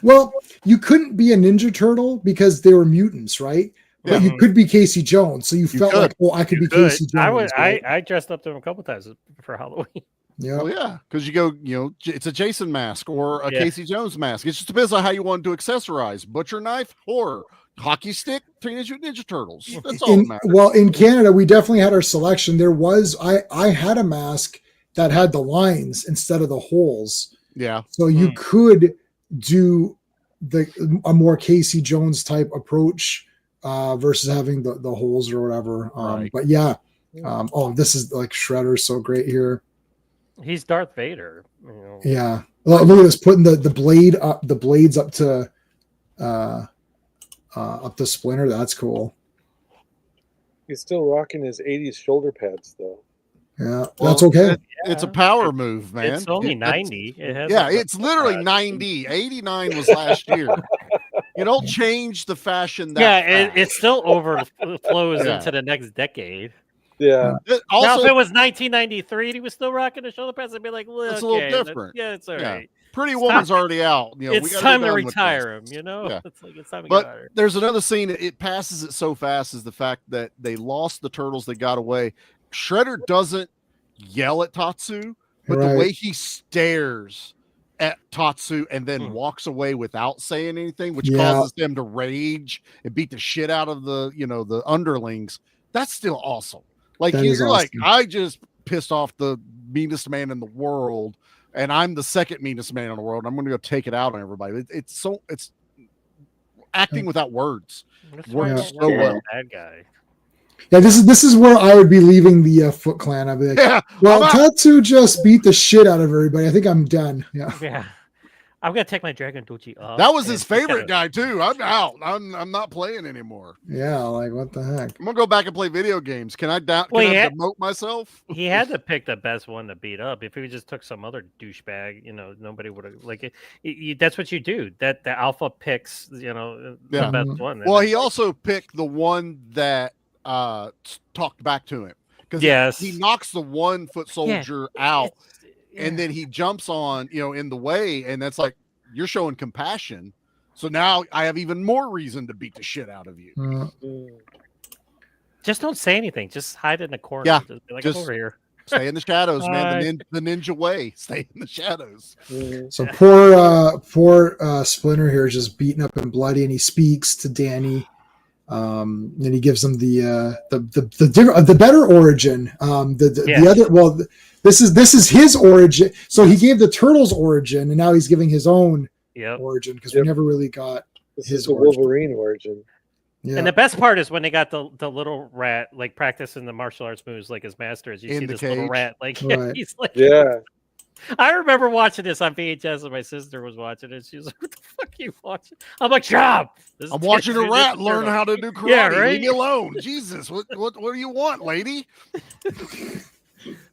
Well, you couldn't be a Ninja Turtle because they were mutants, right? Yeah. But you could be Casey Jones, so you felt like, oh, I could be Casey Jones. I dressed up to him a couple times for Halloween. Yeah, well, yeah, because you go, it's a Jason mask or a Casey Jones mask. It just depends on how you want to accessorize. Butcher knife, horror, hockey stick, Teenage Mutant Ninja Turtles. That's all that matters. Well, in Canada, we definitely had our selection. There was, I had a mask that had the lines instead of the holes. Yeah. So you could do a more Casey Jones type approach versus having the holes or whatever. Right. But yeah, this is like Shredder's so great here. He's Darth Vader. You know. Yeah, look at this, putting the blades up to Splinter. That's cool. He's still rocking his 80s shoulder pads, though. Yeah, that's okay. It's a power move, man. It's only 90. It's literally 90. 89 was last year. You don't change the fashion that it still overflows into the next decade. Yeah. Also, now, if it was 1993 and he was still rocking the shoulder pads, I'd be like, well, it's a little different. It's all right. Pretty Woman's already out. You know, it's time to retire him, you know? Yeah. It's time to but get hired. There's another scene, it passes it so fast, is the fact that they lost the turtles, they got away. Shredder doesn't yell at Tatsu, but the way he stares at Tatsu and then walks away without saying anything, which causes them to rage and beat the shit out of the underlings. That's still awesome. Like you're like, I just pissed off the meanest man in the world, and I'm the second meanest man in the world. I'm going to go take it out on everybody. It's acting without words. Works so well. Bad guy. Yeah, this is where I would be leaving the Foot Clan. I'd be like, well, Tatsu just beat the shit out of everybody. I think I'm done. Yeah. I'm gonna take my Dragon Duchi off. That was his favorite guy too. I'm out. I'm not playing anymore. Yeah, like what the heck? I'm gonna go back and play video games. Can I demote myself? He had to pick the best one to beat up. If he just took some other douchebag, nobody would have like it. That's what you do. That the alpha picks, the best one. Well, he also picked the one that talked back to him, because he knocks the one foot soldier out. And then he jumps on, in the way, and that's like, you're showing compassion. So now I have even more reason to beat the shit out of you. Just don't say anything. Just hide in the corner. Yeah, just be like, I'm over here. Stay in the shadows, man. The ninja way. Stay in the shadows. So poor Splinter here is just beaten up and bloody, and he speaks to Danny. And he gives them the better origin. The other, well, this is his origin. So he gave the turtles origin, and now he's giving his own origin, because we never really got his Wolverine origin. Yeah. And the best part is when they got the little rat like practicing the martial arts moves like his master. As you see this little rat, like he's like, I remember watching this on VHS, and my sister was watching it. She was like, "What the fuck are you watching?" I'm like, "Job." I'm watching a rat learn how to do karate. Yeah, right? Leave me alone, Jesus. What do you want, lady?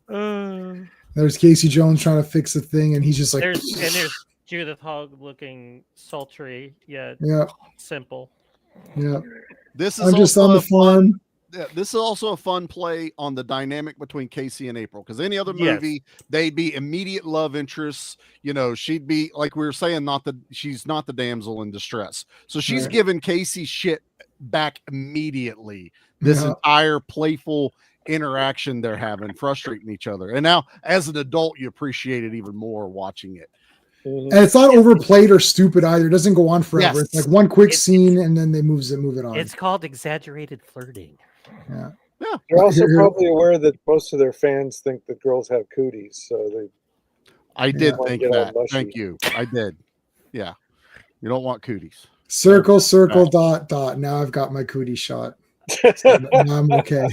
There's Casey Jones trying to fix the thing, and he's just like, there's Judith Hogg looking sultry yet simple. Yeah, this is just on the farm. This is also a fun play on the dynamic between Casey and April, because any other movie, they'd be immediate love interests. She'd be, like we were saying, she's not the damsel in distress. So she's giving Casey shit back immediately. This entire playful interaction they're having, frustrating each other. And now, as an adult, you appreciate it even more watching it. And it's not overplayed or stupid either. It doesn't go on forever. It's like one quick scene, and then they move it on. It's called exaggerated flirting. Yeah. They're also probably aware that most of their fans think that girls have cooties, so I did think that. Thank you. I did. Yeah. You don't want cooties. Circle, dot, dot. Now I've got my cootie shot. So now I'm okay.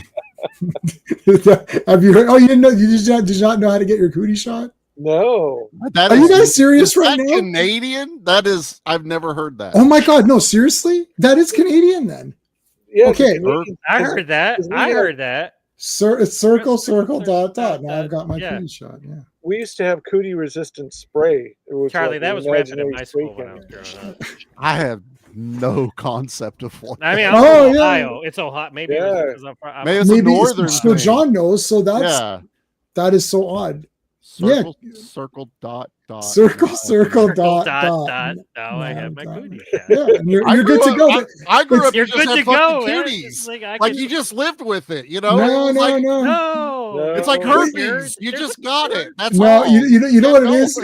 Have you heard? Oh, you didn't know? You did not know how to get your cootie shot? No. Are you guys serious right now? Canadian? That is, I've never heard that. Oh my God, no, seriously? That is Canadian then. Yeah, okay. I heard that. It's circle, dot, dot. Now I've got my cootie shot. Yeah. We used to have cootie resistant spray. Charlie, that was rampant in my school when I was growing up. I have no concept of what. I mean, I'm from Ohio. It's Ohio. Maybe it's a northern. So John knows. So that is so odd. Circle, dot, dot. Circle, dot, dot. Now I have my cootie shot. Yeah, you're good to go. I grew up. You're good to go. Cooties. Like you just lived with it, No. It's like herpes. You just got it. That's all. You know what it is.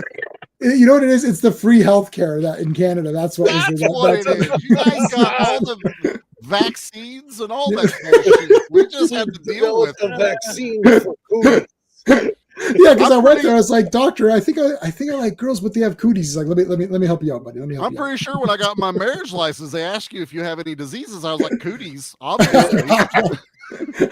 You know what it is? It's the free healthcare that in Canada. That's what it is. You guys got all the vaccines and all that bullshit. We just had to deal with the vaccine for cooties. Yeah, because I went there, I was like, doctor, I think I like girls, but they have cooties. He's like, let me help you out, buddy. Let me help I'm you pretty out. sure when I got my marriage license, they ask you if you have any diseases. I was like, cooties, obviously.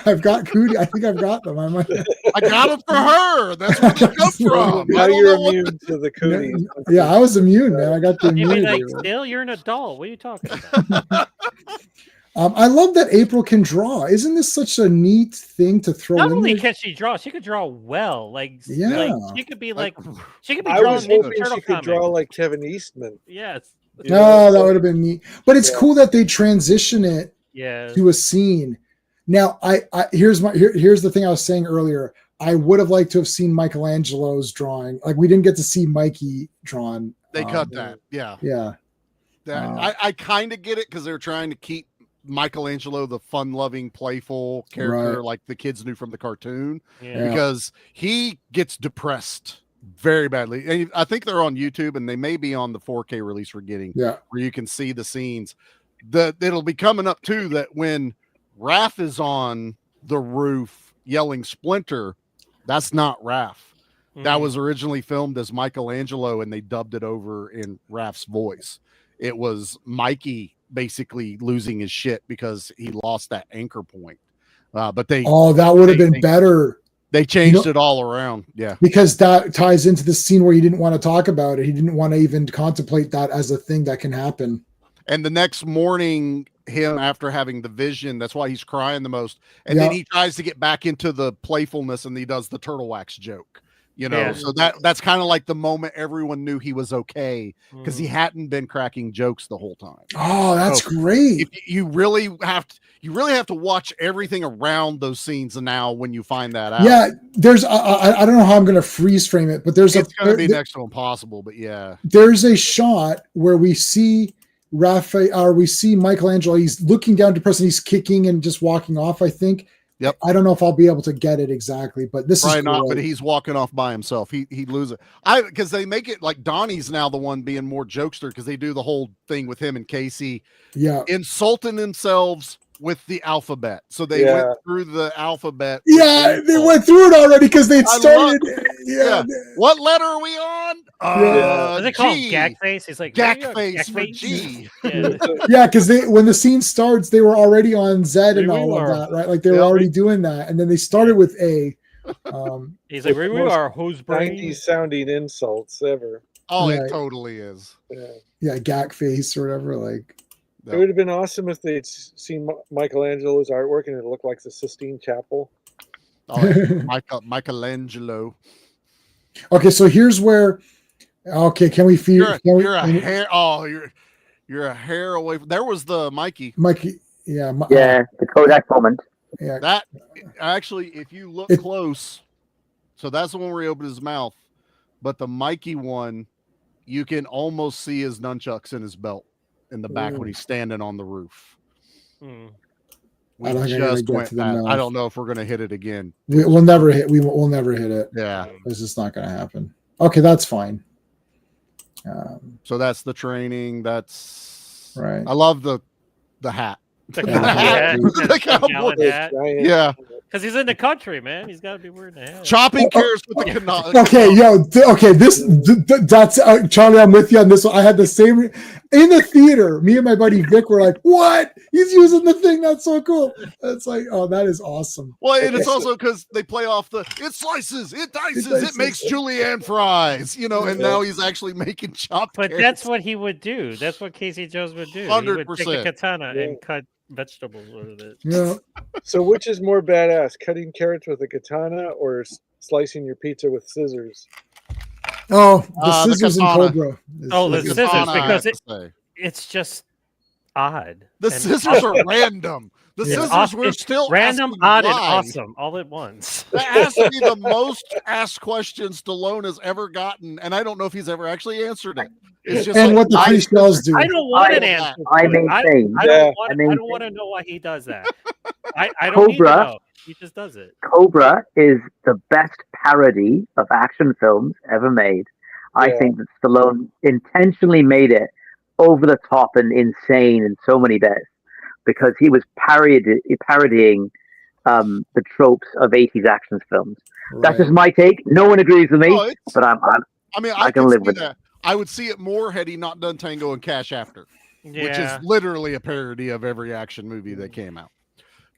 I've got cootie. I think I've got them. I might. I got them for her. That's where they come from. Now I don't you're know what. immune to the cooties. Yeah, I was immune, man. I got the I mean, immunity. like, still, you're an adult. What are you talking about? I love that April can draw. Isn't this such a neat thing to throw Not in only there? can she draw, she could draw well. Like she could be she could be I drawing was Ninja hoping Turtle she could comics. draw like Kevin Eastman. Yes. You know, No, that would have been neat. But it's cool that they transition it Yeah. to a scene. Now, here's the thing I was saying earlier. I would have liked to have seen Michelangelo's drawing. Like we didn't get to see Mikey drawn. They cut that. Yeah. Yeah. I kind of get it because they're trying to keep Michelangelo the fun-loving, playful character like the kids knew from the cartoon, because he gets depressed very badly. And I think they're on YouTube, and they may be on the 4K release we're getting, where you can see the scenes. It'll be coming up too that when Raph is on the roof yelling Splinter, that's not Raph. That was originally filmed as Michelangelo, and they dubbed it over in Raph's voice. It was Mikey basically losing his shit because he lost that anchor point. But that would have been better. They changed it all around. Yeah. Because that ties into the scene where he didn't want to talk about it. He didn't want to even contemplate that as a thing that can happen. And the next morning, him after having the vision, that's why he's crying the most. And then he tries to get back into the playfulness, and he does the turtle wax joke. So that's kind of like the moment everyone knew he was okay, because he hadn't been cracking jokes the whole time. Oh, that's great. You really have to watch everything around those scenes now when you find that out. Yeah, there's I don't know how I'm going to freeze frame it, but it's going to be next to impossible. But yeah, there's a shot where we see Raphael, or we see Michelangelo. He's looking down depressed, and he's kicking and just walking off, I think. Yep. I don't know if I'll be able to get it exactly, but this probably is not. But he's walking off by himself. He'd lose it. Because they make it like Donnie's now the one being more jokester, because they do the whole thing with him and Casey, insulting themselves with the alphabet. So they went through the alphabet. Yeah, they went through it already because they'd started. What letter are we on? Is it called Gag Face? He's like Gag Face for G. Yeah, because when the scene starts, they were already on Z and all of that, right? Like they were already doing that, and then they started with A. He's like, we are whose brain? 90s sounding insults ever. Oh, it totally is. Yeah, Gag Face or whatever. Like, it would have been awesome if they'd seen Michelangelo's artwork and it looked like the Sistine Chapel. Oh, Michelangelo. Okay, so here's where. Okay, can we feel? You're a hair away. There was the Mikey. The Kodak moment. Yeah, that actually, if you look close, so that's the one where he opened his mouth. But the Mikey one, you can almost see his nunchucks in his belt in the back when he's standing on the roof. We just went that. I don't know if we're going to hit it again. We'll never hit. We'll never hit it. Yeah, it's just not going to happen. Okay, that's fine. So that's the training. That's right. I love the hat. The cowboy hat. Yeah. Because he's in the country, man. He's got to be wearing the hat. Chopping carrots with the canal. Okay, that's Charlie. I'm with you on this one. I had the same in the theater. Me and my buddy Vic were like, "What? He's using the thing? That's so cool." It's like, oh, that is awesome. Well, and it's also because they play off it slices, it dices, it makes julienne fries, and now he's actually making chopped. But that's what he would do. That's what Casey Jones would do. 100%. He would take a katana and cut vegetables with it. Yeah. So which is more badass, cutting carrots with a katana or slicing your pizza with scissors? Oh, the scissors and Cobra. The scissors, because it's just odd. The scissors are random. The scissors were still random, odd, and awesome all at once. That has to be the most asked question Stallone has ever gotten, and I don't know if he's ever actually answered it. It's just and what the pre-shells do. I don't want an answer. I don't want to know why he does that. I don't need to know. He just does it. Cobra is the best parody of action films ever made. I think that Stallone intentionally made it over the top and insane in so many ways, because he was parodying the tropes of 80s action films. That's Right. just my take. No one agrees with me, No, it's- but I mean, I I can can live see with that. I would see it more had he not done Tango and Cash After, which is Yeah. literally a parody of every action movie that came out.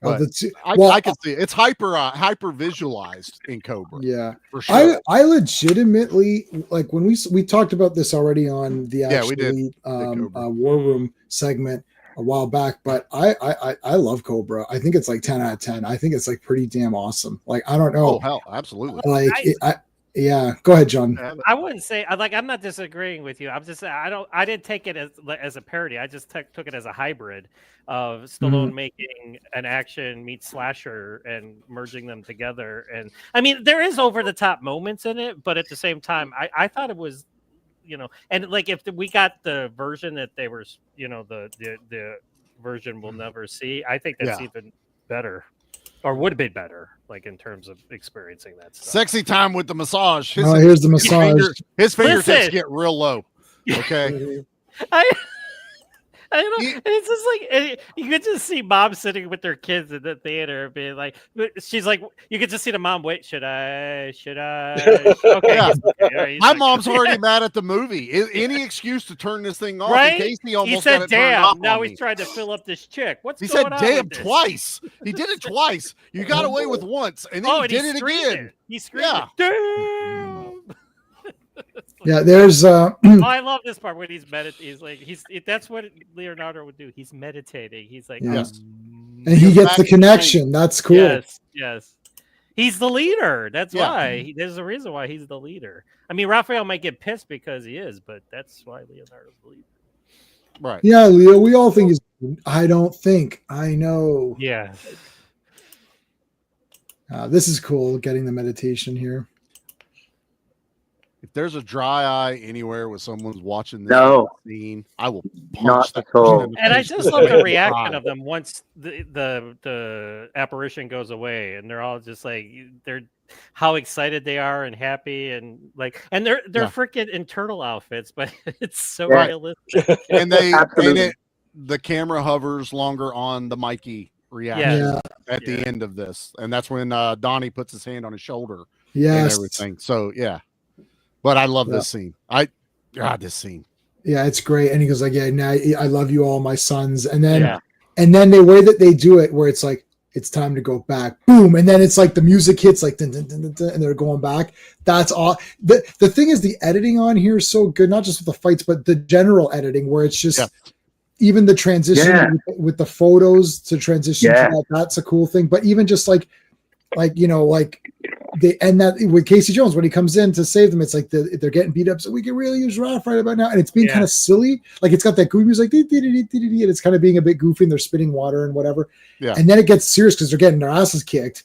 Oh, But I can see it. It's hyper visualized in Cobra. Yeah, for sure. I legitimately like when we talked about this already on the Yeah, we did. actually Cobra. War Room segment a while back, but I love Cobra. I think it's like 10 out of 10. I think it's like pretty damn awesome. Like I don't know, Oh hell, absolutely. like yeah. Go ahead, John. I wouldn't say like I'm not disagreeing with you. I'm just I didn't take it as a parody. I just took it as a hybrid of Stallone making an action meets slasher and merging them together. And I mean, there is over the top moments in it, but at the same time, I thought it was, and like if we got the version that they were, the version we'll never see, I think that's even better. Or would have been better, like in terms of experiencing that stuff. Sexy time with the massage. Here's the massage. His fingertips Listen. get real low. Okay. I don't know. It's just like you could just see mom sitting with their kids in the theater, being like, she's like, you could just see the mom. Wait, should I? Okay. Yeah. Okay. My mom's already mad at the movie. Any excuse to turn this thing off? Right? In case he almost He said, got it turned off "Damn!" Now on he's me. trying to fill up this chick. What's He going said, on? "Damn!" with this? twice. He did it twice. You got away with once, and then Oh, he and did he it screamed again. it. He screamed Yeah. it. Damn. Yeah, there's Oh, I love this part when he's meditating. He's like, that's what Leonardo would do. He's meditating. He's like, Yes. and he Goes gets back the to connection. That's cool. Yes. He's the leader. That's Yeah. why. There's a reason why he's the leader. I mean, Raphael might get pissed because he is, but that's why Leonardo's the leader. Right. Yeah, Leo, we all think he's. I don't think. I know. Yeah. This is cool. Getting the meditation here. If there's a dry eye anywhere where someone's watching this No. scene, I will punch Not that at all. person in the And I face just with love the my reaction eye. of them once the apparition goes away, and they're all just like they're how excited they are and happy and like and they're freaking in turtle outfits, but it's so Yeah. realistic. And Absolutely. the camera hovers longer on the Mikey reaction Yeah. at the end of this, and that's when Donnie puts his hand on his shoulder and Yes. everything. So yeah, but I love this scene. This scene. Yeah, it's great. And he goes like, "Yeah, now I love you all, my sons." And then, Yeah. and then the way that they do it, where it's like, it's time to go back, boom, and then it's like the music hits like, dun, dun, dun, dun, dun, and they're going back. That's all. The thing is, the editing on here is so good, not just with the fights, but the general editing, where it's just even the transition with the photos to transition to that. That's a cool thing. But even just like they end that with Casey Jones when he comes in to save them, it's like they're getting beat up, so we can really use Raph right about now, and it's being kind of silly, like it's got that goofy music, and it's kind of being a bit goofy, and they're spitting water and whatever, and then it gets serious because they're getting their asses kicked,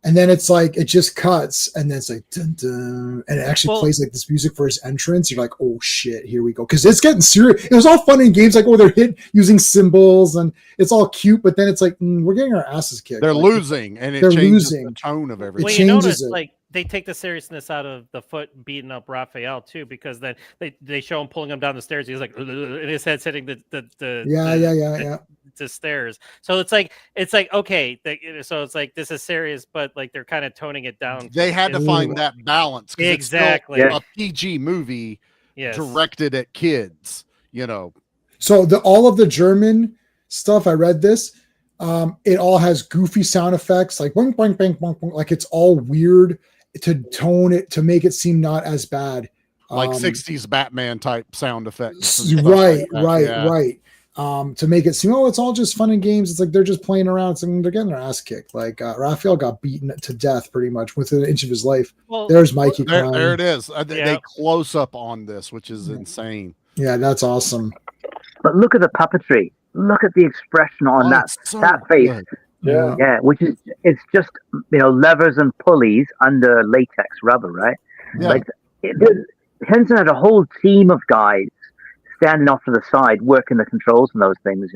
and then it's like it just cuts, and then it's like dun, dun, and it actually plays like this music for his entrance. You're like, oh shit, here we go, because it's getting serious. It was all fun in games, like they're hit using symbols and it's all cute, but then it's like we're getting our asses kicked. They're like, losing, and it changes the tone of everything. Well, you notice like they take the seriousness out of the foot beating up Raphael too, because then they show him pulling him down the stairs. He's like, and his head's hitting the stairs. So it's like okay, so it's like this is serious, but like they're kind of toning it down. They had to find that balance. Exactly. It's still a PG movie directed at kids, So all of the German stuff, I read this. It all has goofy sound effects, like boing, boing, boing, boing, boing, like it's all weird to tone it to make it seem not as bad, like 60s Batman type sound effects. Right. To make it seem, it's all just fun and games. It's like they're just playing around. It's like they're getting their ass kicked. Like Raphael got beaten to death pretty much within an inch of his life. Well, there's Mikey. There it is. They close up on this, which is insane. Yeah, that's awesome. But look at the puppetry. Look at the expression on that face. Good. Yeah, which is it's just levers and pulleys under latex rubber, right? Yeah. Like Henson had a whole team of guys standing off to the side working the controls and those things.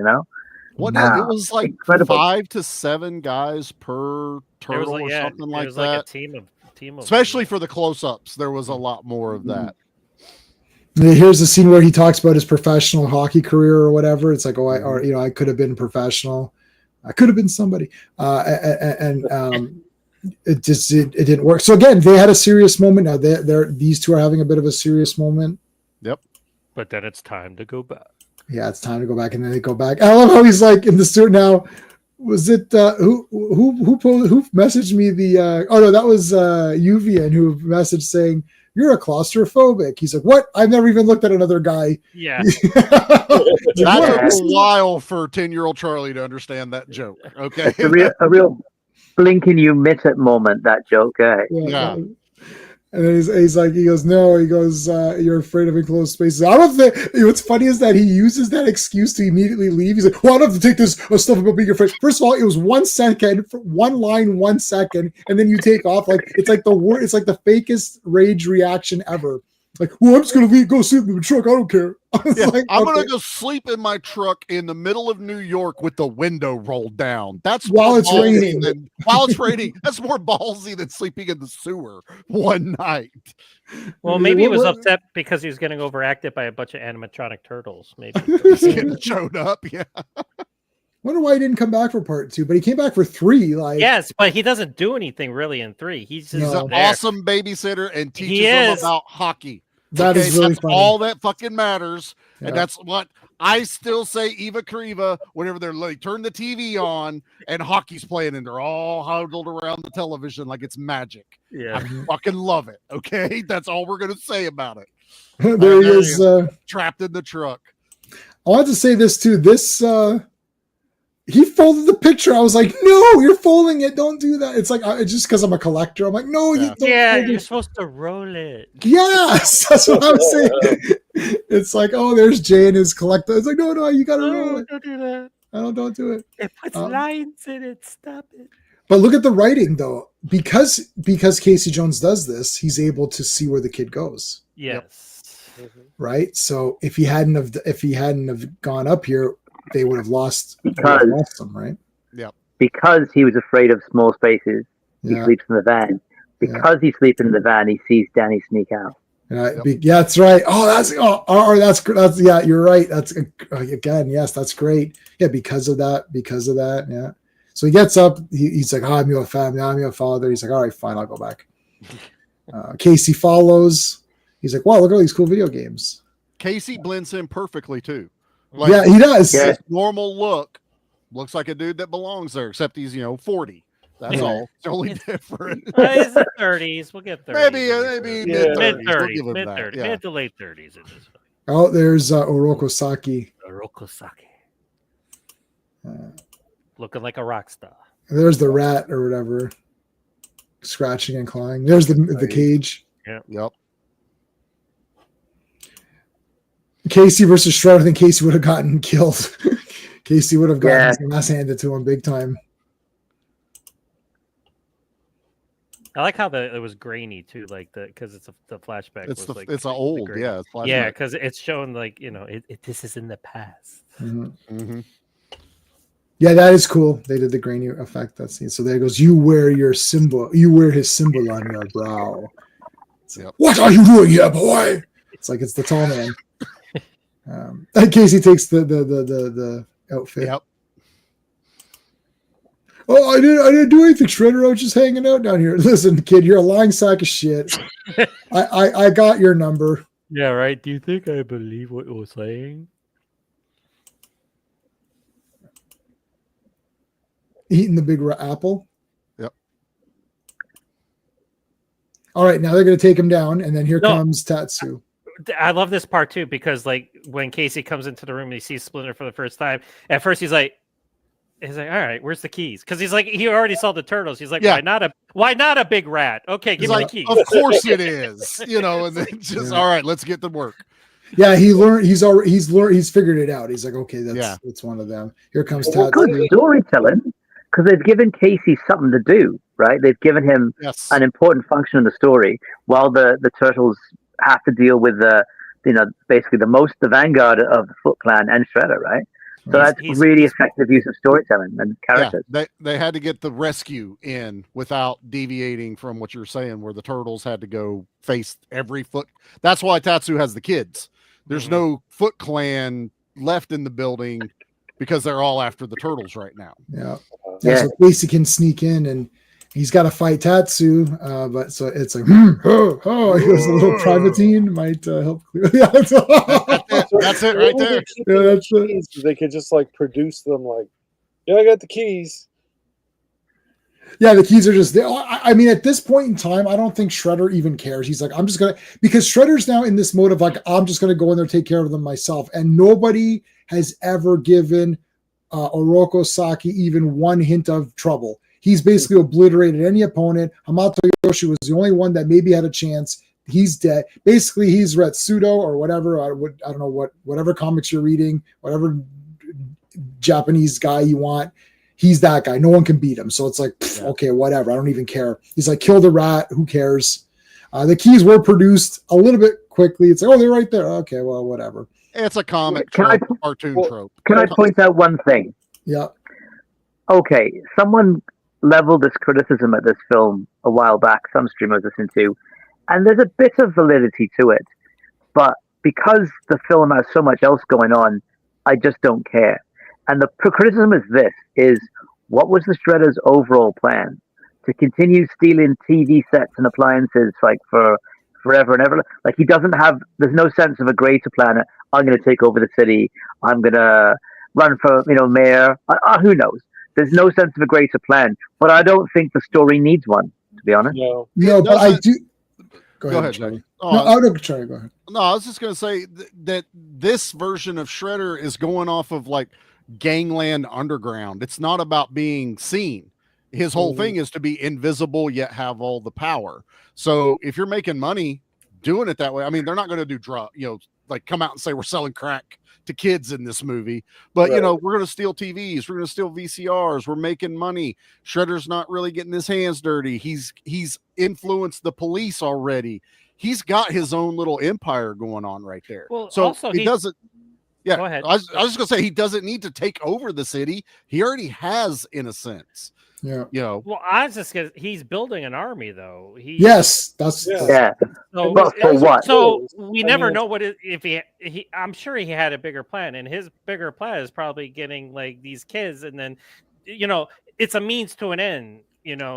What it was like incredible. 5 to 7 guys per turtle or something like that. Like a team of especially for the close-ups, there was a lot more of that. Here's the scene where he talks about his professional hockey career or whatever. It's like, I could have been professional. I could have been somebody. It didn't work. So again, they had a serious moment. Now these two are having a bit of a serious moment. Yep. But then it's time to go back. Yeah, it's time to go back, and then they go back. I love how he's like in the suit now. Was it who messaged me the? Oh no, that was Uvian who messaged saying you're a claustrophobic. He's like, what? I've never even looked at another guy. Yeah. That took a while for 10-year-old Charlie to understand that joke. Okay. It's a real blinking you miss it moment, that joke. Yeah. And then he's like, he goes, no, he goes, you're afraid of enclosed spaces. I don't think, what's funny is that he uses that excuse to immediately leave. He's like, well, I don't have to take this stuff about being afraid. First of all, it was 1 second, one line, 1 second, and then you take off. Like, it's like it's like the fakest rage reaction ever. Like, well, I'm just going to go sleep in the truck. I don't care. Yeah, like, I'm okay. going to go sleep in my truck in the middle of New York with the window rolled down. That's while it's raining. While it's raining. That's more ballsy than sleeping in the sewer one night. Well, maybe he was upset because he was getting overacted by a bunch of animatronic turtles. Maybe he's getting showed up. Yeah. Wonder why he didn't come back for part 2, but he came back for 3. Like, yes, but he doesn't do anything really in 3. He's just an awesome babysitter and teaches them about hockey. That is really funny. All that fucking matters. Yeah. And that's what I still say Eva Kriva whenever they're like turn the TV on and hockey's playing and they're all huddled around the television like it's magic. Yeah. I fucking love it. Okay. That's all we're gonna say about it. There he is, trapped in the truck. I wanted to say this too. He folded the picture. I was like, no, you're folding it. Don't do that. It's like, just because I'm a collector. I'm like, no, you don't. Yeah, you're supposed to roll it. Yes, that's what I'm saying. It's like, oh, there's Jay and his collector. It's like, no, you got to roll it. Don't do that. Don't do it. It puts lines in it. Stop it. But look at the writing, though. Because Casey Jones does this, he's able to see where the kid goes. Yes. Right. So if he hadn't have gone up here, they would have lost them, right? Yeah. Because he was afraid of small spaces, he sleeps in the van. Because he sleeps in the van, he sees Danny sneak out. Yeah, that's right. Oh, that's yeah, you're right. That's again, yes, that's great. Yeah, because of that. Yeah. So he gets up. He's like, oh, I'm your family. I'm your father. He's like, all right, fine, I'll go back. Casey follows. He's like, wow, look at all these cool video games. Casey blends in perfectly too. Like, yeah, he does. His normal look looks like a dude that belongs there, except he's 40. That's all. It's the only different. He's in 30s. We'll get 30s. Maybe mid-30s. Mid to late 30s. Oh, there's Orokosaki. Looking like a rock star. There's the rat or whatever, scratching and clawing. There's the cage. Yeah. Yep. Casey versus Shredder. I think Casey would have gotten killed. Casey would have gotten his ass handed to him big time. I like how it was grainy too, like because it's the flashback. It's it's old, yeah. It's yeah, because it's shown like this is in the past. Mm-hmm. Mm-hmm. Yeah, that is cool. They did the grainy effect that scene. So there goes. You wear his symbol on your brow. Yep. What are you doing here, boy? It's like it's the tall man. Casey takes the outfit. Yep. Oh, I didn't do anything, Shredder. I was just hanging out down here. Listen, kid, you're a lying sack of shit. I got your number. Yeah, right. Do you think I believe what you're saying? Eating the big apple. Yep. All right, now they're going to take him down, and then here comes Tatsu. I love this part too because like when Casey comes into the room and he sees Splinter for the first time, at first he's like, all right, where's the keys? Because he's like, he already saw the turtles. He's like, why not a big rat? Okay, give me the keys. Of course it is, and then just all right, let's get to work. Yeah, he learned. He's figured it out. He's like, okay, that's one of them. Here comes Tatsu. Good storytelling because they've given Casey something to do, right? They've given him an important function in the story, while the turtles have to deal with basically the vanguard of the Foot Clan and Shredder, right? So that's really effective use of storytelling and characters. Yeah, they had to get the rescue in without deviating from what you're saying, where the turtles had to go face every Foot. That's why Tatsu has the kids. There's no Foot Clan left in the building because they're all after the turtles right now. Yeah. Yeah. So Casey can sneak in and he's got to fight Tatsu, but so it's like, he goes a little privatine might help clear. Yeah, That's it right there. Yeah, that's it. Keys, they could just like produce them like, yeah, I got the keys. Yeah, the keys are just there. I mean, at this point in time, I don't think Shredder even cares. He's like, I'm just gonna, because Shredder's now in this mode of like, I'm just gonna go in there, take care of them myself, and nobody has ever given Oroko Saki even one hint of trouble. He's basically obliterated any opponent. Hamato Yoshi was the only one that maybe had a chance. He's dead. Basically, he's Retsudo or whatever. I don't know whatever comics you're reading, whatever Japanese guy you want. He's that guy. No one can beat him. So it's like, okay, whatever. I don't even care. He's like, kill the rat. Who cares? The keys were produced a little bit quickly. It's like, oh, they're right there. Okay, well, whatever. It's a comic Can trope, cartoon trope. Can I point out one thing? Yeah. Okay, someone leveled this criticism at this film a while back, some stream I was listening to, and there's a bit of validity to it. But because the film has so much else going on, I just don't care. And the criticism is this, is what was the Shredder's overall plan? To continue stealing TV sets and appliances like for forever and ever? Like he doesn't have, there's no sense of a greater plan. I'm going to take over the city. I'm going to run for, mayor. Who knows? There's no sense of a greater plan. But I don't think the story needs one, to be honest. No, but I do. Go ahead, Charlie. Charlie, go ahead. No, I was just going to say that this version of Shredder is going off of like Gangland Underground. It's not about being seen. His whole thing is to be invisible yet have all the power. So if you're making money doing it that way, I mean, they're not going to do like come out and say we're selling crack to kids in this movie, but we're going to steal TVs, we're going to steal VCRs, we're making money. Shredder's not really getting his hands dirty. He's influenced the police already. He's got his own little empire going on right there. Well, so also he doesn't. Yeah, go ahead. I was just gonna say he doesn't need to take over the city. He already has, in a sense. Yeah. Well, I was just gonna, he's building an army, though. That's yeah. So, but for what? So we never know what if he. I'm sure he had a bigger plan, and his bigger plan is probably getting like these kids, and then, it's a means to an end.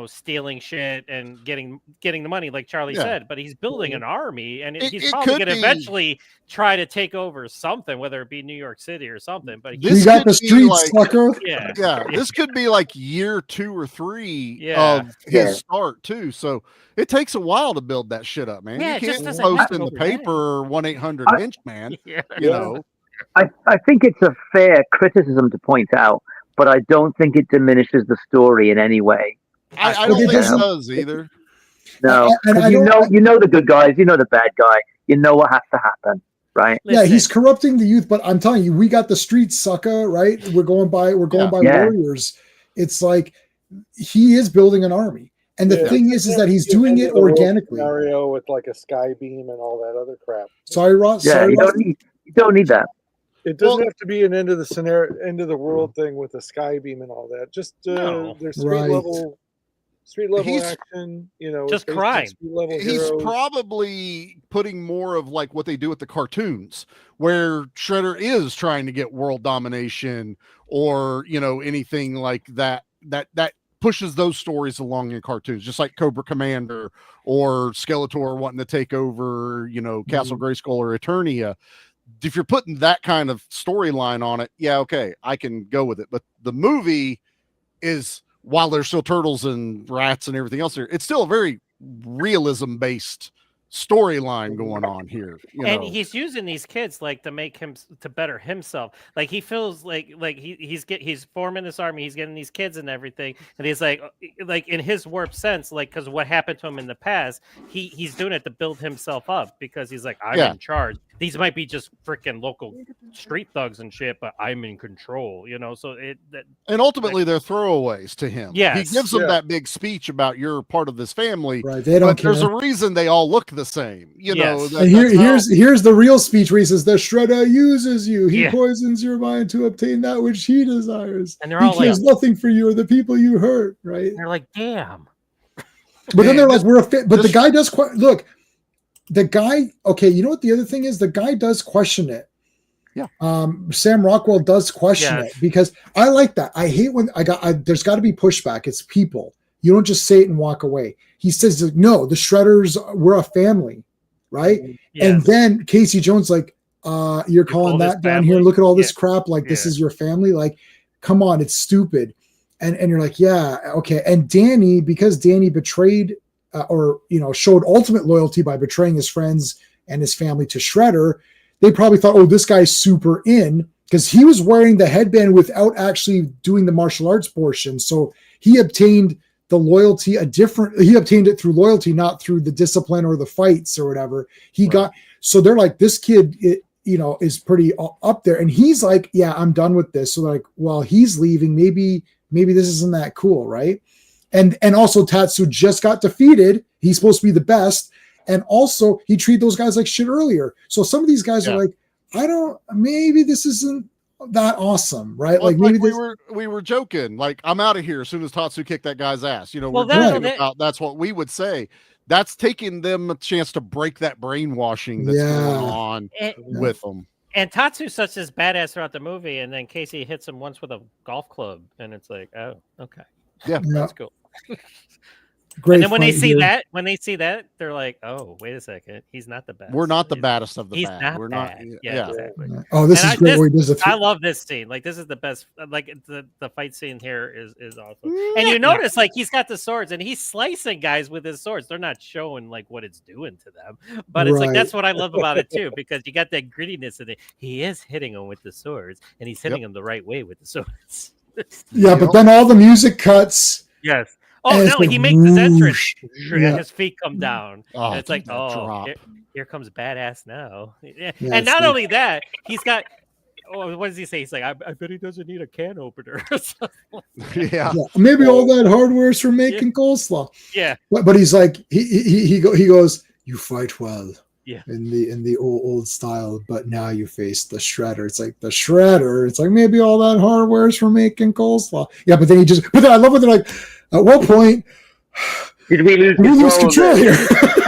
Stealing shit and getting the money, like Charlie said, but he's building an army, and he's probably going to eventually try to take over something, whether it be New York City or something. But you got the streets, sucker. Yeah. This could be like year 2 or 3 of his start too. So it takes a while to build that shit up, man. You can't post in the paper 1-800-INCH, man. I think it's a fair criticism to point out, but I don't think it diminishes the story in any way. I don't think it does either. No, you know the good guys, you know the bad guy, you know what has to happen, right? Yeah, he's corrupting the youth, but I'm telling you, we got the streets, sucker, right? We're going by warriors. It's like he is building an army, and the thing is that he's doing it organically. Scenario with like a sky beam and all that other crap. Sorry, Ross. Yeah, sorry, you don't need that. It doesn't have to be an end of the scenario, end of the world thing with a sky beam and all that. Just there's street level action, just crime. He's probably putting more of like what they do with the cartoons, where Shredder is trying to get world domination or anything like that pushes those stories along in cartoons, just like Cobra Commander or Skeletor wanting to take over, Castle Grayskull or Eternia. If you're putting that kind of storyline on it, okay, I can go with it. But the movie is, while there's still turtles and rats and everything else there, it's still a very realism based storyline going on here, and he's using these kids like to make him to better himself. Like he feels like he's forming this army, he's getting these kids and everything, and he's like in his warped sense, like because what happened to him in the past, he's doing it to build himself up because he's like, I'm in charge. These might be just freaking local street thugs and shit, but I'm in control, So and ultimately they're throwaways to him. Yeah, he gives them that big speech about you're part of this family, right? They don't care. There's a reason they all look the same, And here's the real speech where he says the Shredder uses you. He poisons your mind to obtain that which he desires. And they're all cares nothing for you or the people you hurt, right? And they're like, damn. But then they're like, we're a fit. But the guy does look. The guy, okay, you know what the other thing is? The guy does question it. Sam Rockwell does question Yes. it, because I like that. I hate when there's got to be pushback. It's people. You don't just say it and walk away. He says, no, the Shredders, we're a family, right? Yes. And then Casey Jones, like, you're calling call that this down family? here. Look at all this Yeah. crap. Like, this Yeah. is your family. Like, come on, it's stupid. And you're like, yeah, okay. And Danny, because Danny betrayed or showed ultimate loyalty by betraying his friends and his family to Shredder, they probably thought, oh, this guy's super in, because he was wearing the headband without actually doing the martial arts portion. So he obtained the loyalty he obtained it through loyalty, not through the discipline or the fights or whatever. So they're like, this kid, is pretty up there. And he's like, yeah, I'm done with this. So they're like, well, he's leaving. Maybe this isn't that cool, right? And also Tatsu just got defeated. He's supposed to be the best. And also he treated those guys like shit earlier. So some of these guys are like, maybe this isn't that awesome, right? Well, like maybe we were joking, like, I'm out of here as soon as Tatsu kicked that guy's ass. Well, we're joking about that's what we would say. That's taking them a chance to break that brainwashing that's going on with them. And Tatsu's such this badass throughout the movie, and then Casey hits him once with a golf club, and it's like, oh, okay, that's cool. Great. And then when they see that, they're like, "Oh, wait a second, he's not the best. We're not the baddest of the he's bad. Not We're bad. not. Yeah, exactly. Oh, this is great. Where he does I love this scene. Like, this is the best. Like, the fight scene here is awesome. And you notice, like, he's got the swords, and he's slicing guys with his swords. They're not showing like what it's doing to them, but it's like that's what I love about it too, because you got that grittiness in it. He is hitting them with the swords, and he's hitting them the right way with the swords. But then all the music cuts. Yes. Oh no, he makes his entrance. His feet come down. Oh, and it's like, drop. Here comes badass now. Yeah. And not only that, he's got what does he say? He's like, I bet he doesn't need a can opener. Yeah. Maybe all that hardware is for making coleslaw. Yeah. But he's like, he goes, you fight well. Yeah. In the old style, but now you face the Shredder. It's like the Shredder. It's like maybe all that hardware is for making coleslaw. Yeah, but then I love when they're like, at what point did we lose control here?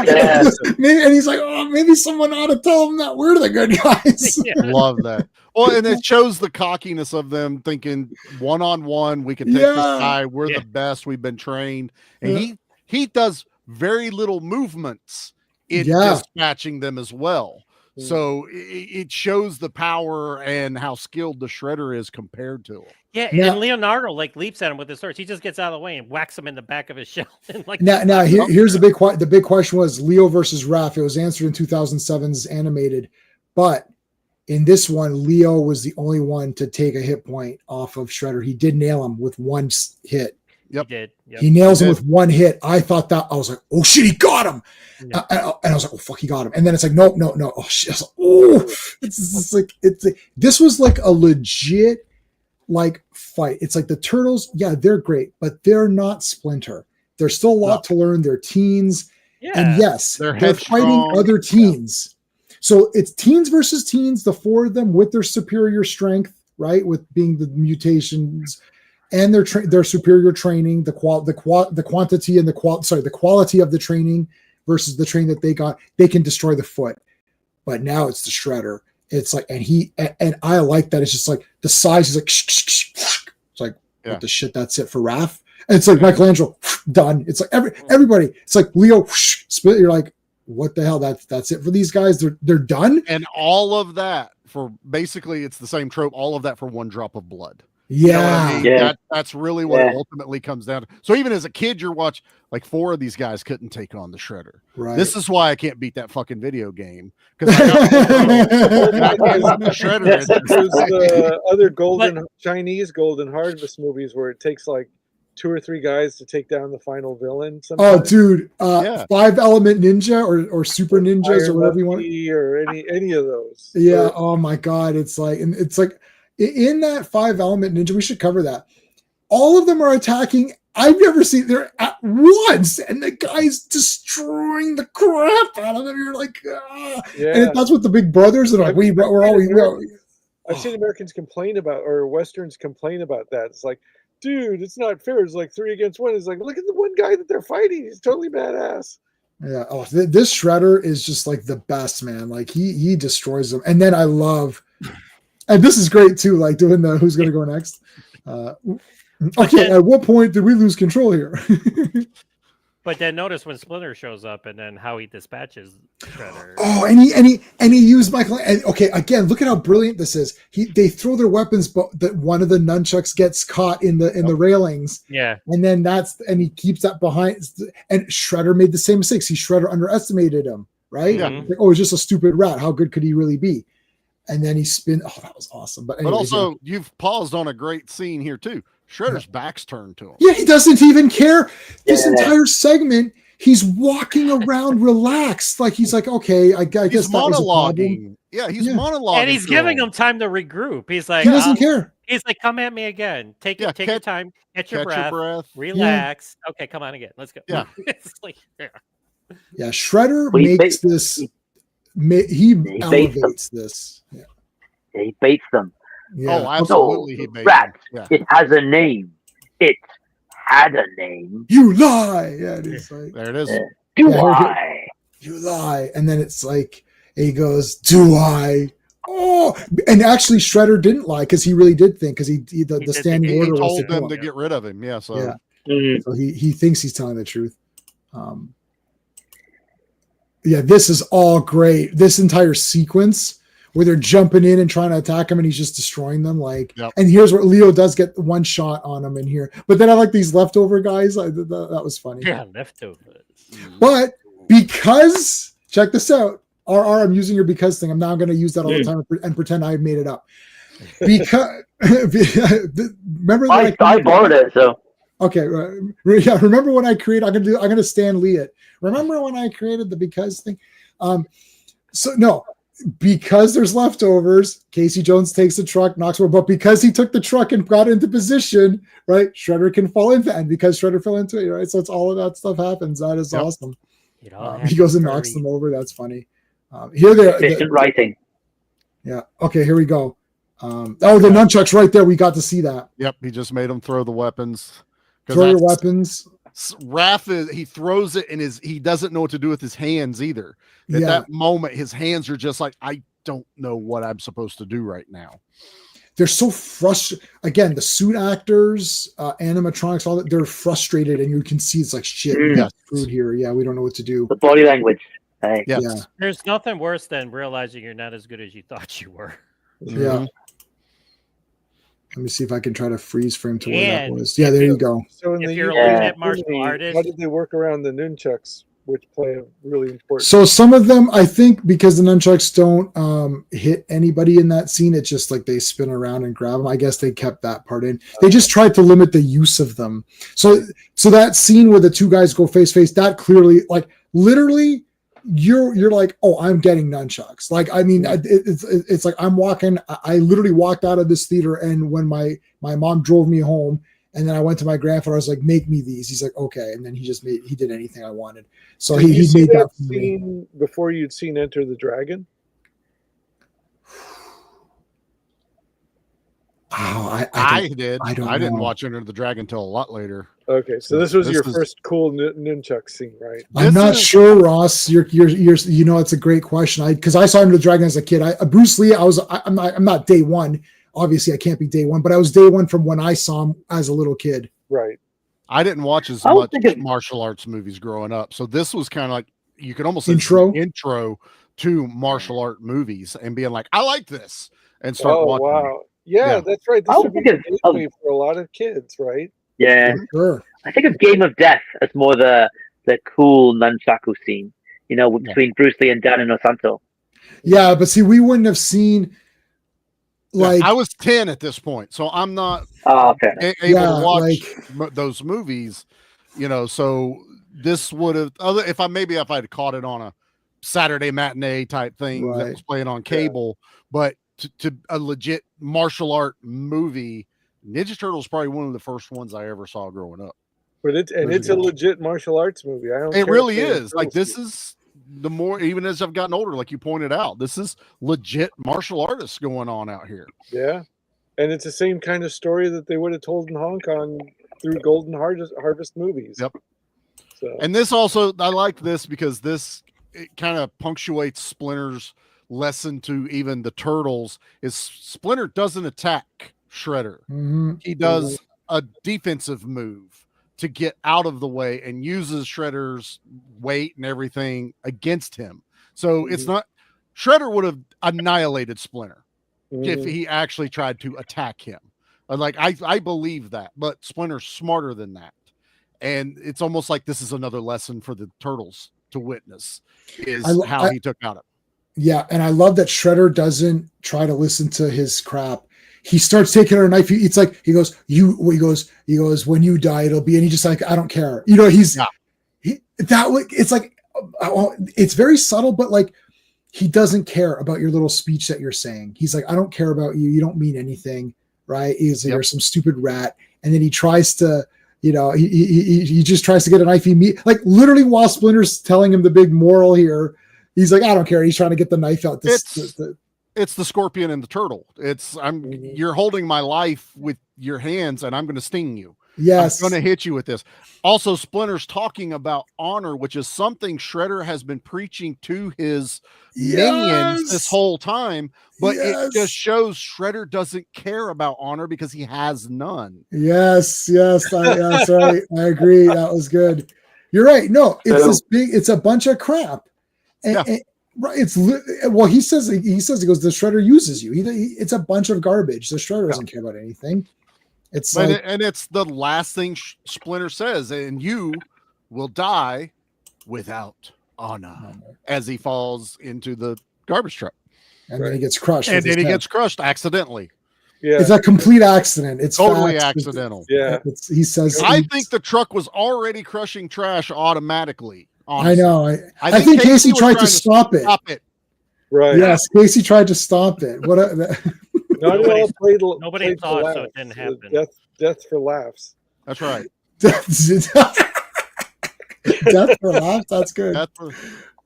Yeah. And he's like, oh, maybe someone ought to tell them that we're the good guys. Love that. Well, and it shows the cockiness of them thinking one-on-one, we can take this guy. We're the best. We've been trained. And he does very little movements in dispatching them as well. So it shows the power and how skilled the Shredder is compared to him. Yeah, and Leonardo like leaps at him with his swords. He just gets out of the way and whacks him in the back of his shell. And like here's the big question was Leo versus Raph. It was answered in 2007's animated, but in this one, Leo was the only one to take a hit point off of Shredder. He did nail him with one hit. Yep. He did. Yep. He nails him with one hit. I thought that I was like, oh shit, he got him. And I was like, oh fuck, he got him. And then it's like, no. Oh shit. I was like, oh, this was like a legit like fight. It's like the Turtles. Yeah, they're great, but they're not Splinter. There's still a lot to learn. They're teens. Yeah. And yes, they're fighting other teens. So it's teens versus teens, the four of them with their superior strength, right? With being the mutations and their superior training, the quantity and the quality of the training versus the training that they got, they can destroy the foot. But now it's the Shredder. It's like, and I like that. It's just like the size is like, it's like, what the shit, that's it for Raph. And it's like Michelangelo, done. It's like everybody, it's like Leo, split. You're like, what the hell? That's it for these guys. They're done. And all of that for basically, it's the same trope. All of that for one drop of blood. Yeah. You know what I mean? That's really what it ultimately comes down to. So even as a kid, you're watching, like, four of these guys couldn't take on the Shredder. Right. This is why I can't beat that fucking video game. Because I got the Shredder. There's the other Chinese golden harvest movies where it takes like 2 or 3 guys to take down the final villain. Sometimes. Oh, dude, 5 Element Ninja or Super Ninjas Iron or whatever you want, or any of those. Yeah. Oh my God, it's like in that 5 Element Ninja, we should cover that. All of them are attacking. I've never seen they're at once, and the guy's destroying the crap out of them. You're like, and that's what the big brothers are like. I've seen Americans complain about, or Westerns complain about that. It's like, dude, it's not fair. It's like 3 against 1. It's like, look at the one guy that they're fighting. He's totally badass. Yeah. Oh, this Shredder is just like the best, man. Like he destroys them. And then I love And this is great too, like doing the who's going to go next. Okay, at what point did we lose control here? But then notice when Splinter shows up and then how he dispatches Shredder. Oh, and he used Michael. And okay, again, look at how brilliant this is. They throw their weapons, but one of the nunchucks gets caught in the railings. Yeah, and then he keeps that behind. And Shredder made the same mistakes. Shredder underestimated him, right? Yeah. Like, oh, it's just a stupid rat. How good could he really be? And then he spin. Oh, that was awesome. But also, you've paused on a great scene here too. Shredder's back's turned to him. Yeah, he doesn't even care. This entire segment, he's walking around relaxed. Like he's like, okay, I guess He's that was a problem. monologuing. Yeah, he's monologuing. and he's giving him time to regroup. He's like, He doesn't care. He's like, come at me again. Take your time. Catch your breath. Relax. Yeah. Okay, come on again. Let's go. Yeah. It's like, yeah. Shredder makes this. He elevates this. Yeah. He baits them. Yeah. Oh, absolutely. He baits rat. Yeah. It has a name. It had a name. You lie. Yeah. And he's like, there it is. Do I? You lie. And then it's like, he goes, do I? Oh, and actually Shredder didn't lie because he really did think, because the standing order was told them to get rid of him. Yeah. So, so he thinks he's telling the truth. Yeah, this is all great. This entire sequence where they're jumping in and trying to attack him and he's just destroying them. Like, and here's where Leo does get one shot on him in here. But then I like these leftover guys. That was funny. Yeah, leftovers. But because, check this out. RR, I'm using your because thing. I'm now going to use that all the time and pretend I made it up. Because, remember that I borrowed it, so. Okay, yeah. Remember when I created? I'm gonna Stan Lee it. Remember when I created the because thing? So no, because there's leftovers. Casey Jones takes the truck, knocks over, but because he took the truck and got into position, right? Shredder can fall into, and because Shredder fell into it, right? So it's all of that stuff happens. That is awesome. He goes and knocks them over. That's funny. Here they are. Writing. Yeah. Okay. Here we go. The nunchucks right there. We got to see that. Yep. He just made them throw the weapons. Throw your weapons. Raph he throws it and he doesn't know what to do with his hands either. At that moment, his hands are just like, I don't know what I'm supposed to do right now. They're so frustrated. Again, the suit actors, animatronics, all that, they're frustrated, and you can see it's like shit. We got screwed here. Yeah, we don't know what to do. The body language. Hey. Yeah. There's nothing worse than realizing you're not as good as you thought you were. Yeah. Let me see if I can try to freeze frame to where that was. Yeah, there you go. So in if the you're looking at martial artists, how did they work around the nunchucks, which play a really important? So some of them, I think, because the nunchucks don't hit anybody in that scene, it's just like they spin around and grab them. I guess they kept that part in. They just tried to limit the use of them. So that scene where the two guys go face to face, that clearly, like literally, you're like, oh, I'm getting nunchucks. Like, I mean, it's like I'm walking. I literally walked out of this theater, and when my mom drove me home, and then I went to my grandfather, I was like, make me these. He's like, okay, and then he did anything I wanted. So he made that scene before you'd seen Enter the Dragon. Oh, I did. I didn't watch Enter the Dragon until a lot later. Okay, so this was your first cool nunchuck scene, right? I'm not sure, Ross. You're it's a great question. Because I saw Enter the Dragon as a kid. Bruce Lee. I'm not day one. Obviously, I can't be day one, but I was day one from when I saw him as a little kid. Right. I didn't watch as much martial arts movies growing up, so this was kind of like you could almost say intro to martial art movies and being like, I like this, and start watching. Oh wow. Yeah, that's right. This would be a movie for a lot of kids, right? Yeah, sure. I think of Game of Death as more the cool nunchaku scene, between Bruce Lee and Dan Inosanto. Yeah, but see, we wouldn't have seen. Like I was 10 at this point, so I'm not able to watch those movies. So this would have if I had caught it on a Saturday matinee type thing that was playing on cable, but to a legit martial art movie, Ninja Turtles probably one of the first ones I ever saw growing up. But it's a legit martial arts movie. It really is. Like this is the more, even as I've gotten older, like you pointed out, this is legit martial artists going on out here. Yeah, and it's the same kind of story that they would have told in Hong Kong through Golden Harvest movies. Yep. So. And this also, I like this because it kind of punctuates Splinter's lesson to even the Turtles is Splinter doesn't attack Shredder. Mm-hmm. He does a defensive move to get out of the way and uses Shredder's weight and everything against him. So it's not Shredder would have annihilated Splinter if he actually tried to attack him. Like I believe that, but Splinter's smarter than that. And it's almost like this is another lesson for the Turtles to witness is how he took out it. Yeah, and I love that Shredder doesn't try to listen to his crap. He starts taking her knife. It's like he goes, when you die, it'll be, and he just like, I don't care. You know, it's like, it's very subtle, but like he doesn't care about your little speech that you're saying. He's like, I don't care about you. You don't mean anything, right? You're some stupid rat. And then he tries to, you know, he just tries to get a knife. Like literally while Splinter's telling him the big moral here, he's like, I don't care. He's trying to get the knife out. It's the scorpion and the turtle. You're holding my life with your hands and I'm going to sting you. Yes. I'm going to hit you with this. Also, Splinter's talking about honor, which is something Shredder has been preaching to his minions this whole time, but it just shows Shredder doesn't care about honor because he has none. Yes. That's right. I agree. That was good. You're right. No, it's a bunch of crap. And he says the Shredder uses you. It's a bunch of garbage. The Shredder doesn't care about anything. It's the last thing Splinter says, and you will die without honor as he falls into the garbage truck. And then he gets crushed. And then he gets crushed accidentally. Yeah. It's a complete accident. It's totally accidental. Yeah. He says, I think the truck was already crushing trash automatically. I Honestly. know. I think Casey tried to stop it. Right. Yes, Casey tried to stop it. Nobody thought so. It didn't happen. Death for laughs. That's right. Death for laughs. That's good.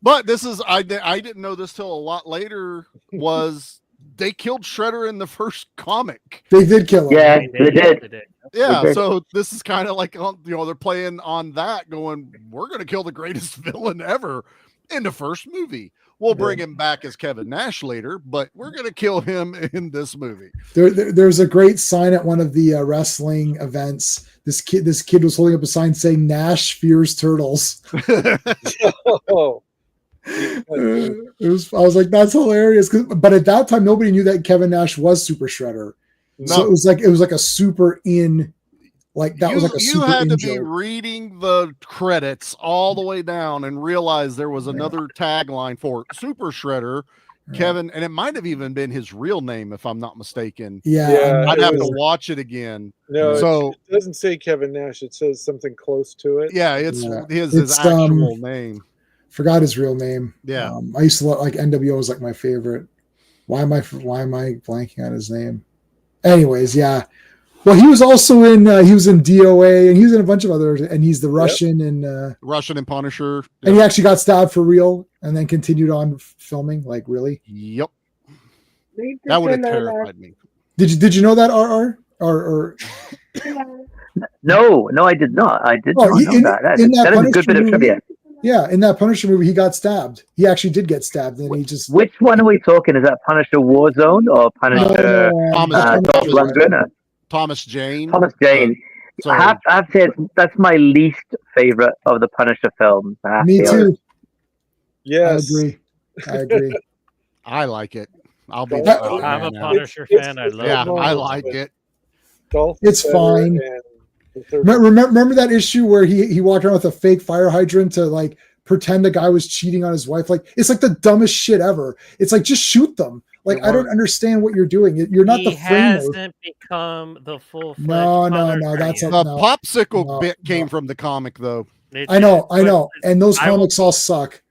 But this is I didn't know this till a lot later. Was they killed Shredder in the first comic? They did kill him. Yeah, they did. Yeah, so this is kind of like they're playing on that, going, we're going to kill the greatest villain ever in the first movie. We'll bring him back as Kevin Nash later, but we're going to kill him in this movie. There's a great sign at one of the wrestling events. This kid was holding up a sign saying Nash fears turtles. Oh. I was like, that's hilarious. But at that time, nobody knew that Kevin Nash was Super Shredder. No. So it was like a super in. Like that was like a super. You had to be joke. reading the credits all the way down and realize there was another tagline for Super Shredder, Kevin, and it might have even been his real name if I'm not mistaken. Yeah, I'd have to watch it again. No, so it doesn't say Kevin Nash. It says something close to it. Yeah, it's his actual name. Forgot his real name. Yeah, I used to like NWO was like my favorite. Why am I blanking on his name? Anyways, yeah. Well, he was also in DOA, and he was in a bunch of others, and he's the Russian and Russian and Punisher. Yep. And he actually got stabbed for real, and then continued on filming. Like really? Yep. That would have terrified me. Did you know that RR or? No, I did not. I did not know that. That is a good bit of trivia. Yeah, in that Punisher movie, he got stabbed. He actually did get stabbed, and he just. Which one are we talking? Is that Punisher Warzone or Punisher Dolph Lundgren? Thomas Jane. Thomas Jane. I have to say that's my least favorite of the Punisher films. Me too. Yes, I agree. I like it. I'm a Punisher fan. I love it. I like it. It's fine. Remember that issue where he walked around with a fake fire hydrant to like pretend the guy was cheating on his wife? Like it's like the dumbest shit ever. It's like just shoot them. Like I don't understand what you're doing. You're not the framer. He hasn't become the full. No. That's the popsicle bit came from the comic though. I know, and those comics all suck.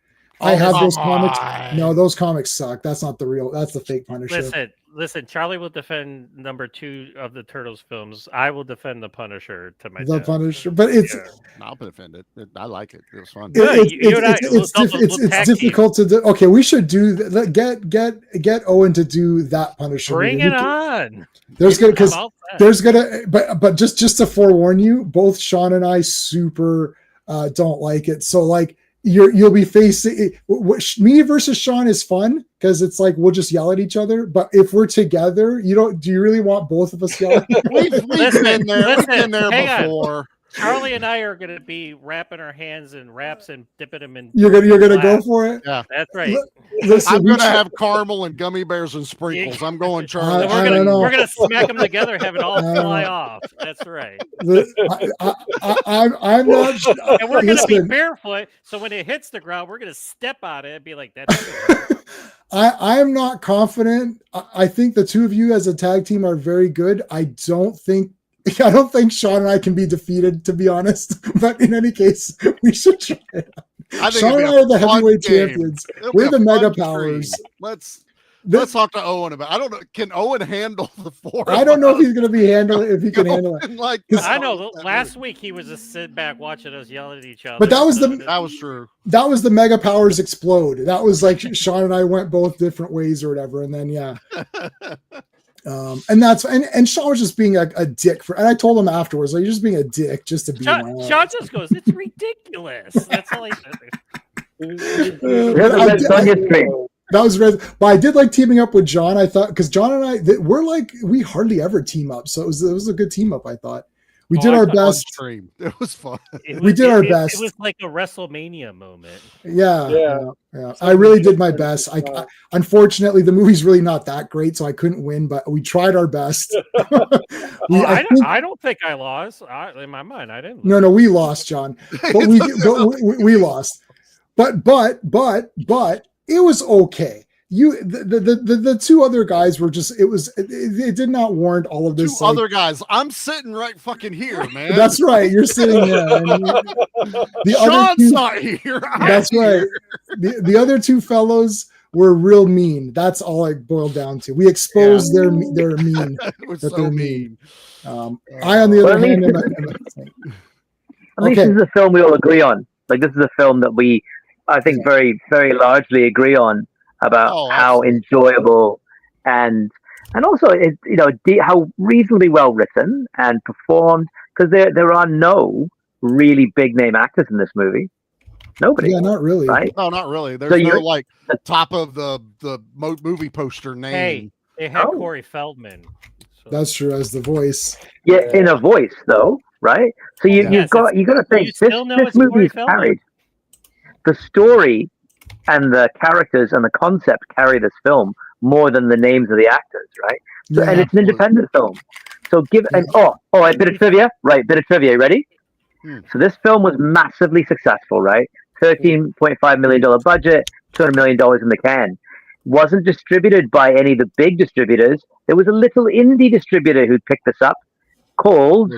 I have those comics. No, those comics suck. That's not the real. That's the fake Punisher. Listen. Charlie will defend number 2 of the Turtles films. I will defend the Punisher to my. The Punisher, but it's. I'll defend it. I like it. It was fun. It's difficult to do. Okay, we should do that. Get Owen to do that Punisher. Bring it on. There's gonna but just to forewarn you, both Sean and I super don't like it. So like you'll be facing me versus Sean is fun because it's like we'll just yell at each other. But if we're together, do you really want both of us yelling? We've been there. We've been there before. Charlie and I are going to be wrapping our hands in wraps and dipping them in. You're gonna go for it. Yeah, that's right. Listen, I'm gonna have caramel and gummy bears and sprinkles. I'm going Charlie. We're gonna smack them together, have it all fly off. That's right. I'm not. And we're gonna be barefoot, so when it hits the ground, we're gonna step on it and be like, "That's." I'm not confident. I think the two of you as a tag team are very good. I don't think Sean and I can be defeated, to be honest. But in any case, we should try it. Sean and I are the heavyweight champions. We're the mega powers. Let's talk to Owen about. I don't know. Can Owen handle the four? I don't know if he's going to be if he can handle it. I know. Last week he was just sitting back watching us yell at each other. But that was true. That was the mega powers explode. That was like Sean and I went both different ways or whatever, and then and Sean was just being a dick and I told him afterwards, like, you're just being a dick just to be Sean just goes, it's ridiculous. That's all he said. That was but I did like teaming up with John. I thought because John and I we hardly ever team up, so it was a good team up. I thought we did our best. It was fun. We did our best. It was like a WrestleMania moment. Yeah. I really did my best. Unfortunately, the movie's really not that great, so I couldn't win, but we tried our best. I don't think I lost. In my mind, I didn't lose. No, we lost, John. But we lost. But it was okay. The two other guys were just it did not warrant all of this. Two other guys. I'm sitting right fucking here, man. That's right. You're sitting there. Sean's not here. That's right. The other two fellows were real mean. That's all it boiled down to. We exposed their mean. They're mean. I, on the other hand, at least this is a film we all agree on. Like, this is a film that we, I think, very, very largely agree on about how enjoyable and also how reasonably well written and performed, because there are no really big name actors in this movie. Nobody. Yeah, not really. Right? No, not really. There's no like top of the movie poster name. Hey, they had Corey Feldman. So. That's true, as the voice. Yeah, in a voice though, right? So you got to think this movie is carried. The story and the characters and the concept carry this film more than the names of the actors, right? So, and it's an independent film. So a bit of trivia, right? Bit of trivia, ready? So this film was massively successful, right? $13.5 million budget, $200 million in the can. Wasn't distributed by any of the big distributors. There was a little indie distributor who picked this up called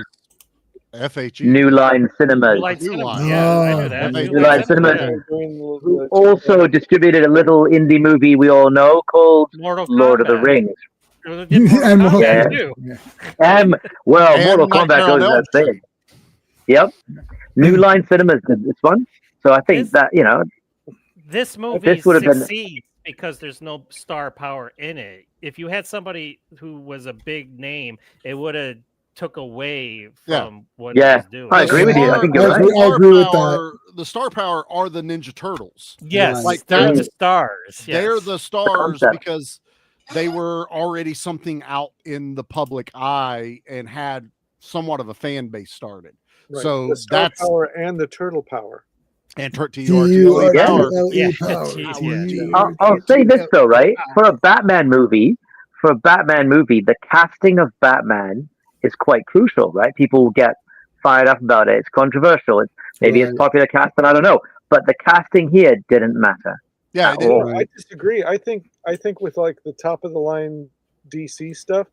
FHE. New Line Cinemas. Yeah, I knew that. New Line Cinemas. Who also distributed a little indie movie we all know called Lord of the Rings. Mortal Kombat goes without saying. Yep. New Line Cinemas did this one. So I think this movie succeeds because there's no star power in it. If you had somebody who was a big name, it would have took away from what he was doing. I agree with you. I think you're right. I agree with that. The star power are the Ninja Turtles. Yes, like they're the stars. Yes. They're the stars because they were already something out in the public eye and had somewhat of a fan base started. Right. So the star power and the turtle power. And TRTL power. I'll say this though, right? For a Batman movie, the casting of Batman is quite crucial, right? People will get fired up about it. It's controversial. It's popular casting. I don't know, but the casting here didn't matter. Yeah, I disagree. I think with like the top of the line DC stuff,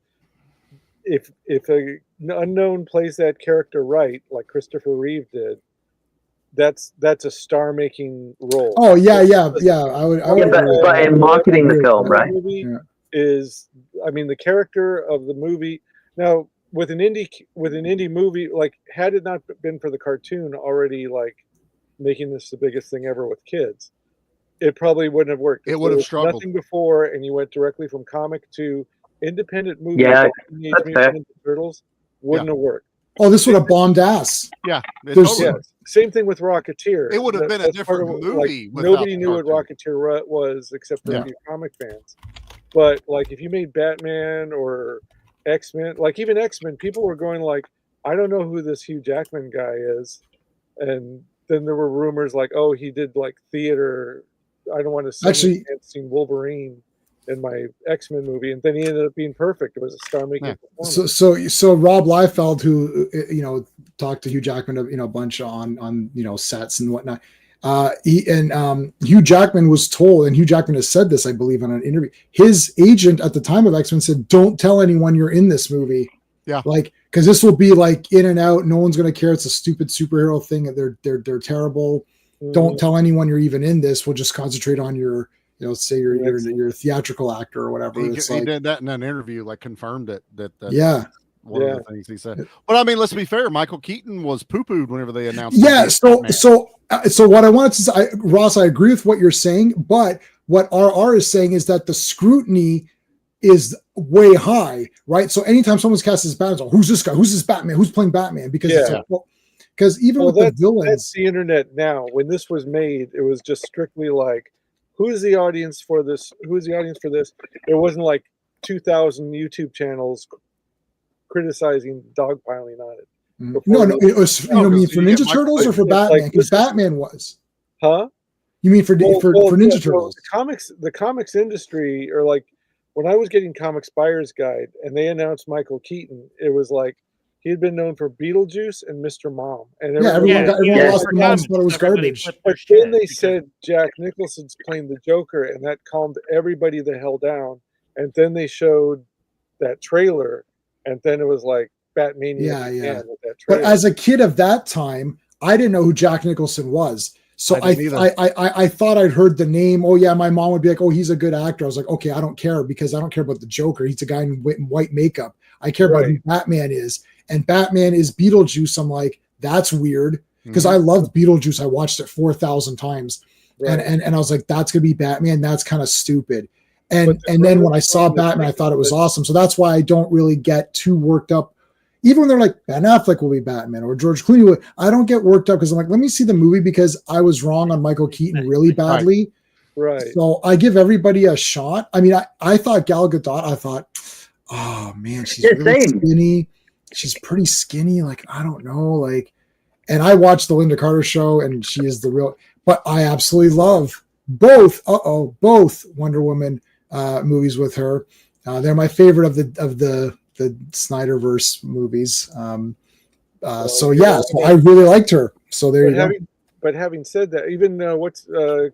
if an unknown plays that character right, like Christopher Reeve did, that's a star-making role. Oh yeah. I would. But in marketing the film, right? The character of the movie now. With an indie movie, like, had it not been for the cartoon already, like, making this the biggest thing ever with kids, it probably wouldn't have worked. It would have struggled. Nothing before, and you went directly from comic to independent movie. Yeah, Ninja Turtles wouldn't have worked. Oh, this would have bombed ass. Yeah, There's- totally. Yeah, same thing with Rocketeer. It would have been a That's part different of what, movie Like, without nobody the knew what cartoon. Rocketeer was except for Yeah. a few comic fans. But like, if you made Batman or X-Men, like even X-Men, people were going like, I don't know who this Hugh Jackman guy is, and then there were rumors like, oh, he did like theater. I don't want to say Actually- I've seen Wolverine in my X-Men movie, and then he ended up being perfect. It was a star-making Yeah. performance. So Rob Liefeld, who talked to Hugh Jackman a bunch on sets and whatnot. Hugh Jackman was told, and Hugh Jackman has said this, I believe, on an interview. His agent at the time of X-Men said, "Don't tell anyone you're in this movie." Yeah. Like, because this will be like in and out. No one's going to care. It's a stupid superhero thing. And they're terrible. Don't tell anyone you're even in this. We'll just concentrate on your, say you're a theatrical actor or whatever. He It's like, did that in an interview, like confirmed it. That yeah. one of the things he said. But I mean, let's be fair. Michael Keaton was poo-pooed whenever they announced. Yeah. him being Batman. So what I wanted to say, Ross, I agree with what you're saying, but what RR is saying is that the scrutiny is way high, right? So anytime someone's cast as Batman, who's this guy? Who's this Batman? Who's playing Batman? Because it's like, because even with the villains, that's the internet now. When this was made, it was just strictly like, who's the audience for this? Who's the audience for this? It wasn't like 2,000 YouTube channels criticizing dogpiling on it. No, it was, you mean for Ninja Turtles or for Batman? Like, Because Batman was. Huh? You mean for Ninja Turtles? The comics industry, or like when I was getting Comics Buyer's Guide and they announced Michael Keaton, it was like he had been known for Beetlejuice and Mr. Mom, and everyone lost their minds, thought it was garbage. But then they said Jack Nicholson's playing the Joker, and that calmed everybody the hell down. And then they showed that trailer, and then it was like Batmania. Yeah. With that But trailer. as a kid of that time, I didn't know who Jack Nicholson was. So I thought I'd heard the name. Oh yeah, my mom would be like, "Oh, he's a good actor." I was like, "Okay, I don't care because I don't care about the Joker. He's a guy in white makeup. I care about who Batman is." And Batman is Beetlejuice. I'm like, that's weird because I loved Beetlejuice. I watched it 4,000 times, and I was like, that's gonna be Batman. That's kind of stupid. And then when I saw Batman, I thought it was awesome. So that's why I don't really get too worked up. Even when they're like, Ben Affleck will be Batman or George Clooney will, I don't get worked up because I'm like, let me see the movie because I was wrong on Michael Keaton really badly. Right. So I give everybody a shot. I mean, I thought Gal Gadot, I thought, oh man, she's really skinny. She's pretty skinny. Like, I don't know. Like, and I watched the Linda Carter show and she is the real, but I absolutely love both Wonder Woman movies with her. They're my favorite of the Snyderverse movies. So I really liked her. So there you go. But having said that, even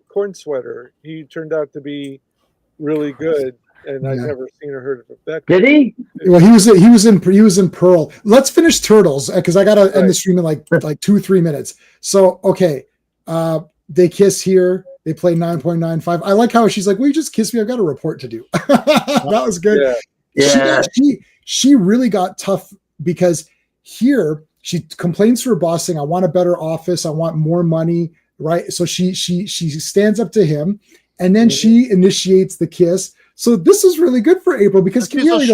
Corn Sweater, he turned out to be really good, and I've never seen or heard of that. Did he? Well, he was in Pearl. Let's finish Turtles because I gotta end the stream in like 2-3 minutes. So okay, they kiss here. They play 9.95. I like how she's like, "Will you just kiss me? I've got a report to do." That was good. Yeah. She really got tough because here she complains to her boss saying, "I want a better office. I want more money." Right. So she stands up to him, and then she initiates the kiss. So this is really good for April because she's a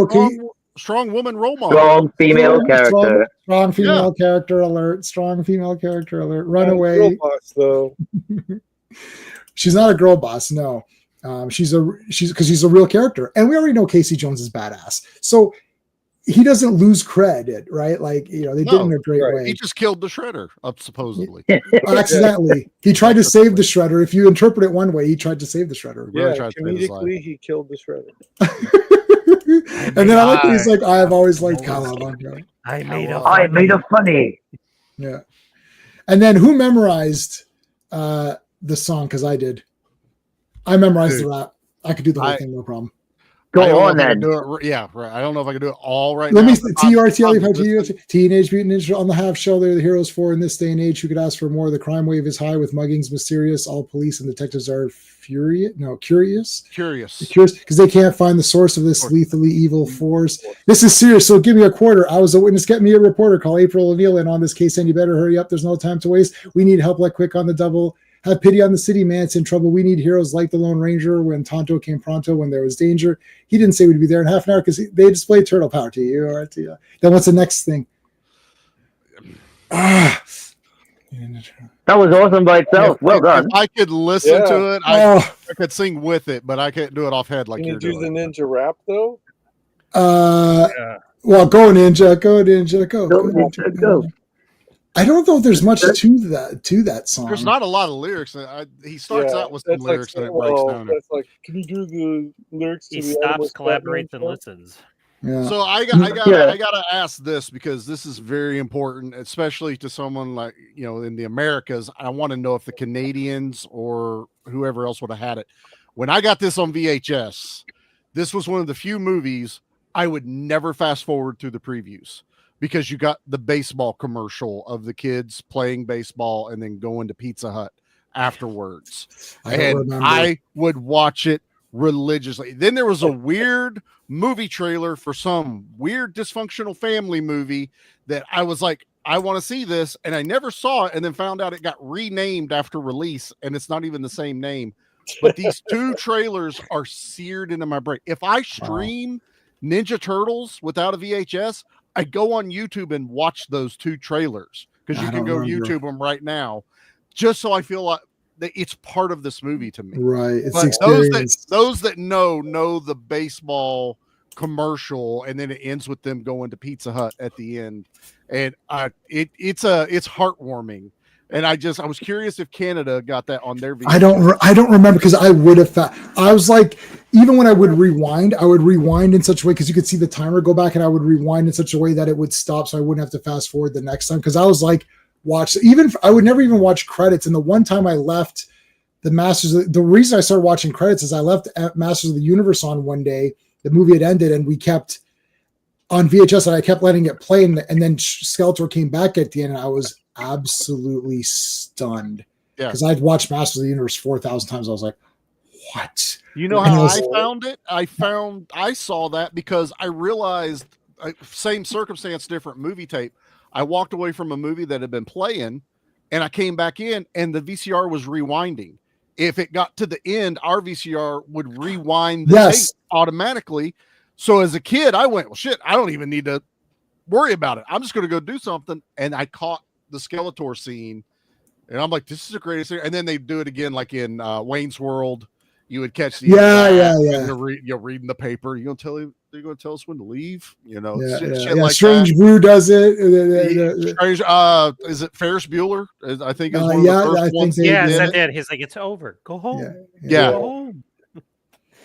strong woman role model. Strong female character. Strong female character alert. Strong female character alert. Runaway. Girl boss, though. She's not a girl boss. No. She's because she's a real character, and we already know Casey Jones is badass, so he doesn't lose credit, right? Like they did in a great way. He just killed the Shredder, supposedly accidentally. He tried to save the Shredder. If you interpret it one way, he tried to save the Shredder. Comedically, he killed the Shredder. And then I like he's like, I have always liked Cowabunga. I made a funny. Yeah, and then who memorized the song? Because I did. I memorized the rap. I could do the whole thing, no problem. Go on then. Yeah, right. I don't know if I can do it all right now. Let me TRTL Teenage Mutant Ninja on the half shell. They're the heroes for in this day and age. Who could ask for more? The crime wave is high with muggings mysterious. All police and detectives are curious because they can't find the source of this lethally evil force. This is serious. So give me a quarter. I was a witness. Get me a reporter. Call April O'Neil in on this case, and you better hurry up. There's no time to waste. We need help like quick on the double. Have pity on the city, man. It's in trouble. We need heroes like the Lone Ranger when Tonto came pronto when there was danger. He didn't say we'd be there in half an hour because they displayed turtle power to you. Then what's the next thing? Ah. That was awesome by itself. Well done. If I could listen Yeah. to it, I could sing with it, but I can't do it off head like Can you're you do the doing. ninja rap though? Yeah. Well, go Ninja, go Ninja, go. Go, Ninja, go. I don't know if there's much to that song. There's not a lot of lyrics. He starts out with some that's lyrics like, and it breaks down. That's like, can you do the lyrics to He the stops, Animal Batman collaborates, and stuff? listens. Yeah. So I gotta ask this because this is very important, especially to someone like in the Americas. I want to know if the Canadians or whoever else would have had it. When I got this on VHS, this was one of the few movies I would never fast forward through the previews because you got the baseball commercial of the kids playing baseball and then going to Pizza Hut afterwards. I would watch it religiously. Then there was a weird movie trailer for some weird dysfunctional family movie that I was like, I want to see this, and I never saw it, and then found out it got renamed after release, and it's not even the same name. But these two trailers are seared into my brain. If I stream Ninja Turtles without a VHS, I go on YouTube and watch those two trailers because you can go YouTube them right now, just so I feel like that it's part of this movie to me. Right. It's but experience. those that know the baseball commercial, and then it ends with them going to Pizza Hut at the end, and it's heartwarming. And I was curious if Canada got that on their VHS. I don't remember because I would have I was like, even when I would rewind in such a way because you could see the timer go back, and I would rewind in such a way that it would stop so I wouldn't have to fast forward the next time. Because I was like, I would never even watch credits. And the one time I left the reason I started watching credits is I left Masters of the Universe on one day. The movie had ended, and we kept on VHS, and I kept letting it play, and then Skeletor came back at the end, and I was absolutely stunned because I'd watched Masters of the Universe 4,000 times. I was like, what? You know how I found it? I saw that because I realized same circumstance, different movie tape. I walked away from a movie that had been playing, and I came back in, and the VCR was rewinding. If it got to the end, our VCR would rewind the tape automatically. So as a kid, I went, well, shit, I don't even need to worry about it. I'm just going to go do something. And I caught the Skeletor scene, and I'm like, this is the greatest thing. And then they do it again, like in Wayne's World. You would catch the you're reading the paper. You're going to tell us when to leave. Shit like Strange that. Brew does it. Strange, is it Ferris Bueller? I think is one of the first ones. He's like, it's over. Go home. Yeah. Go home.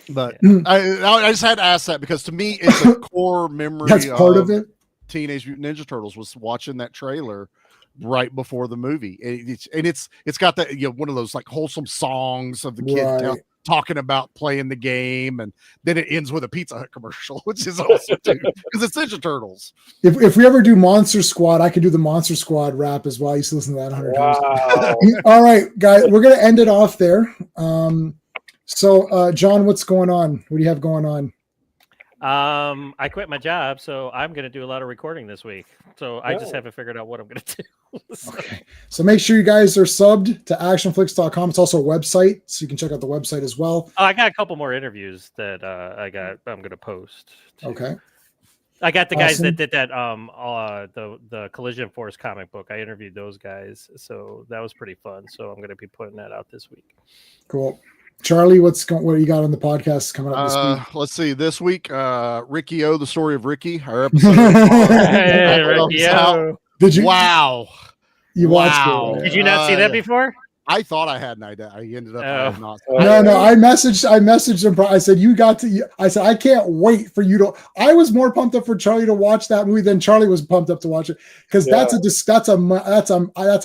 But I just had to ask that because to me it's a core memory. That's part of it. Teenage Mutant Ninja Turtles was watching that trailer right before the movie, and it's got that one of those like wholesome songs of the kid talking about playing the game, and then it ends with a Pizza Hut commercial, which is awesome too because it's Ninja Turtles. If we ever do Monster Squad, I could do the Monster Squad rap as well. I used to listen to that 100 times. All right, guys, we're gonna end it off there. So, John, what's going on? What do you have going on? I quit my job, so I'm going to do a lot of recording this week. So I just haven't figured out what I'm going to do. Okay. So make sure you guys are subbed to actionflix.com. It's also a website, so you can check out the website as well. I got a couple more interviews that I'm going to post. Okay. I got the guys that did that the Collision Force comic book. I interviewed those guys, so that was pretty fun. So I'm going to be putting that out this week. Cool. Charlie, what do you got on the podcast coming up this week? Let's see. This week, Ricky O, the story of Ricky, our episode. Ricky O. Did you? Wow. You watched it. Did you not see that before? I thought I had, and I ended up not. No. I messaged him. I said, you got to. I said, I can't wait for you to. I was more pumped up for Charlie to watch that movie than Charlie was pumped up to watch it because that's a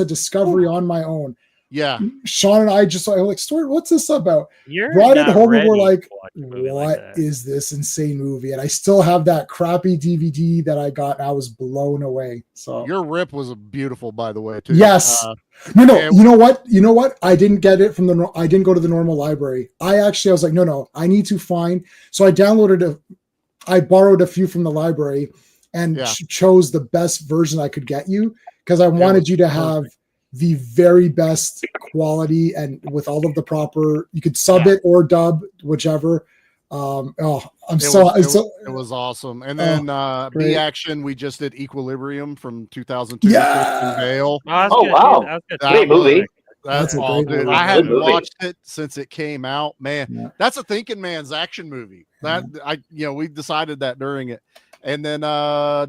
discovery on my own. Yeah, Sean and I just like, story. What's this about? Brought it home and we're like, what is this insane movie? And I still have that crappy DVD that I got. And I was blown away. So your rip was beautiful, by the way. Too. Yes. No. You know what? I didn't get it from I didn't go to the normal library. I was like, no. I need to find. So I borrowed a few from the library and chose the best version I could get you because I wanted you to have the very best quality and with all of the proper, you could sub it or dub, whichever. I'm It so, was, I'm so it was awesome. And then great. B Action, we just did Equilibrium from 2002. Yeah. Christian Bale. that's Oh, good, wow. dude. That's good. Great movie. That's a all, great dude. movie. I Good hadn't movie. watched it since it came out. Man, Yeah. that's a thinking man's action movie. That we decided that during it. And then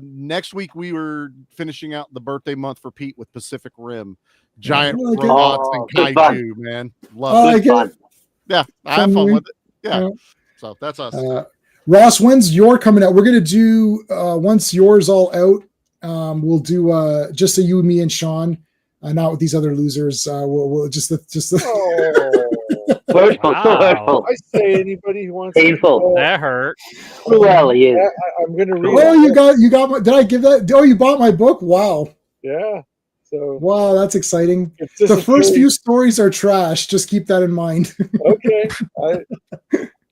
next week we were finishing out the birthday month for Pete with Pacific Rim. Giant I like it. robots Oh, and good fun. kaiju, man. I Love it. like Good fun. it. Yeah, I Fun have fun movie. with it. Yeah. Yeah. So that's us. Ross, when's your coming out? We're gonna do once yours all out. We'll do just so you, me, and Sean, not with these other losers. We'll just Oh, Hurtful, so Wow. hurtful. I say anybody who wants Painful. to. That hurt. Cruel he is. I'm going to read. Oh, it. you got. Did I give that? Oh, you bought my book. Wow, Yeah. So wow, that's exciting. it's The first disappearing. few stories are trash. Just keep that in mind. Okay.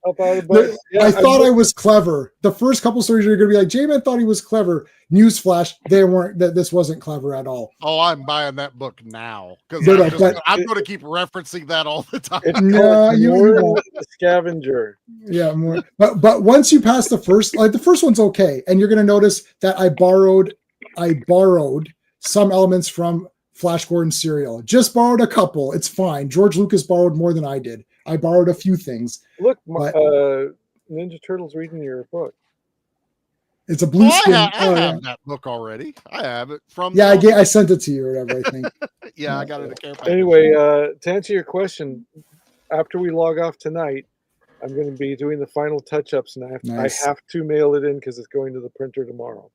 How about it? But yeah, I thought I was clever. The first couple stories you're going to be like, J-Man thought he was clever. Newsflash, they weren't. This wasn't clever at all. Oh, I'm buying that book now because No, no, I'm going to keep referencing that all the time. It's No, called you Moira won't. the Scavenger. Yeah, more. But once you pass the first, like the first one's okay, and you're going to notice that I borrowed some elements from Flash Gordon's serial. Just borrowed a couple. It's fine. George Lucas borrowed more than I did. I borrowed a few things. Look, But- Ninja Turtles reading your book. It's a blue skin. I Oh, yeah. have that book already. I have it from. Yeah, I sent it to you or whatever. I think. Yeah, I got it at Care Package. Anyway, to answer your question, after we log off tonight, I'm going to be doing the final touch-ups, and Nice. I have to mail it in because it's going to the printer tomorrow.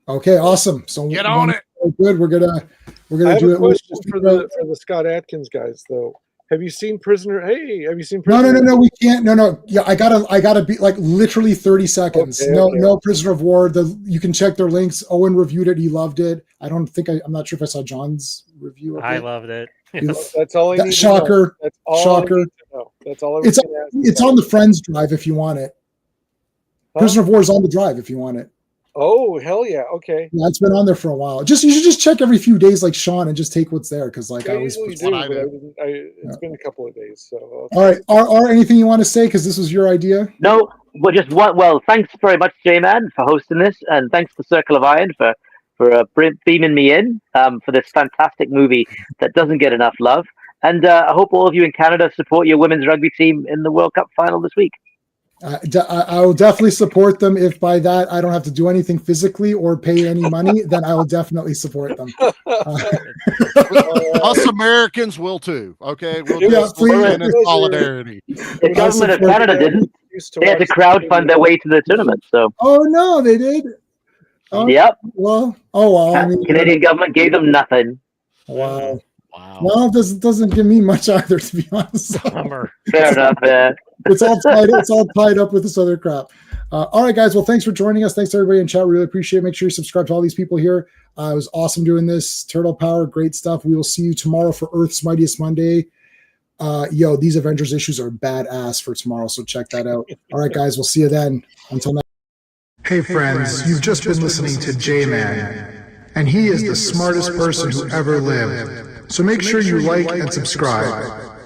Okay, awesome. So Get on it. Good. We're gonna I have do a it. question for the Scott Adkins guys, though. Have you seen Prisoner? Hey, have you seen Prisoner? No. We can't. No. Yeah, I gotta be like literally 30 seconds. Okay, no, okay. no Prisoner of War. You can check their links. Owen reviewed it. He loved it. I'm not sure if I saw John's review of I it. loved it. That's all I need. Shocker. To know. That's all Shocker. I need to know. That's all I was gonna ask. It's on the Friends drive if you want it. Huh? Prisoner of War is on the drive if you want it. Oh, hell yeah. Okay. Yeah, it's been on there for a while. You should just check every few days like Sean and just take what's there because like I I was. usually do, what but I I did. didn't. It's been a couple of days, so. All right. Are anything you want to say because this was your idea? No, well, just one. Well, thanks very much, J-Man, for hosting this, and thanks to Circle of Iron for beaming me in for this fantastic movie that doesn't get enough love. And I hope all of you in Canada support your women's rugby team in the World Cup final this week. I will definitely support them. If by that I don't have to do anything physically or pay any money, then I will definitely support them. Us Americans will too. Okay, we'll Yeah, just please. stand in solidarity. The government of Canada didn't. Used to They had to watch crowdfund their way to the tournament. So, Oh no, they did. Oh, yep, Well, oh well. I mean, Canadian government gave them nothing. wow. Wow. Well, it doesn't give me much either, to be honest. Bummer. Fair enough. It's all tied up with this other crap. All right, guys. Well, thanks for joining us. Thanks to everybody in chat. Really appreciate it. Make sure you subscribe to all these people here. It was awesome doing this. Turtle Power, great stuff. We will see you tomorrow for Earth's Mightiest Monday. These Avengers issues are badass for tomorrow, so check that out. All right, guys. We'll see you then. Until next. Hey friends, you've just been listening to J-Man, and he is the smartest person who ever lived. So make sure you like and subscribe.